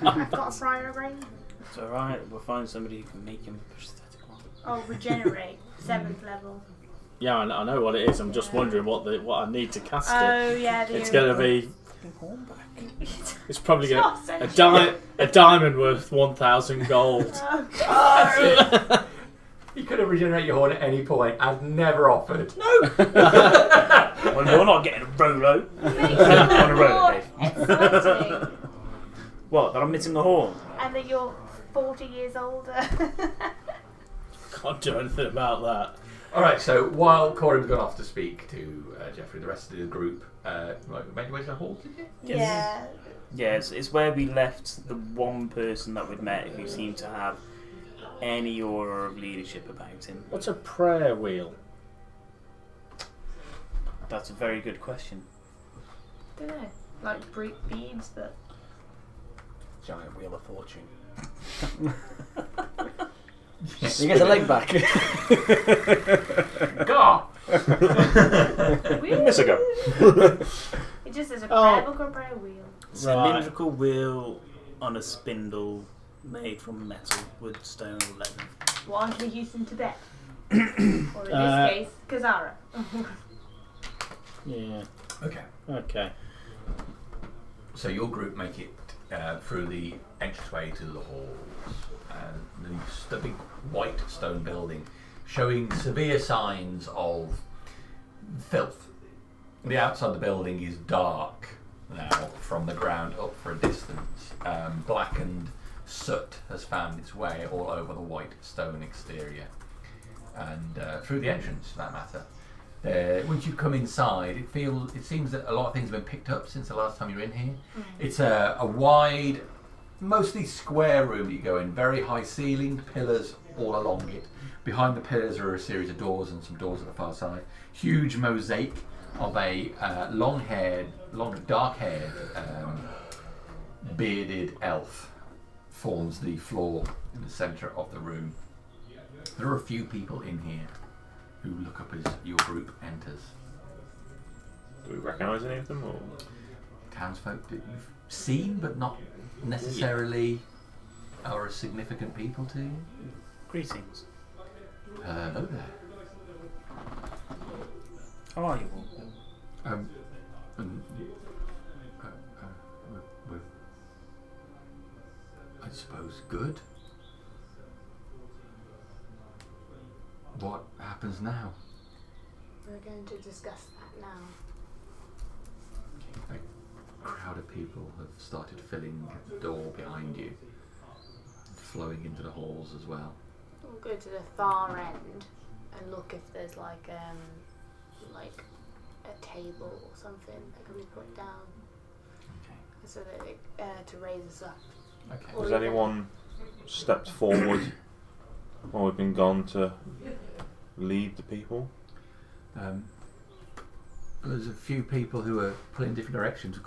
I've got a prior brain. It's alright, we'll find somebody who can make him prosthetic one. Oh, regenerate. 7th level. Yeah, I know what it is. I'm just wondering what I need to cast it. Oh, yeah. It's going to be. It's probably It's going not to a diamond worth 1,000 gold. Oh, You could have regenerated your horn at any point. I've never offered. Well, you're not getting a Rolo. On a Rolo, Dave. exciting. What, that I'm missing the horn? And that you're 40 years older. Can't do anything about that. All right. So while Corin's gone off to speak to Jeffrey, the rest of the group, made your way to the hall, did you? Yeah. Yeah, it's where we left the one person that we'd met who seemed to have any aura of leadership about him. What's a prayer wheel? That's a very good question. Don't know. Like beads, but. Giant wheel of fortune. You get a leg back. Go! Miss a go. It just says a prayer book or a prayer wheel. Cylindrical wheel on a spindle made from metal, wood, stone, or leather. One can be used in Tibet. Or in this case, Kazara. Yeah. Okay. Okay. So your group make it through the entranceway to the halls, and the big white stone building, showing severe signs of filth. The outside of the building is dark now from the ground up for a distance. Blackened soot has found its way all over the white stone exterior, and through the entrance, for that matter. Once you come inside, it seems that a lot of things have been picked up since the last time you were in here. It's a wide, mostly square room that you go in, very high ceiling, pillars all along it. Behind the pillars are a series of doors and some doors at the far side. Huge mosaic of a dark-haired, bearded elf forms the floor in the centre of the room. There are a few people in here who look up as your group enters. Do we recognise any of them? Or? Townsfolk that you've seen but not necessarily are as significant people to you. Greetings. Hello there. How are you all? We're, I suppose, good. What happens now? We're going to discuss that now. A crowd of people have started filling the door behind you, flowing into the halls as well. We'll go to the far end and look if there's like a table or something that can be put down. Okay. So that it, to raise us up. Okay. Has anyone stepped forward while we've been gone to lead the people? There's a few people who are pulling different directions.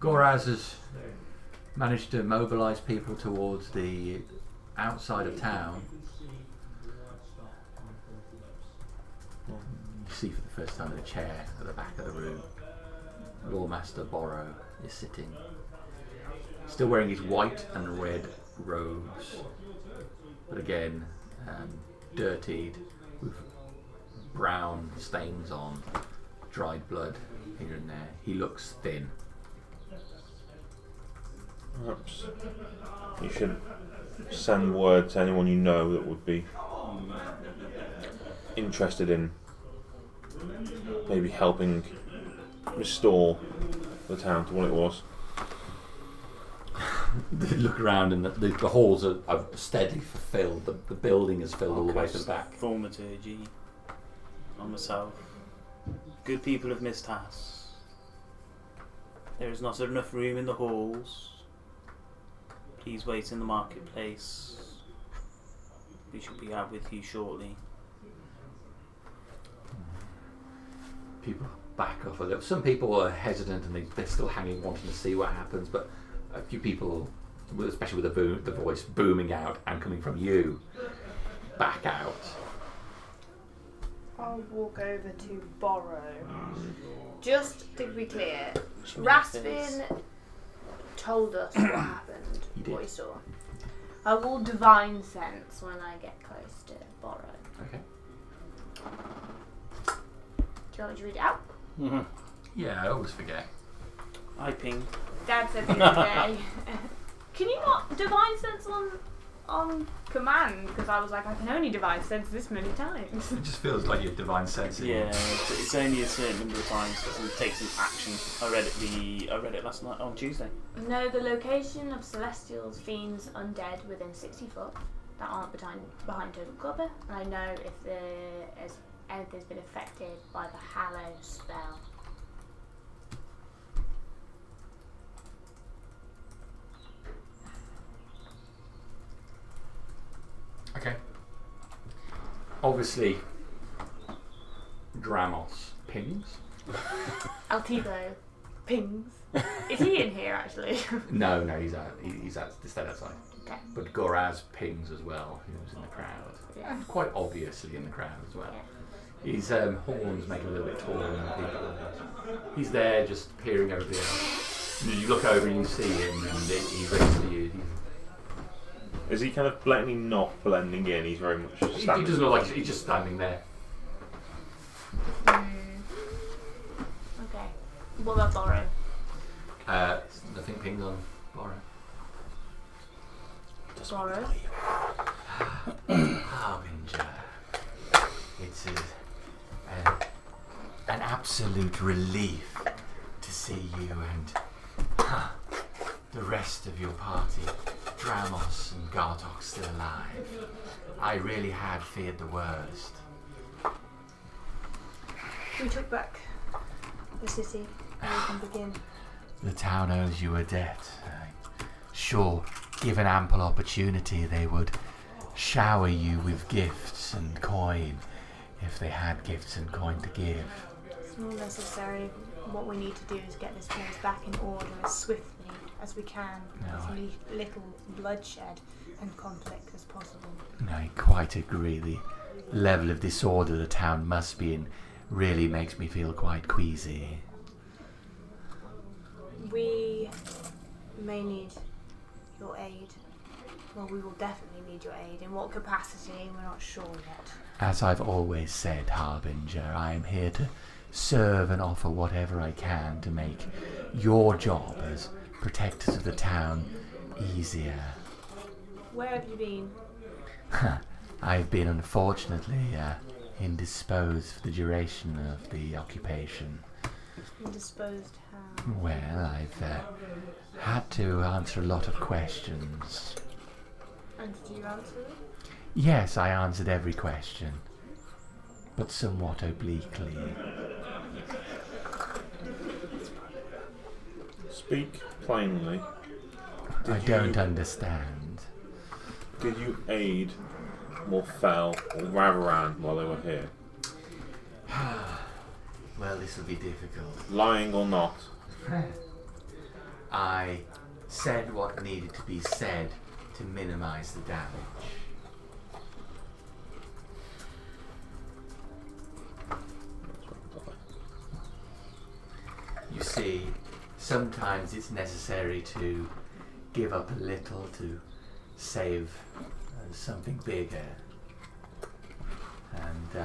Goraz has managed to mobilise people towards the outside of town. You see for the first time in a chair at the back of the room, Lawmaster Borrow is sitting, still wearing his white and red robes, but again dirtied with brown stains on, dried blood here and there. He looks thin. Perhaps you should send word to anyone you know that would be interested in maybe helping restore the town to what it was. They look around and the halls are steadily fulfilled. The building is filled all the way to the back. Thaumaturgy on myself. Good people have missed tasks. There is not enough room in the halls. Please wait in the marketplace. We shall be out with you shortly. People back off a little. Some people are hesitant and they're still hanging, wanting to see what happens, but a few people, especially with the voice booming out and coming from you, back out. I'll walk over to Borrow. Just to be clear, She made a face. Raspin told us what happened, He did. what he saw. I will divine sense when I get close to Borrow. Okay. Do you want me to read it out? Mm-hmm. Yeah, I always forget. I ping. Dad said the other day. Can you not divine sense on command? Because I was like, I can only divine sense this many times. It just feels like your divine sensing. Yeah, it's only a certain number of times that it takes an action. I read it last night on Tuesday. Know the location of celestials, fiends, undead within 60 foot that aren't behind total cover. And I know if anything's been affected by the Hallow spell. Okay. Obviously, Dramos pings. Altivo pings. Is he in here actually? No, he's out. He's stayed outside. Okay. But Goraz pings as well, who's in the crowd. Yeah. And quite obviously in the crowd as well. His horns make him a little bit taller than people. He's there just peering over the else. You look over and you see him and he rings to you. Is he kind of blatantly not blending in? He's very much He standing. doesn't look like he's just standing there. Okay. What about Borrow? Nothing pings on Borrow. Borrow? Harbinger. It's an absolute relief to see you and the rest of your party, Dramos and Gartok, still alive. I really had feared the worst. We took back the city and we can begin. The town owes you a debt. Sure, given ample opportunity, they would shower you with gifts and coin if they had gifts and coin to give. It's not necessary. What we need to do is get this place back in order as swiftly as we can, with little bloodshed and conflict as possible. I quite agree. The level of disorder the town must be in really makes me feel quite queasy. We may need your aid. Well, we will definitely need your aid. In what capacity, we're not sure yet. As I've always said, Harbinger, I am here to serve and offer whatever I can to make your job as protectors of the town easier. Where have you been? I've been unfortunately indisposed for the duration of the occupation. Indisposed how? Well, I've had to answer a lot of questions. And did you answer them? Yes, I answered every question, but somewhat obliquely. Speak plainly. I don't understand. Did you aid Morfell or Ravaran while they were here? Well, this will be difficult. Lying or not? I said what needed to be said to minimize the damage. You see, sometimes it's necessary to give up a little to save something bigger. And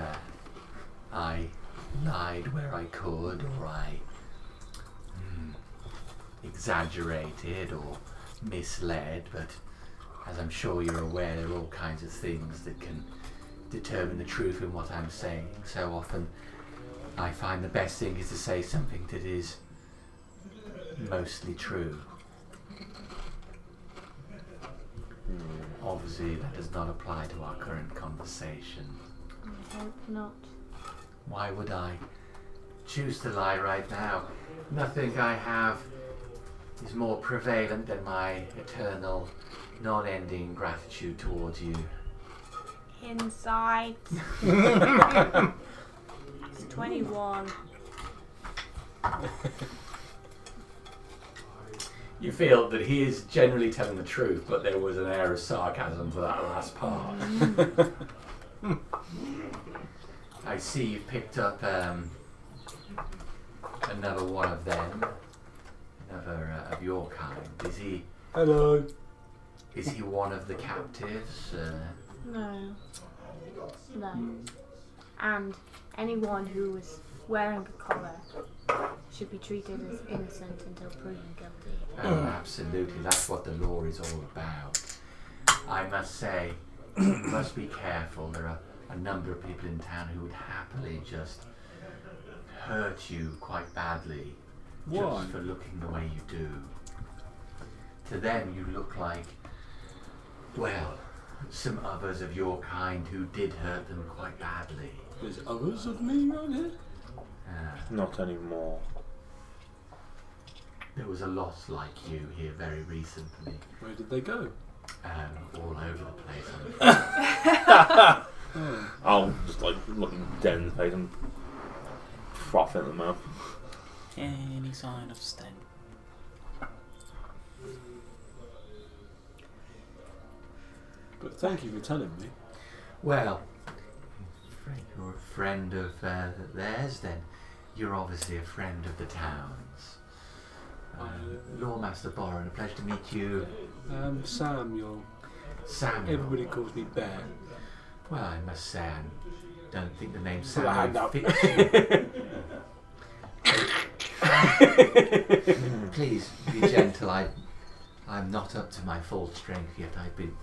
I lied where I could, or I exaggerated or misled, but as I'm sure you're aware, there are all kinds of things that can determine the truth in what I'm saying. So often I find the best thing is to say something that is mostly true. Obviously, that does not apply to our current conversation. I hope not. Why would I choose to lie right now? Nothing I have is more prevalent than my eternal, non-ending gratitude towards you. Insight. It's 21. You feel that he is generally telling the truth, but there was an air of sarcasm to that last part. I see you've picked up another one of them, another of your kind. Is he? Hello. Is he one of the captives? No. No. And anyone who was wearing a collar should be treated as innocent until proven guilty. Oh, absolutely. That's what the law is all about. I must say, you must be careful. There are a number of people in town who would happily just hurt you quite badly. Why? Just for looking the way you do. To them, you look like, well, some others of your kind who did hurt them quite badly. There's others of me around here? Not anymore. There was a lot like you here very recently. Where did they go? All over the place. I'll just like looking dead in the face and froth in the mouth. Any sign of Sten? But thank you for telling me. Well, if you're a friend of theirs, then you're obviously a friend of the town's. Lawmaster Boren, a pleasure to meet you. Samuel. Samuel. Everybody calls me Bear. Well, I must say, I don't think the name Put a hand Samuel up. fits you. Please be gentle. I'm not up to my full strength yet. I've been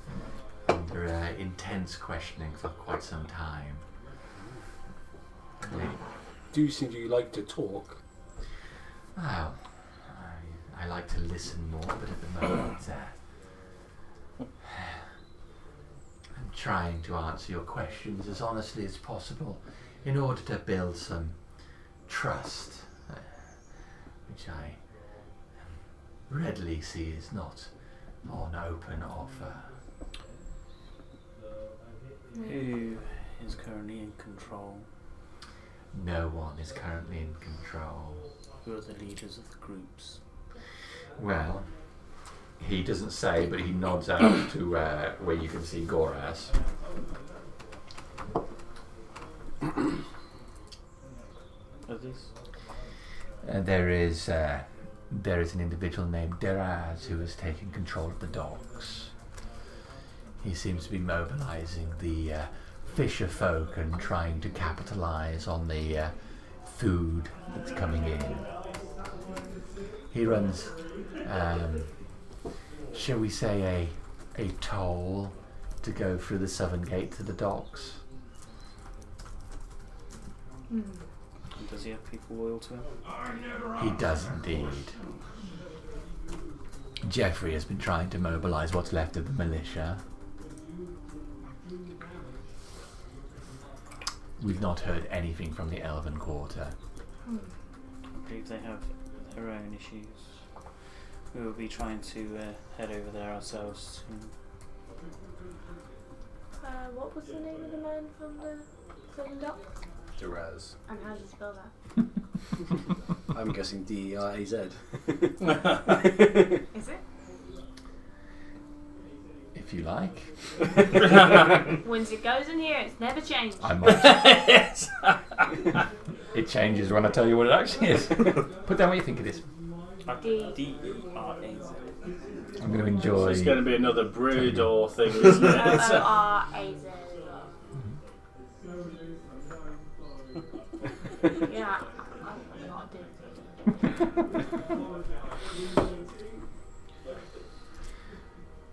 under intense questioning for quite some time. Do you like to talk? Well, I like to listen more, but at the moment I'm trying to answer your questions as honestly as possible in order to build some trust, which I readily see is not on open offer. Who is currently in control? No one is currently in control. Who are the leaders of the groups? Well, he doesn't say, but he nods out to where you can see Goraz. Others? There is an individual named Deraz who has taken control of the docks. He seems to be mobilizing the fisher folk and trying to capitalize on the food that's coming in. He runs, shall we say, a toll to go through the southern gate to the docks. And does he have people loyal to him? He does indeed. Geoffrey has been trying to mobilize what's left of the militia. We've not heard anything from the Elven Quarter. I believe they have their own issues. We will be trying to head over there ourselves soon. What was the name of the man from the Southern Docks? Deraz. And how do you spell that? I'm guessing D-E-R-A-Z. Is it? If you like. Once it goes in here, it's never changed. I might. It changes when I tell you what it actually is. Put down what you think it is. D-E-R-A-Z. I'm going to enjoy. It's going to be another brood or thing, isn't it? O-O-R-A-Z. Yeah, I'm not doing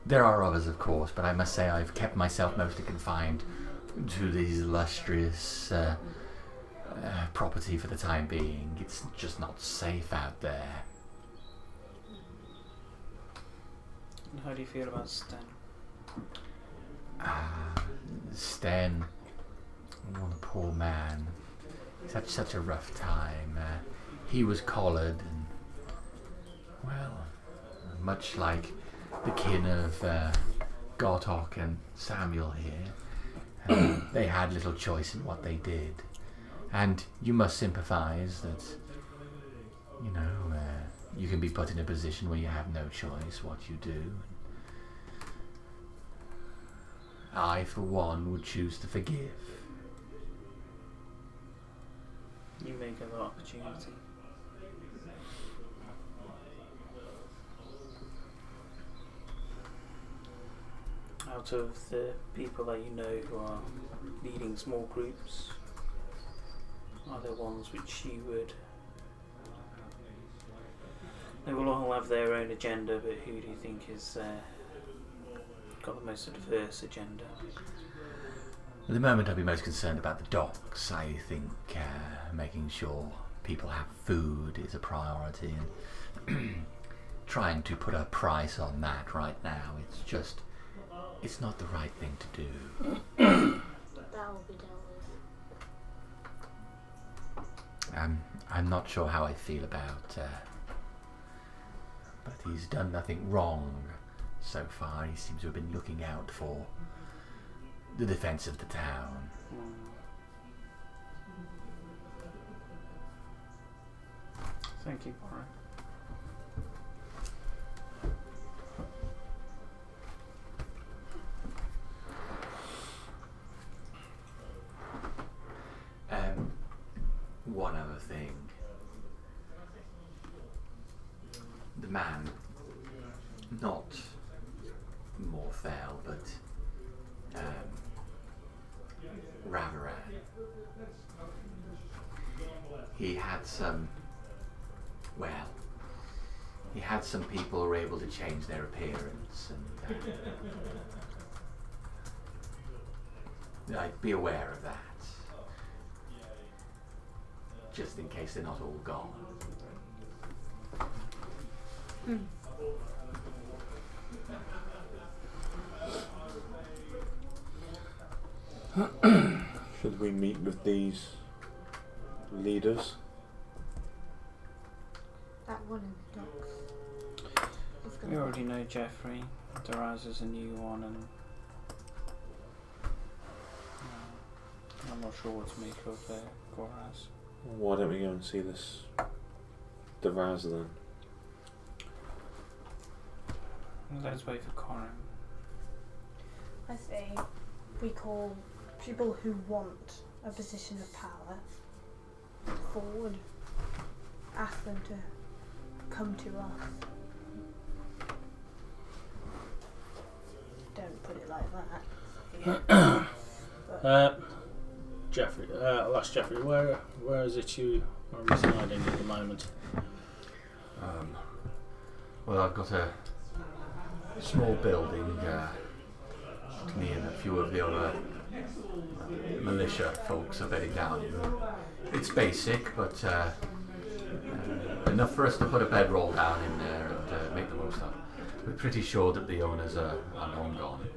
There are others, of course, but I must say I've kept myself mostly confined to these illustrious property for the time being. It's just not safe out there. And how do you feel about Sten? Sten, oh, the poor man. He's had such a rough time. He was collared, and, well, much like the kin of Gartok and Samuel here, they had little choice in what they did. And you must sympathise that, you know, you can be put in a position where you have no choice what you do. I, for one, would choose to forgive. You may give that opportunity. Out of the people that you know who are leading small groups, are there ones which you would... They will all have their own agenda, but who do you think is got the most diverse agenda? At the moment I'd be most concerned about the docks. I think making sure people have food is a priority, and trying to put a price on that right now, it's not the right thing to do. That will be dealt with. I'm not sure how I feel about, but he's done nothing wrong so far. He seems to have been looking out for the defense of the town. Thank you, Pyre. One other thing. The man, not Morphel, but Ravaran. He had some people who were able to change their appearance, and I'd be aware of that. Just in case they're not all gone. Should we meet with these leaders? That one in the docks. We already know Jeffrey. Daraz is a new one, and I'm not sure what to make of Goraz. Why don't we go and see this Daraz then? Let's wait for Corin. I say we call people who want a position of power forward. Ask them to come to us. Don't put it like that. Jeffrey, I'll ask Jeffrey, where is it you are residing at the moment? Well, I've got a small building. Me and a few of the other militia folks are bedding down in. It's basic, but enough for us to put a bedroll down in there and make the most of. We're pretty sure that the owners are long gone.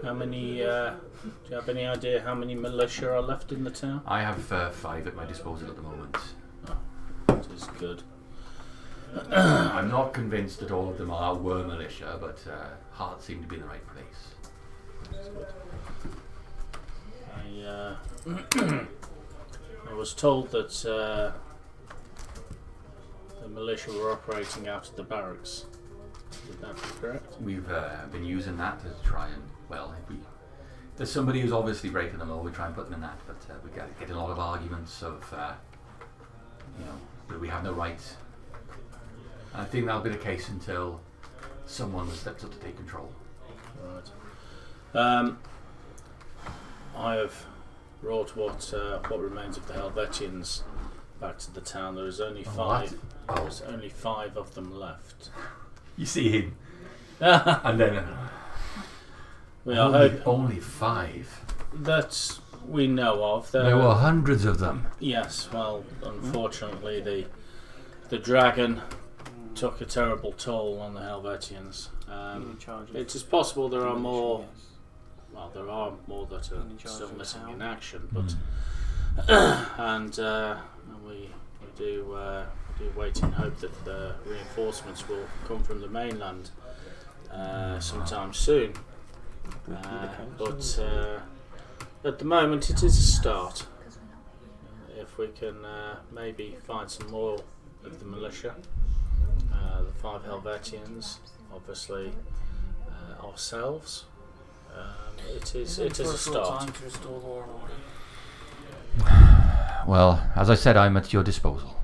How many, do you have any idea how many militia are left in the town? I have 5 at my disposal at the moment. Oh, that is good. I'm not convinced that all of them were militia, but hearts seem to be in the right place. That's good. I was told that the militia were operating out of the barracks. Would that be correct? We've been using that to try and, if there's somebody who's obviously breaking the law, we try and put them in that, but we get a lot of arguments of, that we have no rights. And I think that'll be the case until someone steps up to take control. Right. I have brought what remains of the Helvetians back to the town. There is only 5. There's only 5 of them left. You see him, and then only 5. That's we know of. There were hundreds of them. Yes, well, unfortunately, the dragon took a terrible toll on the Helvetians. It is possible there are more. Well, there are more that are still missing in action, but and we do wait in hope that the reinforcements will come from the mainland sometime soon. But at the moment, it is a start. If we can maybe find some more of the militia, the 5 Helvetians, obviously ourselves. It is a start. Well, as I said, I'm at your disposal.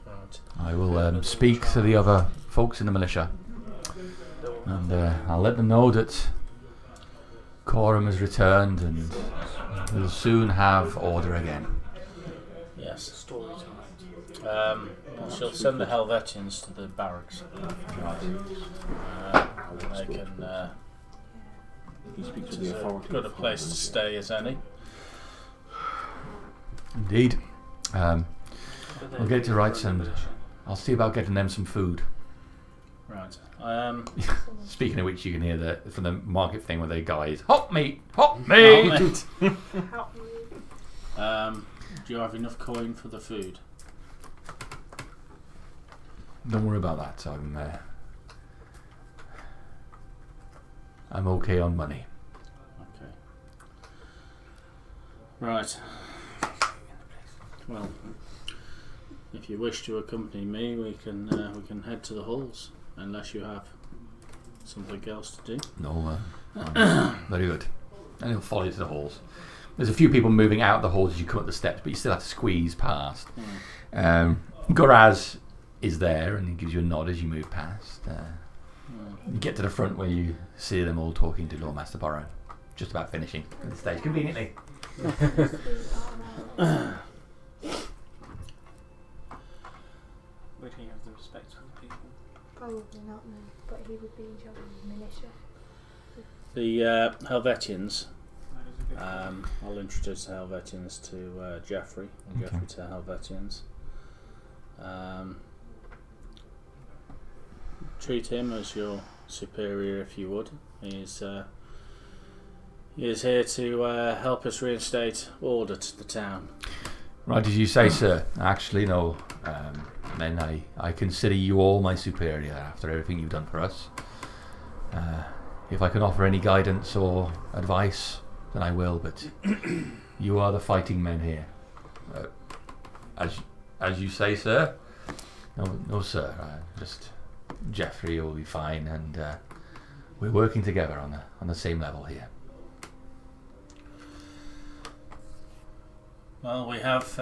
Right. I will speak to the other folks in the militia, and I'll let them know that Coram has returned and we'll soon have order again. Yes. She'll send the Helvetians to the barracks. They can. You speak to It's the as authority. good a place to stay as any. Indeed. I'll get to rights and I'll see about getting them some food. Right. Speaking of which, you can hear from the market thing where they guys, hot meat, hot meat. Do you have enough coin for the food? Don't worry about that. I'm okay on money. Okay. Right. Well, if you wish to accompany me, we can head to the halls, unless you have something else to do. No, very good. And he'll follow you to the halls. There's a few people moving out the halls as you come up the steps, but you still have to squeeze past. Goraz is there, and he gives you a nod as you move past. You get to the front where you see them all talking to Lord Master Borrow, just about finishing at this stage, conveniently. Would he have the respect for the people? Probably not, no. But he would be in charge of the militia. The Helvetians. I'll introduce the Helvetians to Geoffrey, and Geoffrey to Helvetians. Treat him as your superior, if you would. He is here to help us reinstate order to the town. Right as you say, sir. Actually, no. Men, I consider you all my superior after everything you've done for us. If I can offer any guidance or advice, then I will, but you are the fighting men here. As you say, sir. No, sir. Just Geoffrey will be fine, and we're working together on the same level here. Well, we have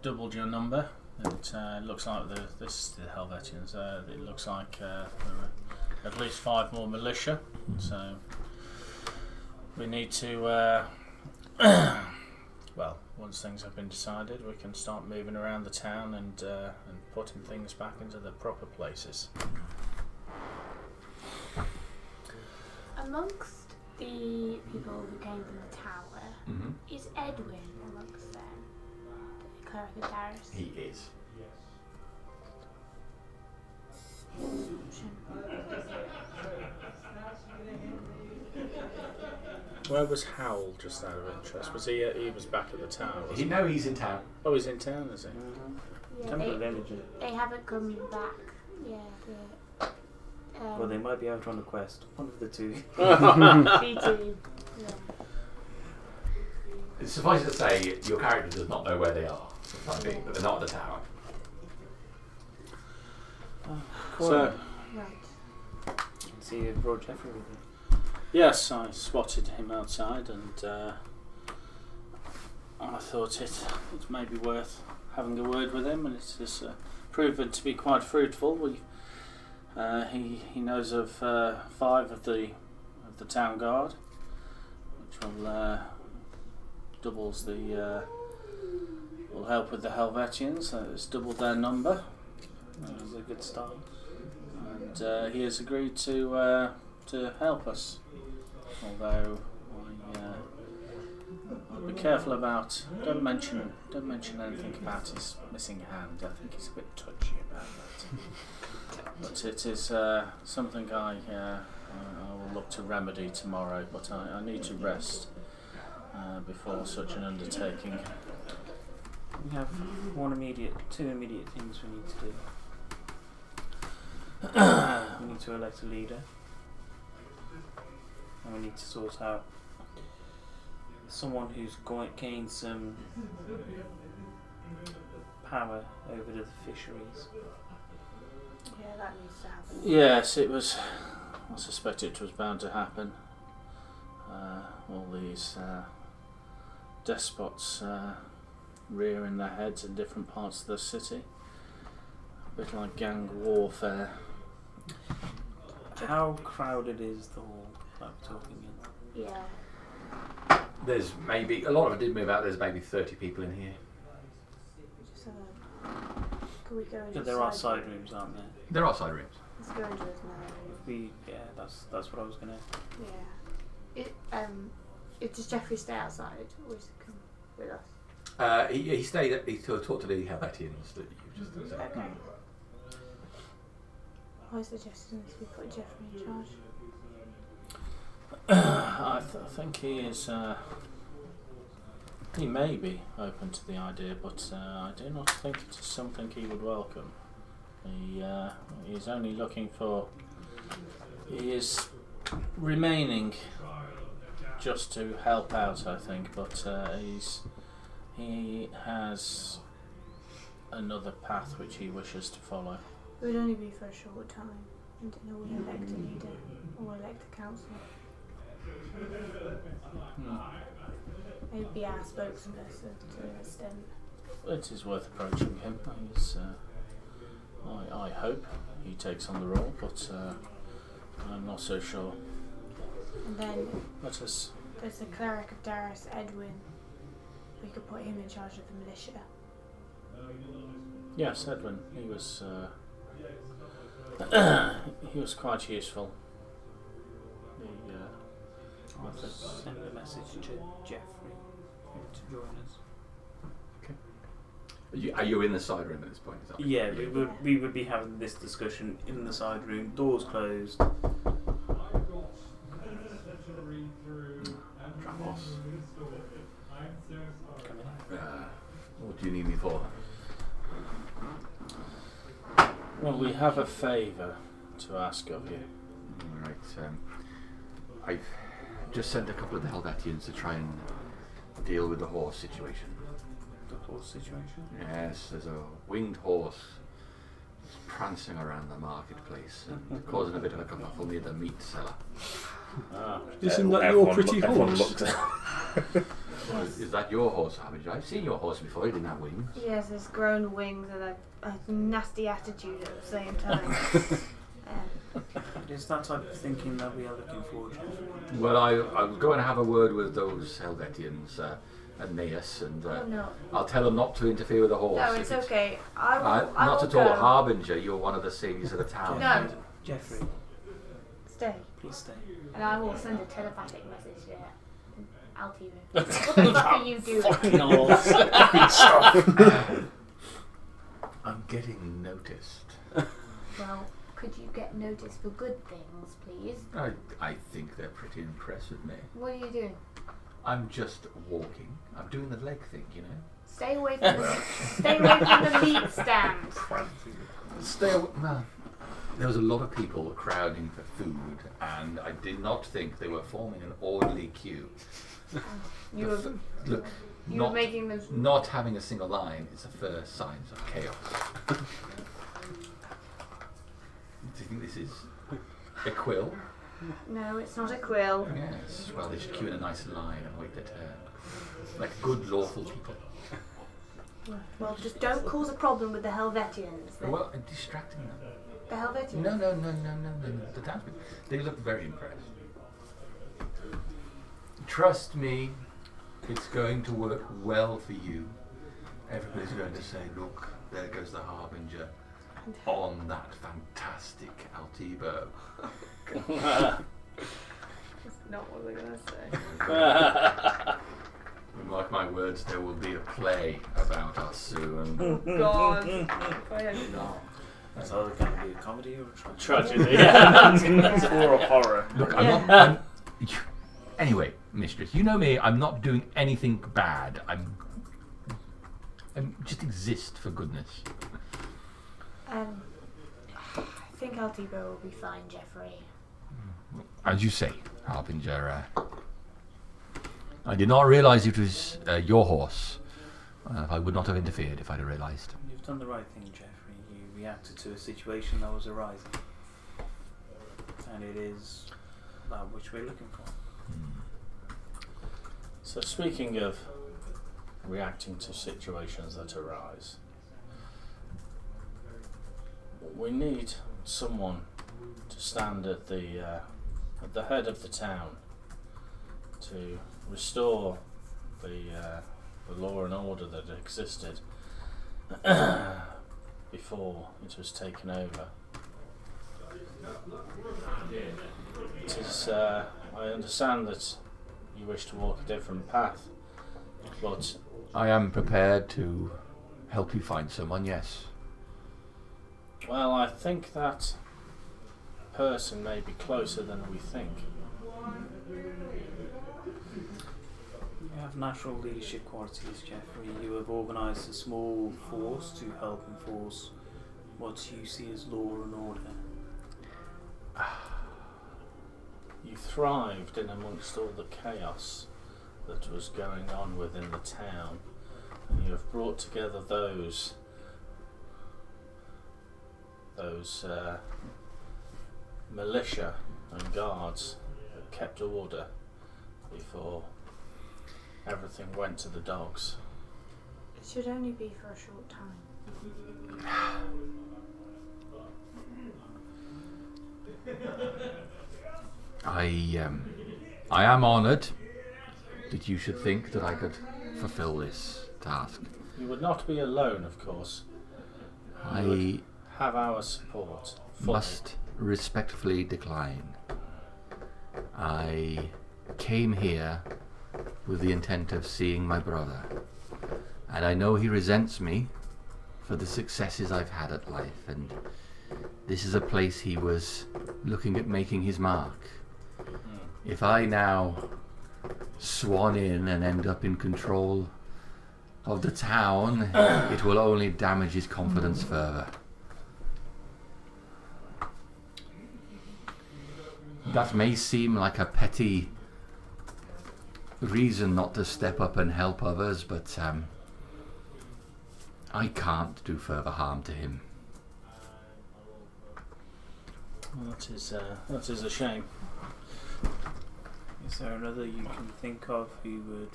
doubled your number. It looks like this is the Helvetians. It looks like there are at least 5 more militia. So we need to. Well, once things have been decided, we can start moving around the town and putting things back into the proper places. Amongst the people who came from the tower, is Edwin amongst them? The cleric of Darius? He is. Where was Howl, just out of interest? Was he was back at the tower? Was he? No, he's in town. Oh, he's in town, is he? Yeah, Come to the village. they haven't come back. Yeah. Well, they might be out on a quest. One of the two. B2. Yeah. Suffice it to say, your character does not know where they are, but they're not at the tower. So, Right. See you brought Geoffrey with you. yes, I spotted him outside, and I thought it may be worth having a word with him, and it has proven to be quite fruitful. He knows of 5 of the town guard, which will doubles the will help with the Helvetians. It's doubled their number. That was a good start. And he has agreed to help us. Although be careful about. Don't mention anything about his missing hand. I think he's a bit touchy about that. But it is something I will look to remedy tomorrow. But I need to rest before such an undertaking. We have two immediate things we need to do. We need to elect a leader, and we need to sort out someone who's gained some power over the fisheries. Yeah, that needs to happen. Yes, it was. I suspect it was bound to happen. All these despots rearing their heads in different parts of the city. A bit like gang warfare. How crowded is the hall that we're talking in? Yeah. There's maybe, a lot of it did move out, there's maybe 30 people in here. Just can we go into But there are side rooms, aren't there? There are side rooms. Let's go into this now. That's what I was gonna. Yeah. Does Jeffrey stay outside or does he come with us? He stayed, he talked to the Helvetians that you just said. Okay. I suggested we put Jeffrey in charge. I think he is. He may be open to the idea, but I do not think it is something he would welcome. He's only looking for. He is remaining just to help out, I think, but he has another path which he wishes to follow. It would only be for a short time until we elect a leader or elect a council. Maybe be our spokesperson to an extent. It is worth approaching him. He's, I hope he takes on the role, but I'm not so sure. And then Let us. there's the cleric of Darius, Edwin. We could put him in charge of the militia. Yes, Edwin. He was. He was quite useful. I'll send a message to Jeffrey to join us. Are you in the side room at this point? Is that Yeah, we would be having this discussion in the side room, doors closed. Tramos. Come in. What do you need me for? Well, we have a favour to ask of you. Alright, I've just sent a couple of the Helvetians to try and deal with the horse situation. The horse situation? Yes, there's a winged horse prancing around the marketplace and causing a bit of a kerfuffle near the meat cellar. Isn't that your pretty everyone horse? looks Is that your horse, Harbinger? I've seen your horse before, he didn't have wings. Yes, it's grown wings and a nasty attitude at the same time. It is that type of thinking that we are looking for, Jeffrey. Well, I'll go and have a word with those Helvetians, Aeneas, and Oh no. I'll tell them not to interfere with the horse. No, if it's okay. I will not will at all. go. Harbinger, you're one of the saviors of the town. No. Jeffrey, Stay. please stay. And I will send a telepathic message to Altivo. What the fuck are you doing? I'm getting noticed. Well, could you get noticed for good things, please? I think they're pretty impressed with me. What are you doing? I'm just walking. I'm doing the leg thing, you know. Stay away from the meat stand. Stay away. Well, there was a lot of people crowding for food, and I did not think they were forming an orderly queue. You were, Look, you were making them. not having a single line is the first signs of chaos. Do you think this is a quill? No, it's not a quill. Yes. Well, they should queue in a nice line and wait their turn, like good lawful people. Well, just don't cause a problem with the Helvetians. Well, I'm distracting them. The Helvetians. No. The townspeople. They look very impressed. Trust me, it's going to work well for you. Everybody's going to say, look, there goes the Harbinger on that fantastic Altibo. That's not what we're going to say. Mark my words, there will be a play about us soon. God. I hope not. That's either going to be a comedy or a Tragedy. Yeah. Or a horror. Look, I'm anyway, mistress, you know me. I'm not doing anything bad. I'm just exist for goodness. I think Altibo will be fine, Jeffrey. As you say, Harbinger. I did not realise it was your horse. I would not have interfered if I'd have realised. You've done the right thing, Jeffrey. You reacted to a situation that was arising. And it is that which we're looking for. So speaking of reacting to situations that arise, we need someone to stand at the head of the town to restore the law and order that existed before it was taken over. It is, I understand that you wish to walk a different path, but I am prepared to help you find someone, yes. well, I think that person may be closer than we think. You have natural leadership qualities, Jeffrey. You have organised a small force to help enforce what you see as law and order. You thrived in amongst all the chaos that was going on within the town, and you have brought together those militia and guards that kept order before everything went to the dogs. It should only be for a short time. I am honoured that you should think that I could fulfil this task. You would not be alone, of course. You would have our support. Fully. Must respectfully decline. I came here with the intent of seeing my brother, and I know he resents me for the successes I've had at life, and this is a place he was looking at making his mark. If I now swan in and end up in control of the town, it will only damage his confidence further. That may seem like a petty reason not to step up and help others, but I can't do further harm to him. Well, that is a shame. Is there another you can think of who would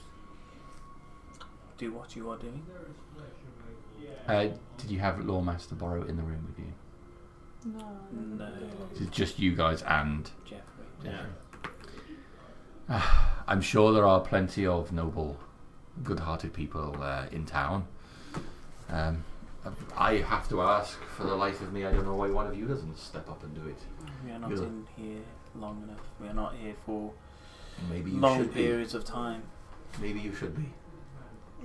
do what you are doing? Did you have Lawmaster Borrow in the room with you? No. No, It's just you guys and Jeffrey. Yeah. I'm sure there are plenty of noble, good-hearted people in town. I have to ask, for the life of me, I don't know why one of you doesn't step up and do it. We are not in here long enough. We are not here for Maybe you long should be. periods of time. Maybe you should be.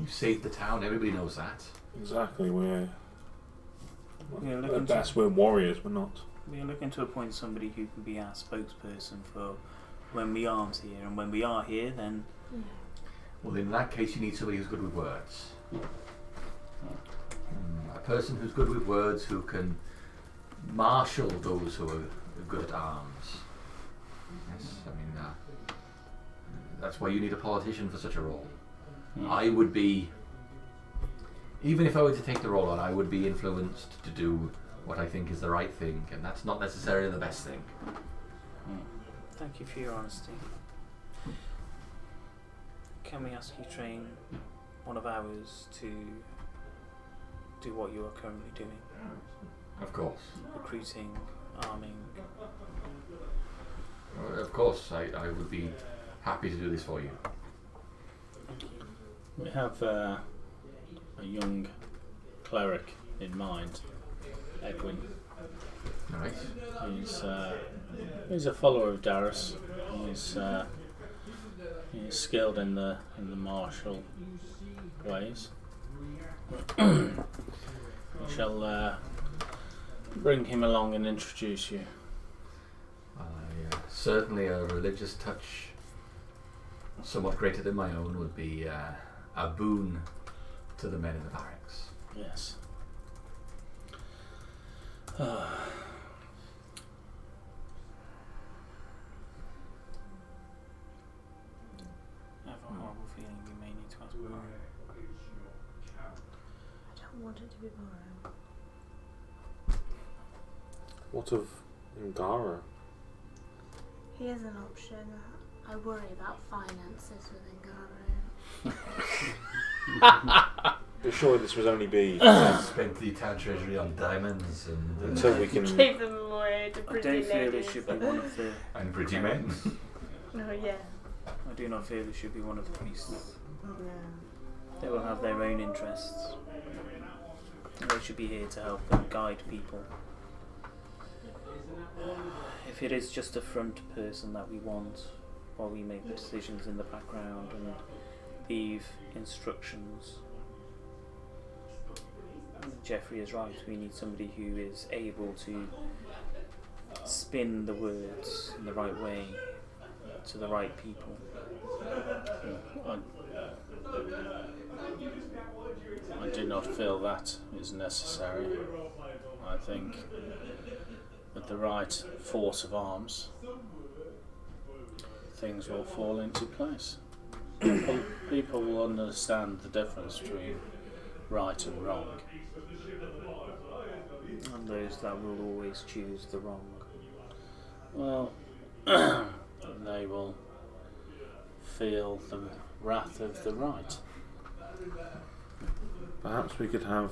You saved the town, everybody knows that. Exactly, we're We are at looking best we're warriors, we're not. We are looking to appoint somebody who can be our spokesperson for when we aren't here, and when we are here, then Well, in that case, you need somebody who's good with words. A person who's good with words, who can marshal those who are good at arms. Yes, I mean, that's why you need a politician for such a role. I would be, even if I were to take the role on, I would be influenced to do what I think is the right thing, and that's not necessarily the best thing. thank you for your honesty. Can we ask you train one of ours to do what you are currently doing? Of course. Recruiting, arming. Of course, I would be happy to do this for you. Thank you. We have a young cleric in mind, Edwin. Alright. He's a follower of Darius. He's skilled in the martial ways. We shall bring him along and introduce you. Certainly a religious touch somewhat greater than my own would be a boon to the men in the barracks. Yes. I have a horrible feeling we may need to ask for more. I don't want it to be borrowed. What of Ngara? He is an option. I worry about finances with Ngaro. But surely this would only be Spent the town treasury on diamonds and until we can. Gave them away to I pretty don't feel ladies. it should be one of the. and pretty men. Oh yeah. I do not feel it should be one of the priests. No. They will have their own interests. They should be here to help them guide people. If it is just a front person that we want, while we make the decisions in the background and leave instructions, Jeffrey is right. We need somebody who is able to spin the words in the right way to the right people. I do not feel that is necessary. I think with the right force of arms, things will fall into place. People will understand the difference between right and wrong. And those that will always choose the wrong. Well, they will feel the wrath of the right. Perhaps we could have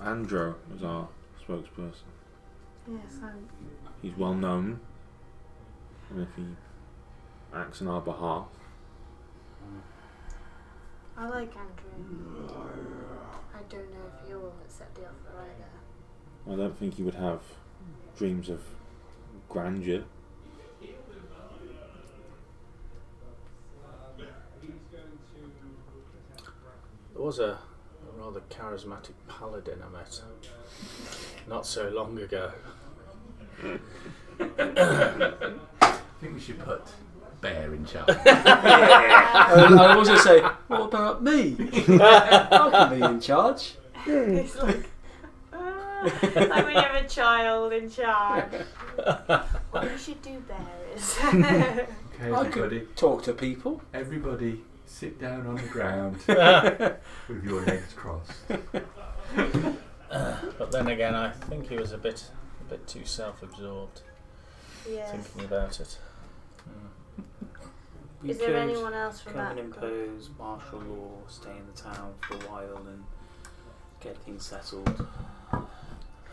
Andrew as our spokesperson. Yes, He's well known, and if he acts on our behalf, I like Andrew. I don't know if he will accept the offer either. I don't think he would have dreams of grandeur. There was a rather charismatic paladin I met not so long ago. I think we should put Bear in charge. I also say, what about me? I can be in charge. It's like when you have a child in charge. What you should do, Bear, is Okay, I everybody. could talk to people. Everybody, sit down on the ground with your legs crossed. But then again, I think he was a bit too self-absorbed yes. thinking about it. We Is there could anyone else from come that? and impose martial law, stay in the town for a while and get things settled.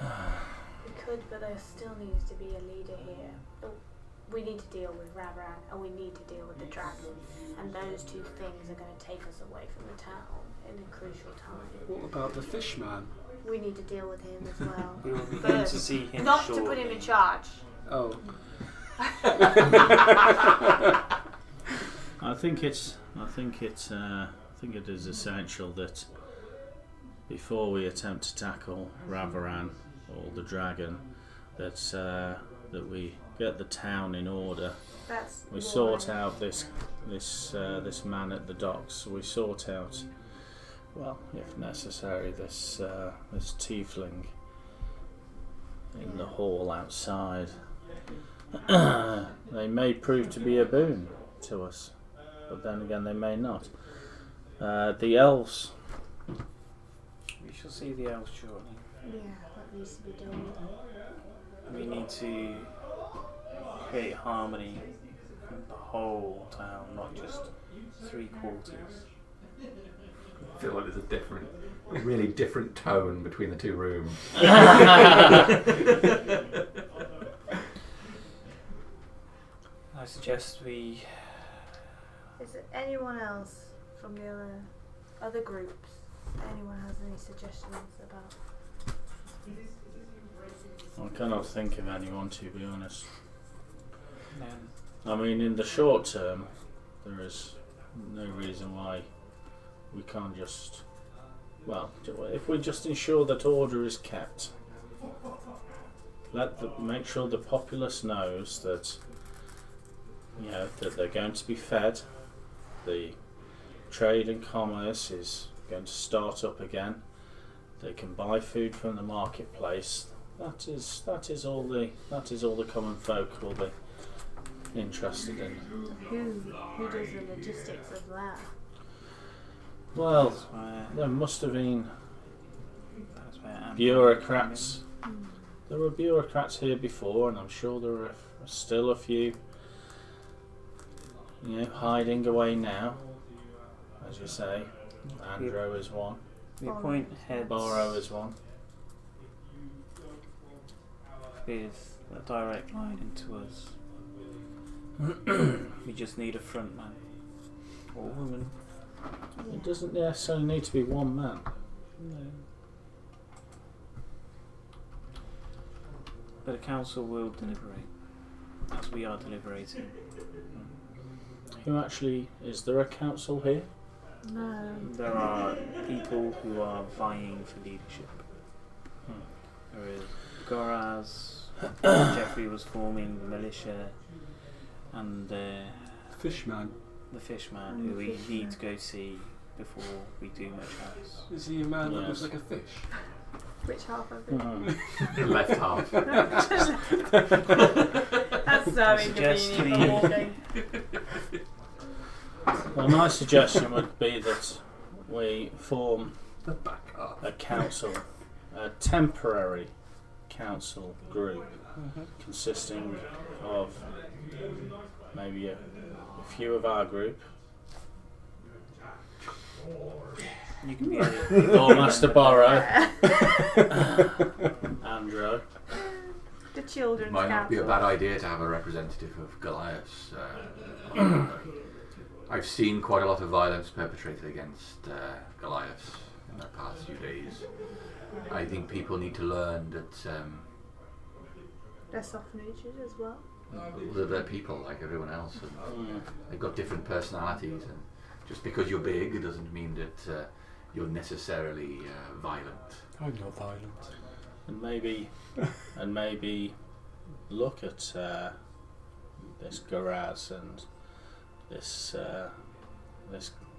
We could, but there still needs to be a leader here. We need to deal with Ravran and we need to deal with the dragon. And those two things are going to take us away from the town in a crucial time. What about the fishman? We need to deal with him as well. We will be going to First, see him not shortly. to put him in charge. Oh. I think it is essential that before we attempt to tackle Ravaran or the dragon, that we get the town in order. That's We why. sort out this man at the docks. We sort out, well, if necessary, this tiefling in the hall outside. They may prove to be a boon to us, but then again they may not. The elves. We shall see the elves shortly. Yeah, that needs to be done. We need to create harmony in the whole town, not just 3 quarters. I feel like there's a really different tone between the two rooms. I suggest we... Is there anyone else from the other groups? Anyone has any suggestions about? I cannot think of anyone, to be honest. No. I mean, in the short term, there is no reason why we can't just, well, if we just ensure that order is kept, make sure the populace knows that, you know, that they're going to be fed, the trade and commerce is going to start up again, they can buy food from the marketplace. That is all the common folk will be interested in. Who does the logistics of that? Well, That's where, there must have been that's where Amber bureaucrats. There were bureaucrats here before, and I'm sure there are still a few, you know, hiding away now. As you say, Andro is one, we appoint heads Borrow is one. with a direct line into us. We just need a front man or woman. It doesn't necessarily need to be one man. No. But the council will deliberate, as we are deliberating. Who actually is there a council here? No. There are people who are vying for leadership. There is Goraz, Jeffrey was forming the militia, and the Fishman. fishman who we need to go see before we do much else. Is he a man that looks Yes. like a fish? Which half of it? Mhm. The left half. That's so suggest inconvenient for walking. Well, my suggestion would be that we form The back half. a council, a temporary council group consisting of maybe a few of our group, You can be Master Borrow, Andro. The children's Might not be a council. bad idea to have a representative of Goliaths. I've seen quite a lot of violence perpetrated against Goliaths in the past few days. I think people need to learn that They're soft-natured as well. they're people like everyone else, and Mm. they've got different personalities. And just because you're big, it doesn't mean that you're necessarily violent. I'm not violent. And maybe look at this Goraz and this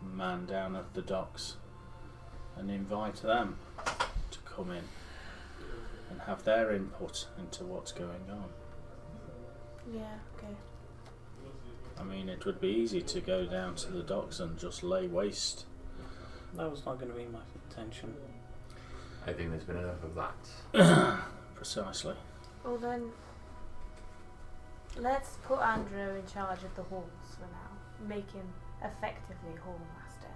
man down at the docks and invite them to come in and have their input into what's going on. Yeah, okay. I mean, it would be easy to go down to the docks and just lay waste. That was not going to be my intention. I think there's been enough of that. Precisely. Well then, let's put Andrew in charge of the halls for now. Make him effectively hall master.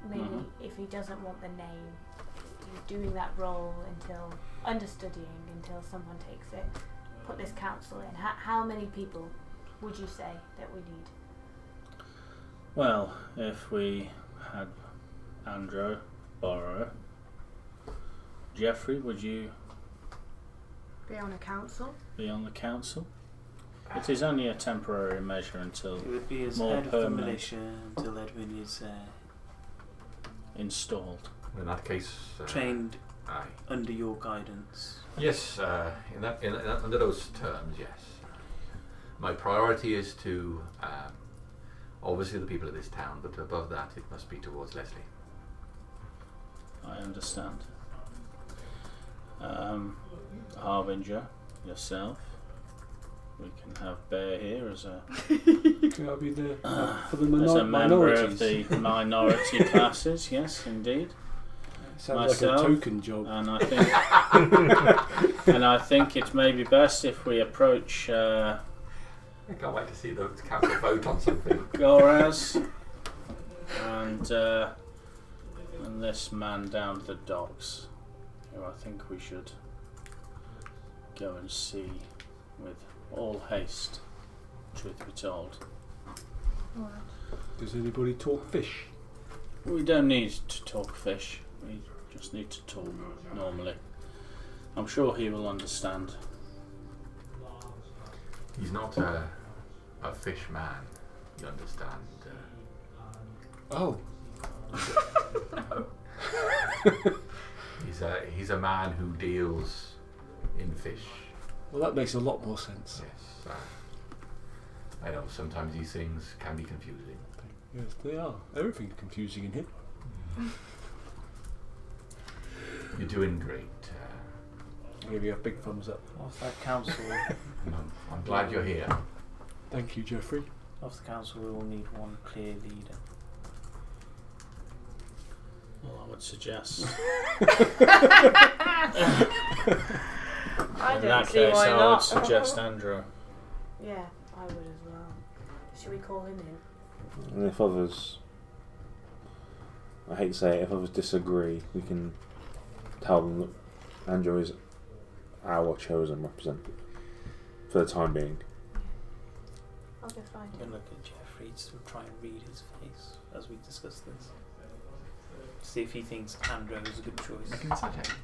Maybe if he doesn't want the name, he's doing that role until understudying until someone takes it. Put this council in. How many people would you say that we need? Well, if we had Andrew, Borrow, Jeffrey, would you Be on a council? be on the council? It is only a temporary measure until It would be as More head of the permanent. militia until Edwin is installed. In that case, trained aye. under your guidance. Yes, in that under those terms, yes. My priority is to obviously the people of this town, but above that, it must be towards Leslie. I understand. Harbinger, yourself. We can have Bear here as a Can I be the for the as a member minorities? of the minority classes. Yes, indeed. Sounds myself, like a token job. And I think it may be best if we approach I can't wait to see the council vote on something. Goraz and this man down at the docks, who I think we should go and see with all haste, truth be told. Does anybody talk fish? We don't need to talk fish, we just need to talk normally. I'm sure he will understand. He's not a fish man. You understand? Oh. He's a man who deals in fish. Well, that makes a lot more sense. Yes. I know sometimes these things can be confusing. Yes, they are. Everything's confusing in here. You're doing great. I'll give you a big thumbs up. Of that council, I'm glad you're here. Thank you, Jeffrey. of the council, we will need one clear leader. Well, I would suggest. I In don't that see case, why I not. would suggest Andrew. Yeah, I would as well. Should we call him in? And if others, I hate to say it, if others disagree, we can tell them that Andrew is our chosen representative for the time being. I'll go find I'm him. going to look at Jeffrey to try and read his face as we discuss this. See if he thinks Andrew is a good choice. Make an insight check.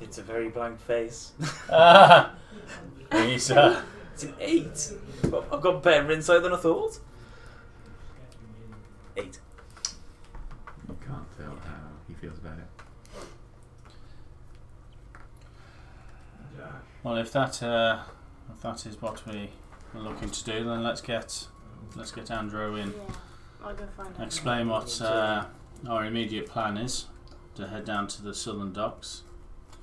It's a very blank face. He's, It's an 8. I've got better insight than I thought. 8. You can't tell how he feels about it. Well, if that is what we are looking to do, then let's get Andrew in. Yeah, I'll go find him. Explain what our immediate plan is to head down to the southern docks.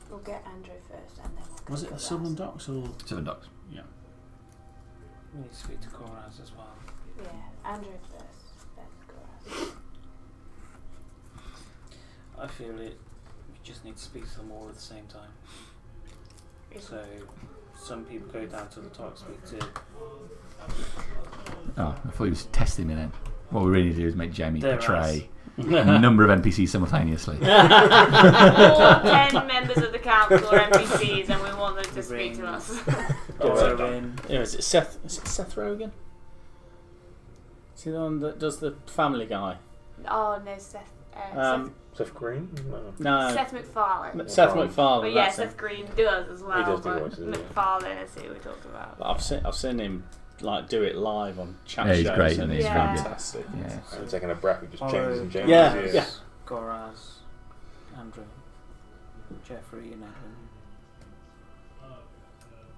We'll get Andrew first, and then we'll go Was it to the Raz. southern docks or? Seven Docks. Yeah. We need to speak to Koraz as well. Yeah, Andrew first, then Goraz. I feel we just need to speak to them all at the same time. So, some people go down to the top, speak to. Oh, I thought he was testing me then. What we really need to do is make Jamie There portray a number of NPCs simultaneously. All 10 members of the council are NPCs, and we want them to speak to us. Owen. yeah, is it Seth Rogen? Is he the one that does the Family Guy? Oh no, Seth. Seth Green? No. No. Seth MacFarlane. Seth MacFarlane. MacFarlane. But yeah, that's him. Seth Green does as well. He does do but voices, yeah. MacFarlane is who we talked about. I've seen him like do it live on chat Yeah, he's shows, great, and isn't he? he's He's very good. fantastic. Yeah. And taking a breath, he just Oh, changes and changes. yeah, his yeah. ears. Goraz, Andrew, Jeffrey, and Edwin.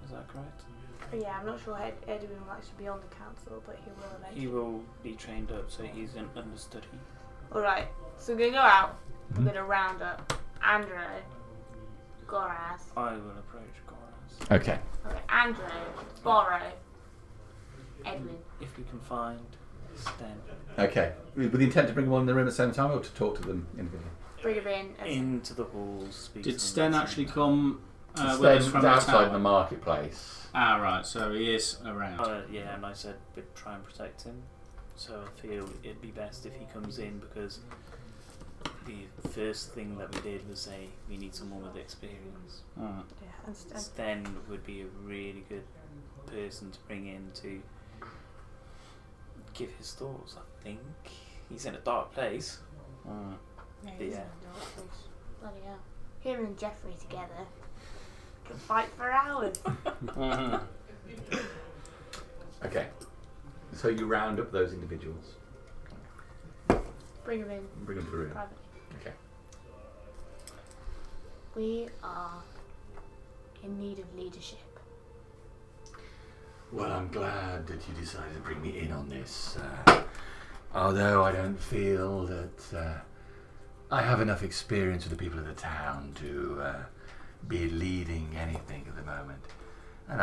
Is that correct? Yeah, I'm not sure Edwin will actually be on the council, but he will eventually. He will be trained up, so he's an understudy. Alright, so we're going to go out. Mhm. We're going to round up Andrew, Goraz. I will approach Goraz. Okay. Okay, Andrew, Borrow, Edwin. If we can find Sten. Okay. With the intent to bring them on in the room at the same time, or to talk to them individually? Bring him in. as- Into the halls. Speak Did to them Sten at the actually same come with us Stays from the outside tower? the marketplace. Ah, right. So he is around. time. Yeah, and I said we'd try and protect him. So I feel it'd be best if he comes in, because the first thing that we did was say we need someone with experience. Ah. Yeah, and Sten would be a really good person to bring in to give his thoughts. I think he's in a dark place. Ah. yeah, Yeah. he's in the dark place. Bloody hell. Him and Jeffrey together can fight for hours. Mhm. Okay. So you round up those individuals Bring him in and bring them to the room. privately. Okay. We are in need of leadership. Well, I'm glad that you decided to bring me in on this. Although I don't feel that I have enough experience with the people of the town to be leading anything at the moment. And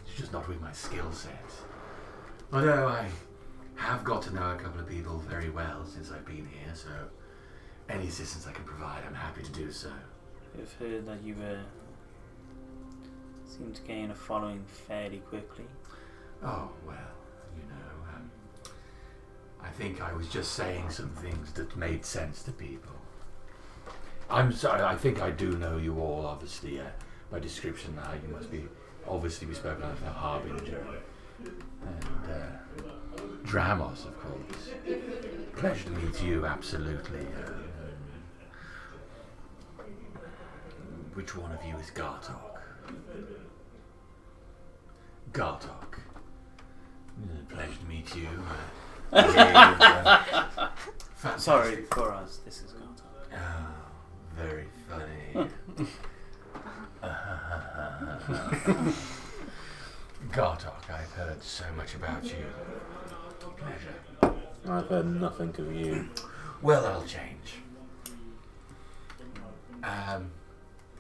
it's just not with my skill set. Although I have got to know a couple of people very well since I've been here, so any assistance I can provide, I'm happy to do so. We've heard that you seem to gain a following fairly quickly. Oh, well, you know, I think I was just saying some things that made sense to people. I'm sorry, I think I do know you all, obviously, by description now. You must be, obviously, we spoke of the Harbinger. And Dramos, of course. Pleasure to meet you, absolutely. Which one of you is Gartok? Gartok. Pleasure to meet you. Sorry, for us, this is Gartok. Oh, very funny. Gartok, I've heard so much about you. Pleasure. I've heard nothing of you. Well, that'll change.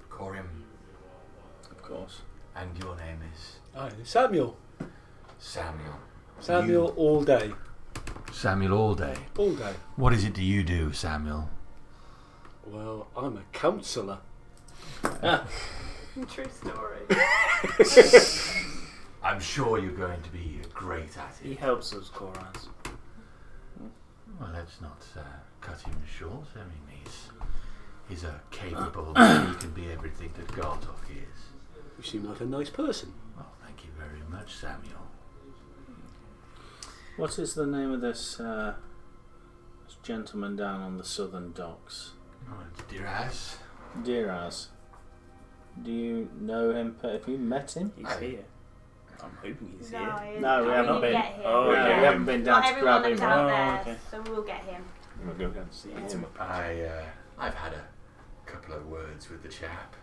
Corium, Of course. and your name is Oh, Samuel. Samuel. Samuel all day. Samuel Allday. All day. What is it do you do, Samuel? Well, I'm a counsellor. True story. I'm sure you're going to be great at He it. helps us, Koraz. Well, let's not cut him short. I mean, he's a capable man. He can be everything that Gartok is. You seem like a nice person. Well, thank you very much, Samuel. What is the name of this gentleman down on the southern docks? Oh, it's Diraz. Diraz. Do you know him? Have you met him? He's here. I'm hoping he's No, here. No, we we haven't need to been. get him. Oh, Yeah, okay. we haven't been down Not to grab everyone him. is out Oh, there, okay. so we'll get him. We'll go and see him. I've had a couple of words with the chap.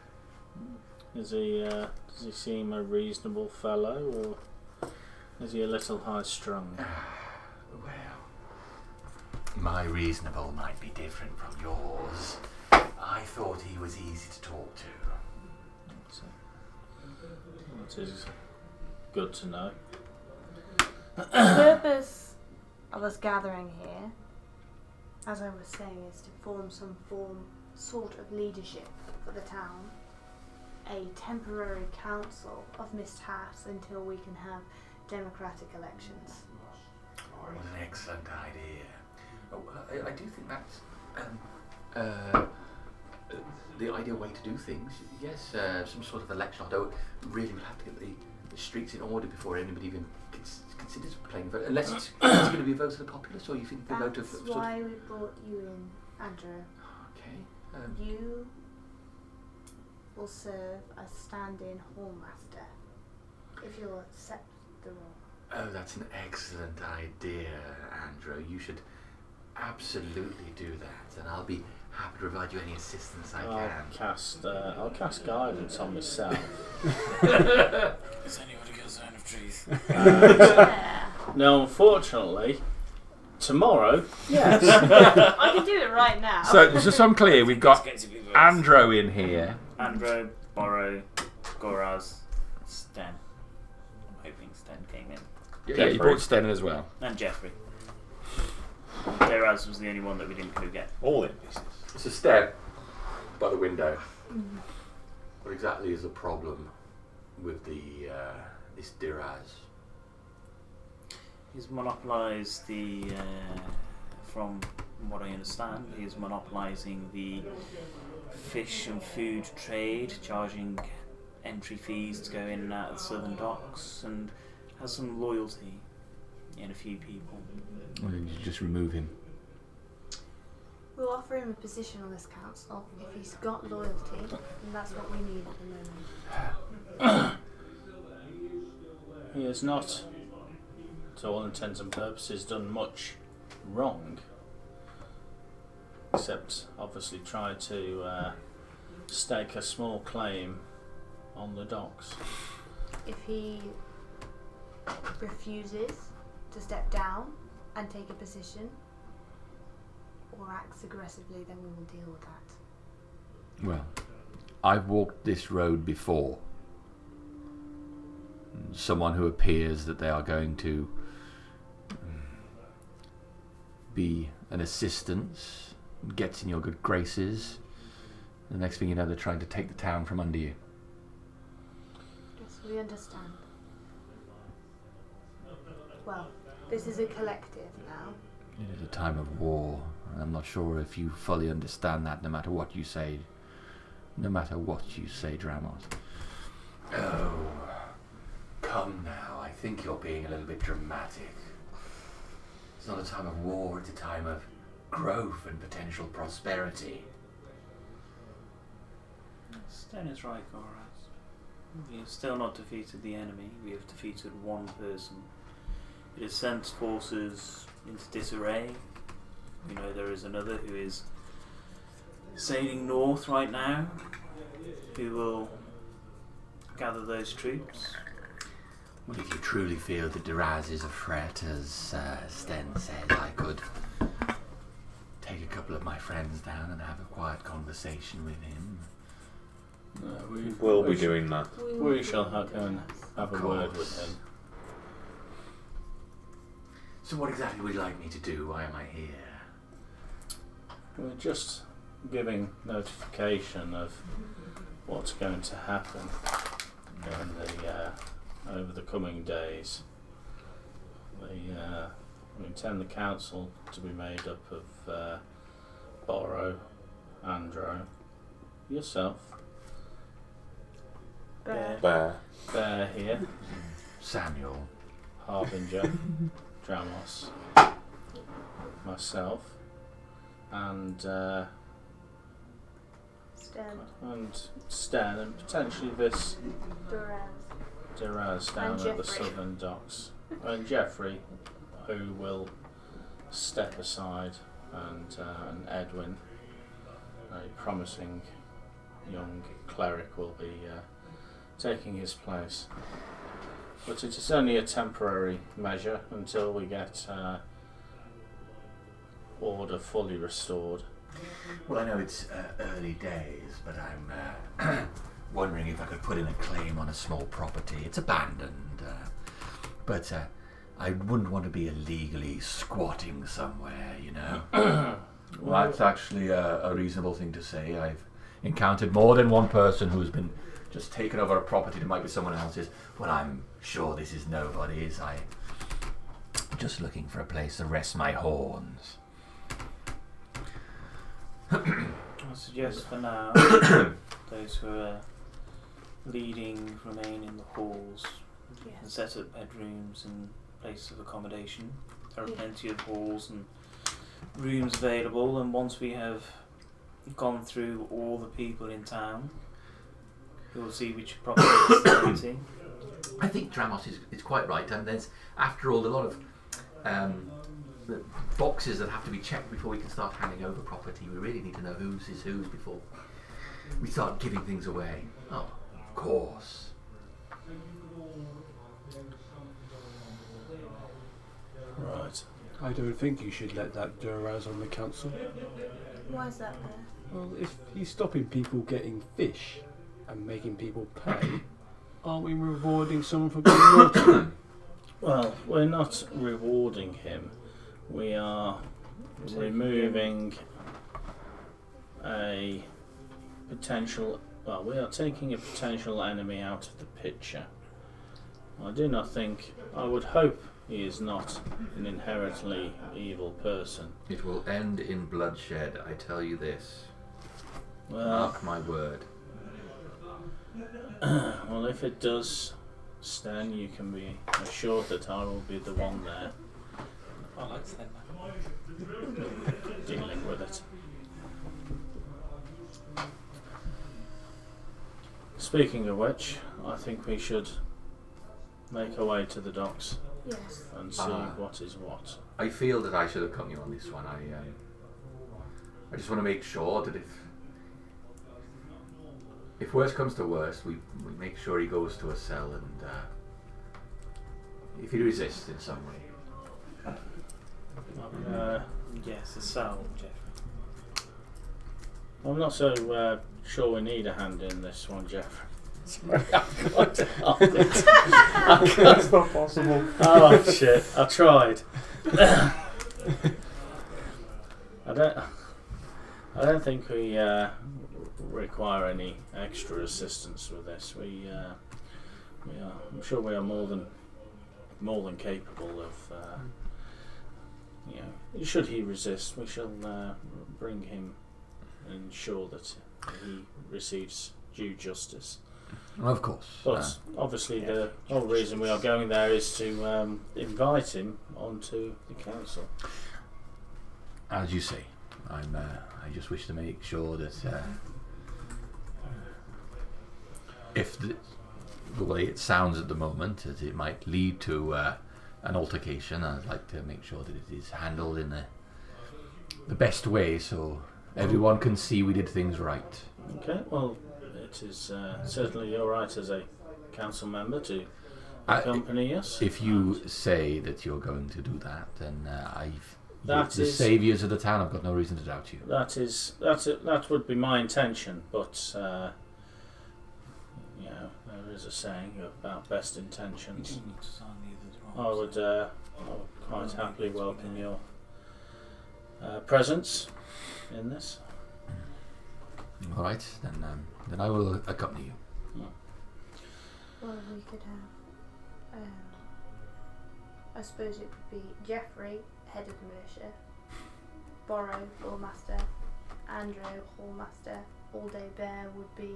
Is he? Does he seem a reasonable fellow, or is he a little high-strung? Well, my reasonable might be different from yours. I thought he was easy to talk to. It is good to know. The purpose of us gathering here, as I was saying, is to form some sort of leadership for the town. A temporary council of Mist Hat until we can have democratic elections. What an excellent idea. Oh, I do think that's the ideal way to do things. Yes, some sort of election. Although really we'll have to get the streets in order before anybody even considers playing vote. Unless it's going to be a vote of the populace, or you think the vote of That's sort of... why we brought you in, Andrew. Okay. You will serve as stand-in hallmaster if you'll accept the role. Oh, that's an excellent idea, Andrew. You should absolutely do that, and I'll be happy to provide you any assistance I can. I'll cast guidance on myself. Has anybody got a sign of truth? Yeah. No, unfortunately, tomorrow. Yes. I can do it right now. So, just so I'm clear, we've got Andrew. Andrew in here. Andrew, Borrow, Goraz, Sten. I'm hoping Sten came in. Yeah, you brought Sten as well. And Jeffrey. Goraz was the only one that we didn't go get. All in pieces. It's a Sten by the window. What exactly is the problem with this Diraz? He's monopolised the, from what I understand, he's monopolising the fish and food trade, charging entry fees to go in and out of the southern docks, and has some loyalty in a few people. Why don't you just remove him? We'll offer him a position on this council. If he's got loyalty, then that's what we need at the moment. He has not, to all intents and purposes, done much wrong, except obviously try to stake a small claim on the docks. If he refuses to step down and take a position or acts aggressively, then we will deal with that. Well, I've walked this road before. Someone who appears that they are going to be an assistance, gets in your good graces. The next thing you know, they're trying to take the town from under you. Yes, we understand. Well, this is a collective now. It is a time of war, and I'm not sure if you fully understand that, no matter what you say. No matter what you say, Dramos. Oh, come now. I think you're being a little bit dramatic. It's not a time of war, it's a time of growth and potential prosperity. Sten is right, Goraz. We have still not defeated the enemy. We have defeated one person. It has sent forces into disarray. We know there is another who is sailing north right now, who will gather those troops. Well, if you truly feel that Duraz is a threat, as Sten said, I could take a couple of my friends down and have a quiet conversation with him. We'll be doing that. We shall go and have a Of word course. with him. So what exactly would you like me to do? Why am I here? We're just giving notification of what's going to happen in over the coming days. We intend the council to be made up of Borrow, Andro, yourself, Bear. Bear here, Samuel. Harbinger, Dramos, myself, and Sten, and potentially this Duraz down And at the Jeffrey. southern docks, and Jeffrey, who will step aside, and Edwin, a promising young cleric, will be taking his place. But it is only a temporary measure until we get order fully restored. Well, I know it's early days, but I'm wondering if I could put in a claim on a small property. It's abandoned, but I wouldn't want to be illegally squatting somewhere, you know. Well, that's actually a reasonable thing to say. I've encountered more than one person who's been just taken over a property that might be someone else's. Well, I'm sure this is nobody's. I'm just looking for a place to rest my horns. I suggest for now those who are leading remain in the halls and set up bedrooms and places of accommodation. There are plenty of halls and rooms available, and once we have gone through all the people in town, we'll see which property is empty. I think Dramos is quite right, and there's, after all, a lot of the boxes that have to be checked before we can start handing over property. We really need to know whose is whose before we start giving things away. Oh, of course. Right. I don't think you should let that Duraz on the council. Why is that there? Well, if he's stopping people getting fish and making people pay, aren't we rewarding someone for being naughty? Well, we're not rewarding him. We are removing a potential. Well, we are taking a potential enemy out of the picture. I do not think. I would hope he is not an inherently evil person. It will end in bloodshed, I tell you this. Well, Mark my word. well, if it does, Stan, you can be assured that I will be the one there I like Sten. dealing with it. Speaking of which, I think we should make our way to the docks Yes. and see what is what. I feel that I should have come you on this one. I just want to make sure that if worst comes to worst, we make sure he goes to a cell, and if he resists in some way. Yes, a cell, Jeffrey. I'm not so sure we need a hand in this one, Jeff. Sorry, I've got to help it. That's not possible. Oh shit! I tried. I don't think we require any extra assistance with this. We are. I'm sure we are more than capable of. Should he resist, we shall bring him and ensure that he receives due justice. Of course. But obviously, the whole reason we are going there is to invite him onto the council. As you say, I just wish to make sure that if the way it sounds at the moment, as it might lead to an altercation. I'd like to make sure that it is handled in the best way, so everyone can see we did things right. Okay, well, it is certainly your right as a council member to accompany us. If you say that you're going to do that, then the is- saviours of the town have got no reason to doubt you. That would be my intention, but you know, there is a saying about best intentions. I would quite happily welcome your presence in this. All right, then I will accompany you. Well, we could have. I suppose it would be Jeffrey, head of militia, Borrow, hallmaster, Andrew, hallmaster. All Day Bear would be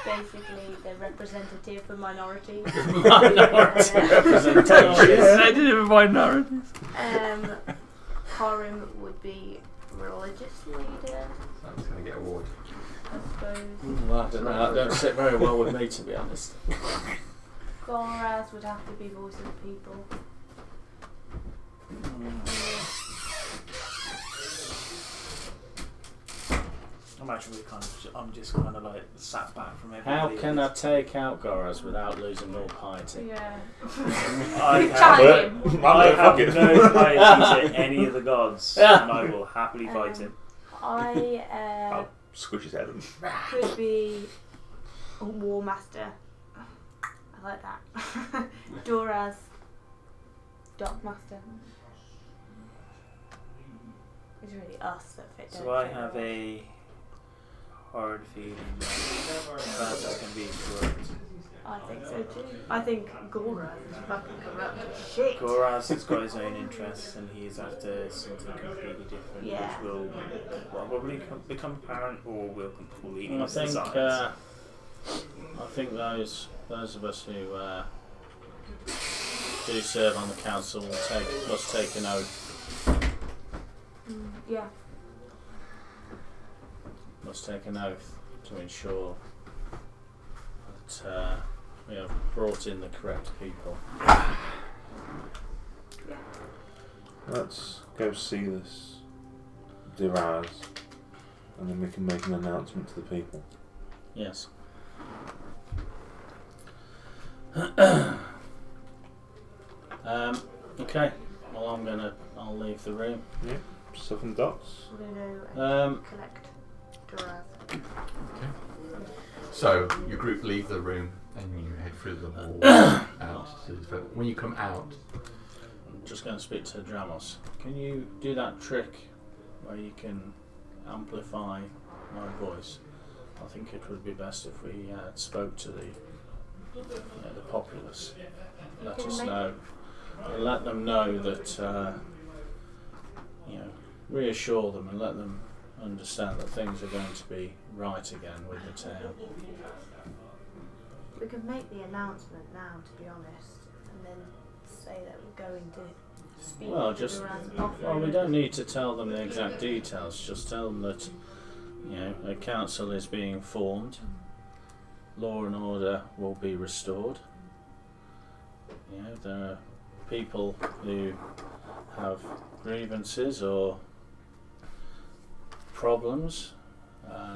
basically the representative for minorities. Minority representation. Representative of minorities. Karim would be religious leader, That's going to get a award. I suppose. Well, I don't know. That don't sit very well with me, to be honest. Goraz would have to be voice of the people. I'm just kind of like sat back from everybody. How can I take out Goraz without losing all piety? Yeah. I Challenge him. I have Fuck it. no piety to any of the gods, and I will happily fight him. I I'll squish his head in. could be a war master. I like that. Doraz, dock master. It's really us that fit. So I have a hard feeling that is going to be corrupt. I think so too. I think Goraz is fucking corrupt as shit. Goraz has got his own interests, and he's after something completely different, Yeah. which will probably become apparent, or will completely I miss the think signs. I think those of us who do serve on the council must take an oath. Yeah. Must take an oath to ensure that we have brought in the correct people. Let's go see this Diraz, and then we can make an announcement to the people. Yes. Okay. Well, I'll leave the room. Yeah. Stuff and dots. We're going to collect Doraz. So your group leave the room and you head through the hall out. But when you come out, I'm just going to speak to Dramos. Can you do that trick where you can amplify my voice? I think it would be best if we spoke to the populace. Let Can us make know. Let them know that reassure them and let them understand that things are going to be right again with the town. We can make the announcement now, to be honest, and then say that we're going to speak Well, to just Doraz. we don't need to tell them the exact details. Just tell them that a council is being formed. Law and order will be restored. There are people who have grievances or problems.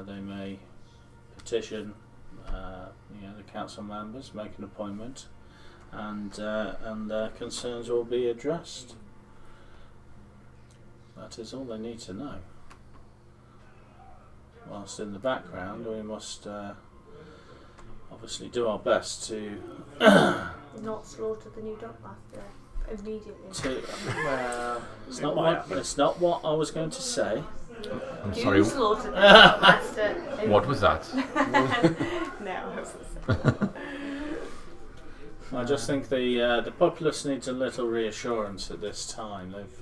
They may petition the council members, make an appointment, and their concerns will be addressed. That is all they need to know. Whilst in the background, we must obviously do our best to Not slaughter the new dockmaster immediately. it's not what I was going to say. I'm You sorry. slaughter the dockmaster. What was that? No, I wasn't. I just think the populace needs a little reassurance at this time. They've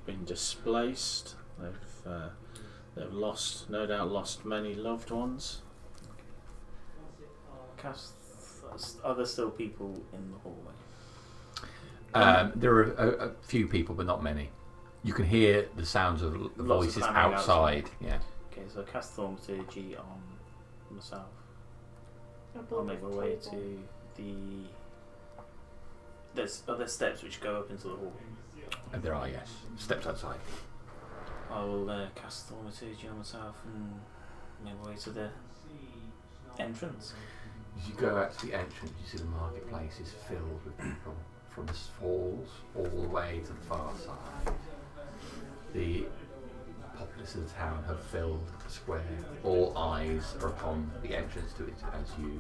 been displaced. They've no doubt lost many loved ones. Are there still people in the hallway? There are a few people, but not many. You can hear the sounds of Lots of voices clamoring outside. Yeah. Okay, so cast Thaumaturgy on myself. I'll make my way to the. There's other steps which go up into the hall. And there are, yes, steps outside. I will cast Thaumaturgy on myself and make my way to the entrance. As you go out to the entrance, you see the marketplace is filled with people from the halls all the way to the far side. The populace of the town have filled the square. All eyes are upon the entrance to it as you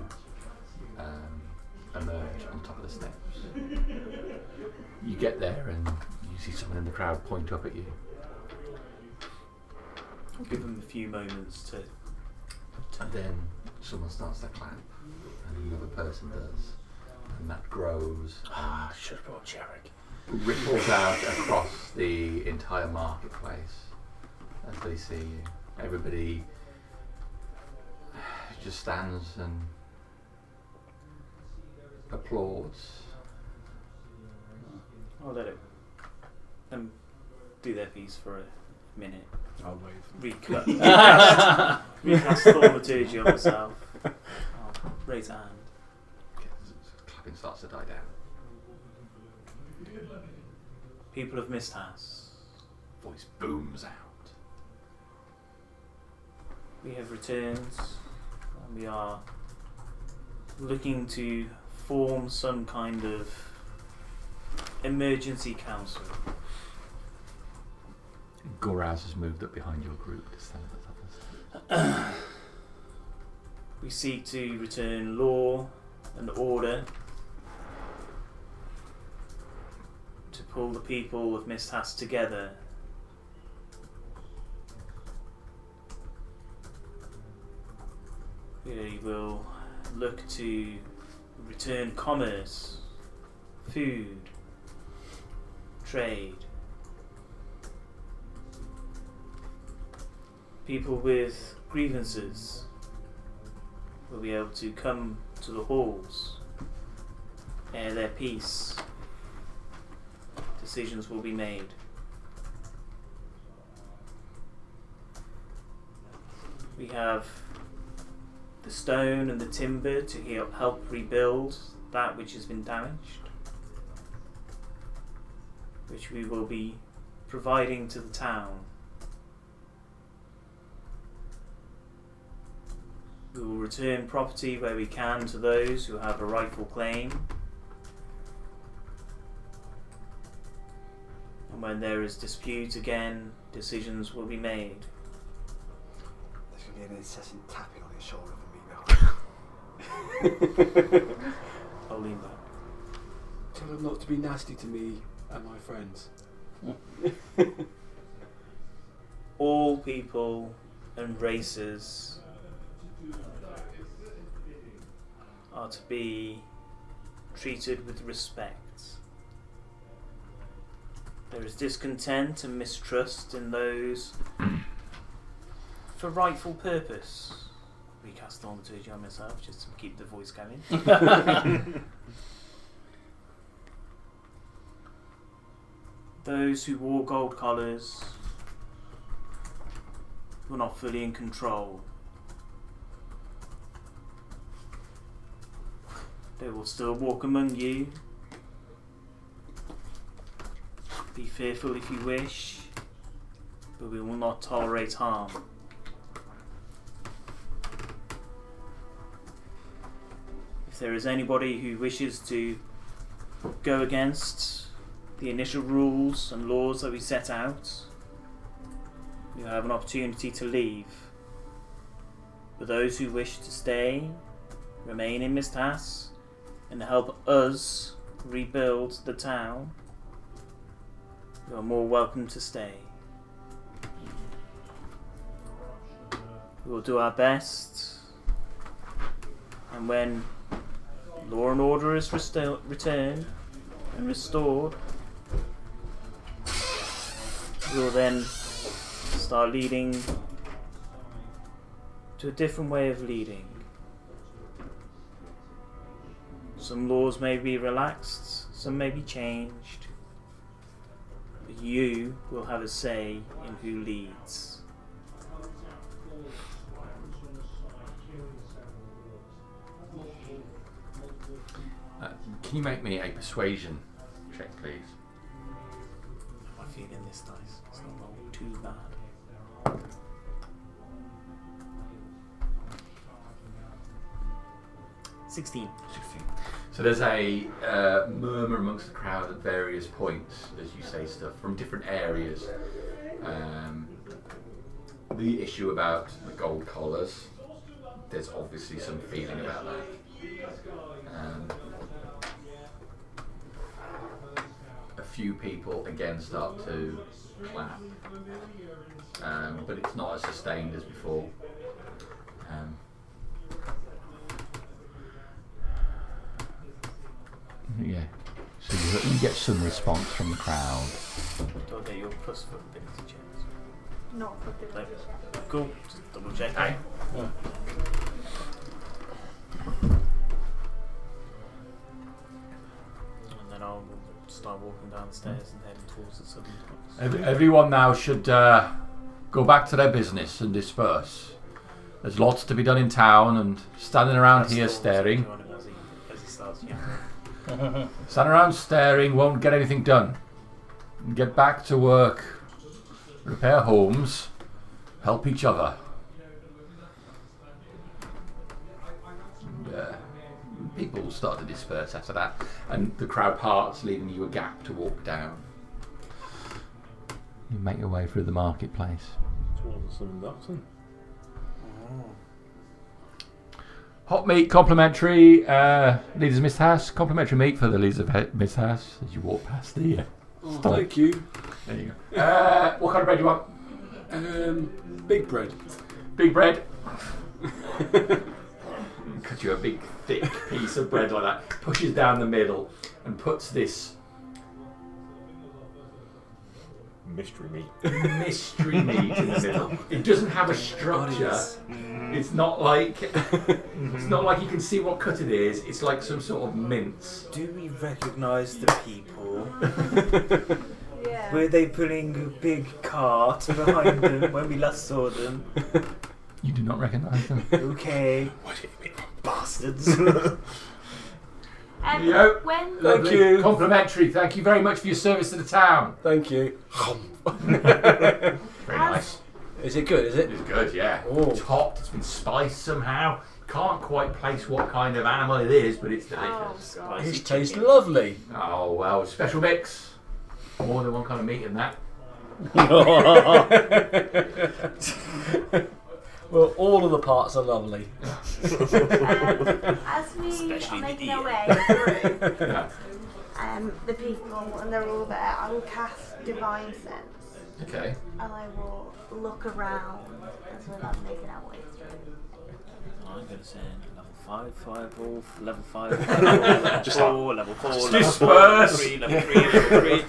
emerge on top of the steps. You get there and you see someone in the crowd point up at you. I'll give them a few moments to. And then someone starts to clap, and another person does, and that grows and Should have brought Jarek. ripples out across the entire marketplace as they see you. Everybody just stands and applauds. I'll let them do their piece for a minute. I'll wave. Recast Thaumaturgy on myself. I'll raise a hand. Clapping starts to die down. People of Misthas, Voice booms out. we have returned and we are looking to form some kind of emergency council. Goraz has moved up behind your group to stand at the top of the stairs. We seek to return law and order, to pull the people of Misthas together. We will look to return commerce, food, trade. People with grievances will be able to come to the halls, air their piece. Decisions will be made. We have the stone and the timber to help rebuild that which has been damaged, which we will be providing to the town. We will return property where we can to those who have a rightful claim. And when there is dispute again, decisions will be made. There's going to be an incessant tapping on his shoulder for me now. I'll lean back. Tell them not to be nasty to me and my friends. All people and races are to be treated with respect. There is discontent and mistrust in those for rightful purpose. Recast Thaumaturgy on myself just to keep the voice going. Those who wore gold collars were not fully in control. They will still walk among you. Be fearful if you wish, but we will not tolerate harm. If there is anybody who wishes to go against the initial rules and laws that we set out, you have an opportunity to leave. For those who wish to stay, remain in Misthas, and help us rebuild the town, you are more welcome to stay. We will do our best, and when law and order is returned and restored, we will then start leading to a different way of leading. Some laws may be relaxed, some may be changed, but you will have a say in who leads. Can you make me a persuasion check, please? How am I feeling this dice? It's not rolling too bad. 16. 16. So there's a murmur amongst the crowd at various points as you say stuff from different areas. The issue about the gold collars, there's obviously some feeling about that. A few people again start to clap, but it's not as sustained as before. Yeah, so you get some response from the crowd. Do I get your plus for ability checks? Not for the No. Cool. Just double check. Aye. Yeah. And then I'll start walking down the stairs and heading towards the southern docks. Everyone now should go back to their business and disperse. There's lots to be done in town, and standing around here staring. As he starts yelling. Standing around staring won't get anything done. Get back to work. Repair homes. Help each other. And, people start to disperse after that, and the crowd parts, leaving you a gap to walk down. You make your way through the marketplace. Towards the Southern Docks, then. Hot meat, complimentary. Leaders of Mist House, complimentary meat for the leaders of Mist House as you walk past the stall. Thank you. There you go. What kind of bread do you want? Big bread. Big bread. Cut you a big, thick piece of bread like that. Pushes down the middle and puts this Mystery meat. mystery meat in the middle. It doesn't have a structure. It's not like you can see what cut it is. It's like some sort of mince. Do we recognise the people? Yeah. Were they pulling a big cart behind them when we last saw them? You do not recognise them. Okay. What do you mean? Bastards. Yo. When Thank you. Complimentary. Thank you very much for your service to the town. Thank you. Very nice. Is it good, is it? It's good, yeah. Oh. It's hot. It's been spiced somehow. Can't quite place what kind of animal it is, but it's delicious. Oh, God. It tastes lovely. Oh well, special mix. More than one kind of meat in that. Well, all of the parts are lovely. As we Especially are the making ear. our way through Yeah. the people, and they're all there, I will cast Divine Sense, Okay. and I will look around as we're like making our way through. I'm going to say level 5 Firewolf, level 5 Firewolf, Just level 4, level 4, Disperse. level 3, level 3.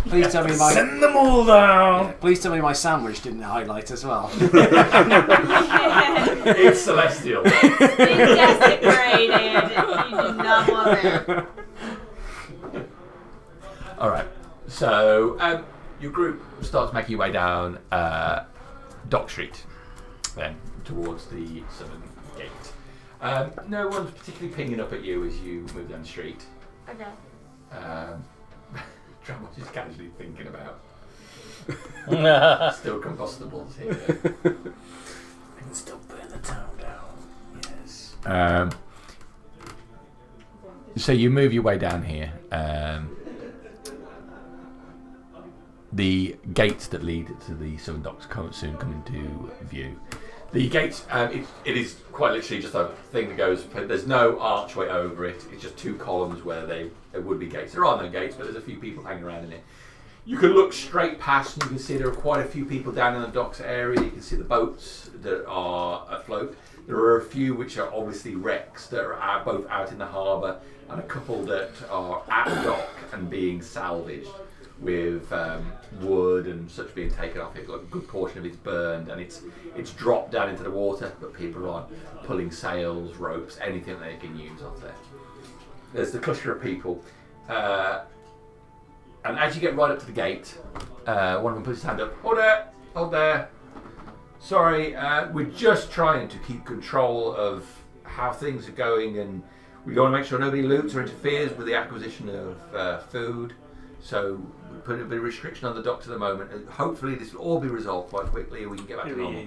Please tell me my Send them all down! please tell me my sandwich didn't highlight as well. It's celestial. It's been desecrated. You do not want it. All right. So your group starts making your way down Dock Street, then towards the southern gate. No one's particularly pinging up at you as you move down the street. Okay. What is casually thinking about? Still combustibles here. I can still burn the town down. Yes. So you move your way down here. The gates that lead to the southern docks soon come into view. The gates, it is quite literally just a thing that goes. There's no archway over it. It's just two columns where there would be gates. There are no gates, but there's a few people hanging around in it. You can look straight past, and you can see there are quite a few people down in the docks area. You can see the boats that are afloat. There are a few which are obviously wrecks that are both out in the harbour, and a couple that are at dock and being salvaged, with wood and such being taken off it. Like a good portion of it's burned, and it's dropped down into the water, but people are pulling sails, ropes, anything they can use off there. There's the cluster of people, and as you get right up to the gate, one of them puts his hand up. Hold there. Sorry, we're just trying to keep control of how things are going, and We want to make sure nobody loots or interferes with the acquisition of food. So we put a bit of restriction on the docks at the moment. And hopefully this will all be resolved quite quickly and we can get back to normal.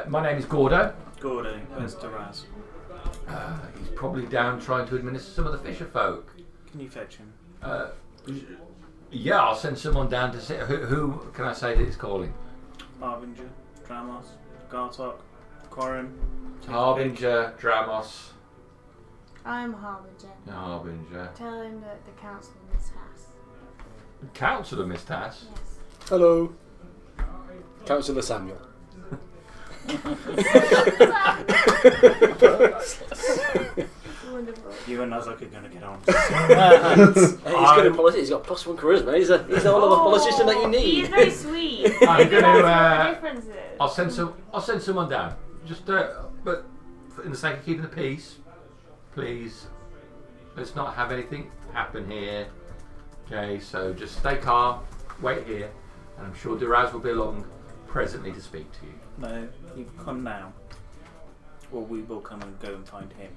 My name is Gordo. Gordo, where's Duraz? He's probably down trying to administer some of the fisher folk. Can you fetch him? Yeah, I'll send someone down to see. Who can I say that is calling? Harbinger, Dramos, Gartok, Quarren. Harbinger, Dramos. I'm Harbinger. Harbinger. Tell him that the council mishaps. Councillor Miss Tass. Yes. Hello. Councillor Samuel. Wonderful. You and Nazak are going to get on. He's good in politics. He's got +1 charisma. He's all of a politician that you He need. is very sweet. I'm going That's to. what the difference is. I'll send someone down. Just, but in the sake of keeping the peace, please, let's not have anything happen here. Okay, so just stay calm, wait here, and I'm sure Duraz will be along presently to speak to you. No, you come now. Or we will come and go and find him.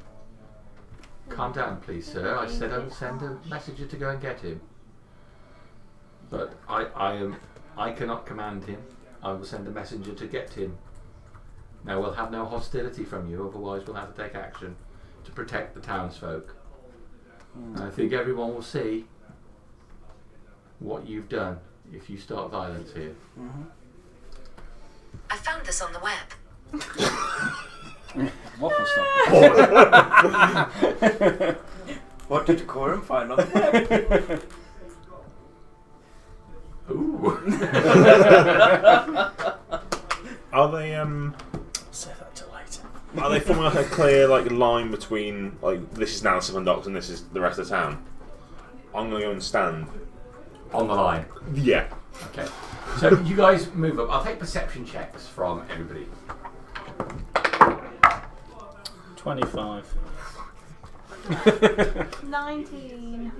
Calm down, please, sir. I said I would send a messenger to go and get him. But I cannot command him. I will send a messenger to get him. Now we'll have no hostility from you, otherwise we'll have to take action to protect the townsfolk. And I think everyone will see what you've done if you start violence here. I found this on the web. Waffle stop. What did Quarren find on the web? Ooh. Are they Save that till later. Are they forming like a clear line between this is now Seven Docks and this is the rest of the town? I'm gonna go and stand On the line. Yeah. Okay. So you guys move up. I'll take perception checks from everybody. 25. 19.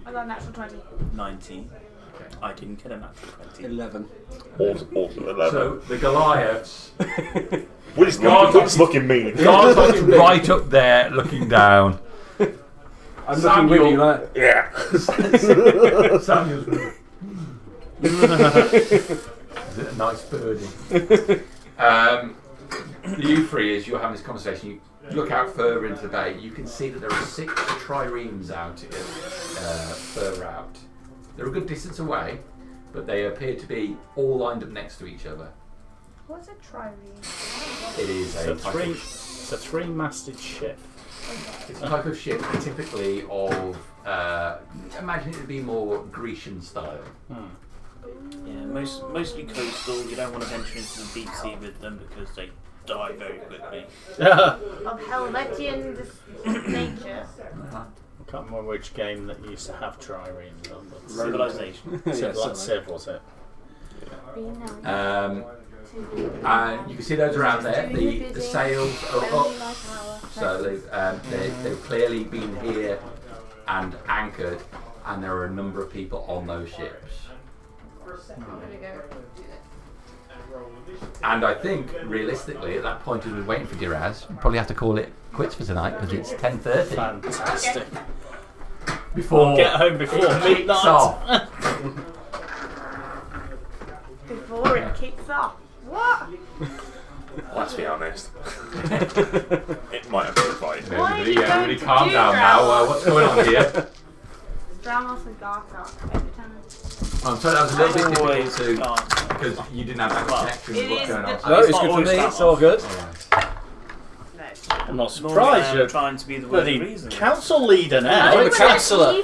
I got a natural 20. 19. Okay. I didn't get a natural 20. 11. Also 11. So the Goliaths. What is Gartok's looking mean? Gartok's right up there looking down. I'm looking with you, like. Yeah. Samuel's Is it a nice birdie? You three, as you're having this conversation, you look out further into the bay. You can see that there are 6 triremes out further out. They're a good distance away, but they appear to be all lined up next to each other. What's a trireme? It is a type of, It's a 3-masted ship. it's a type of ship typically of imagine it to be more Grecian style. Yeah, mostly coastal. You don't want to venture into the deep sea with them because they die very quickly. Of Helvetian nature. I can't remember which game that used to have triremes on, but Civilization. Civ was it? And you can see those around there. The sails are up, so they've clearly been here and anchored, and there are a number of people on those ships. And I think, realistically, at that point, as we're waiting for Giraz, we'll probably have to call it quits for tonight because it's 10:30. Fantastic. Before Get home before it kicks midnight. off. Before it kicks off. What? Let's be honest. It might have been a fight. Why are you Everybody going to calm do down that? now. What's going on here? Dramos and Gartok every time. I'm sorry, that was a little bit Always difficult to can't. because you didn't have that connection with it what's is going on. the- No, it's not good for always me. that It's all good. I'm not surprised I'm you're trying to be the Bloody reason. council leader now. I'm a councillor.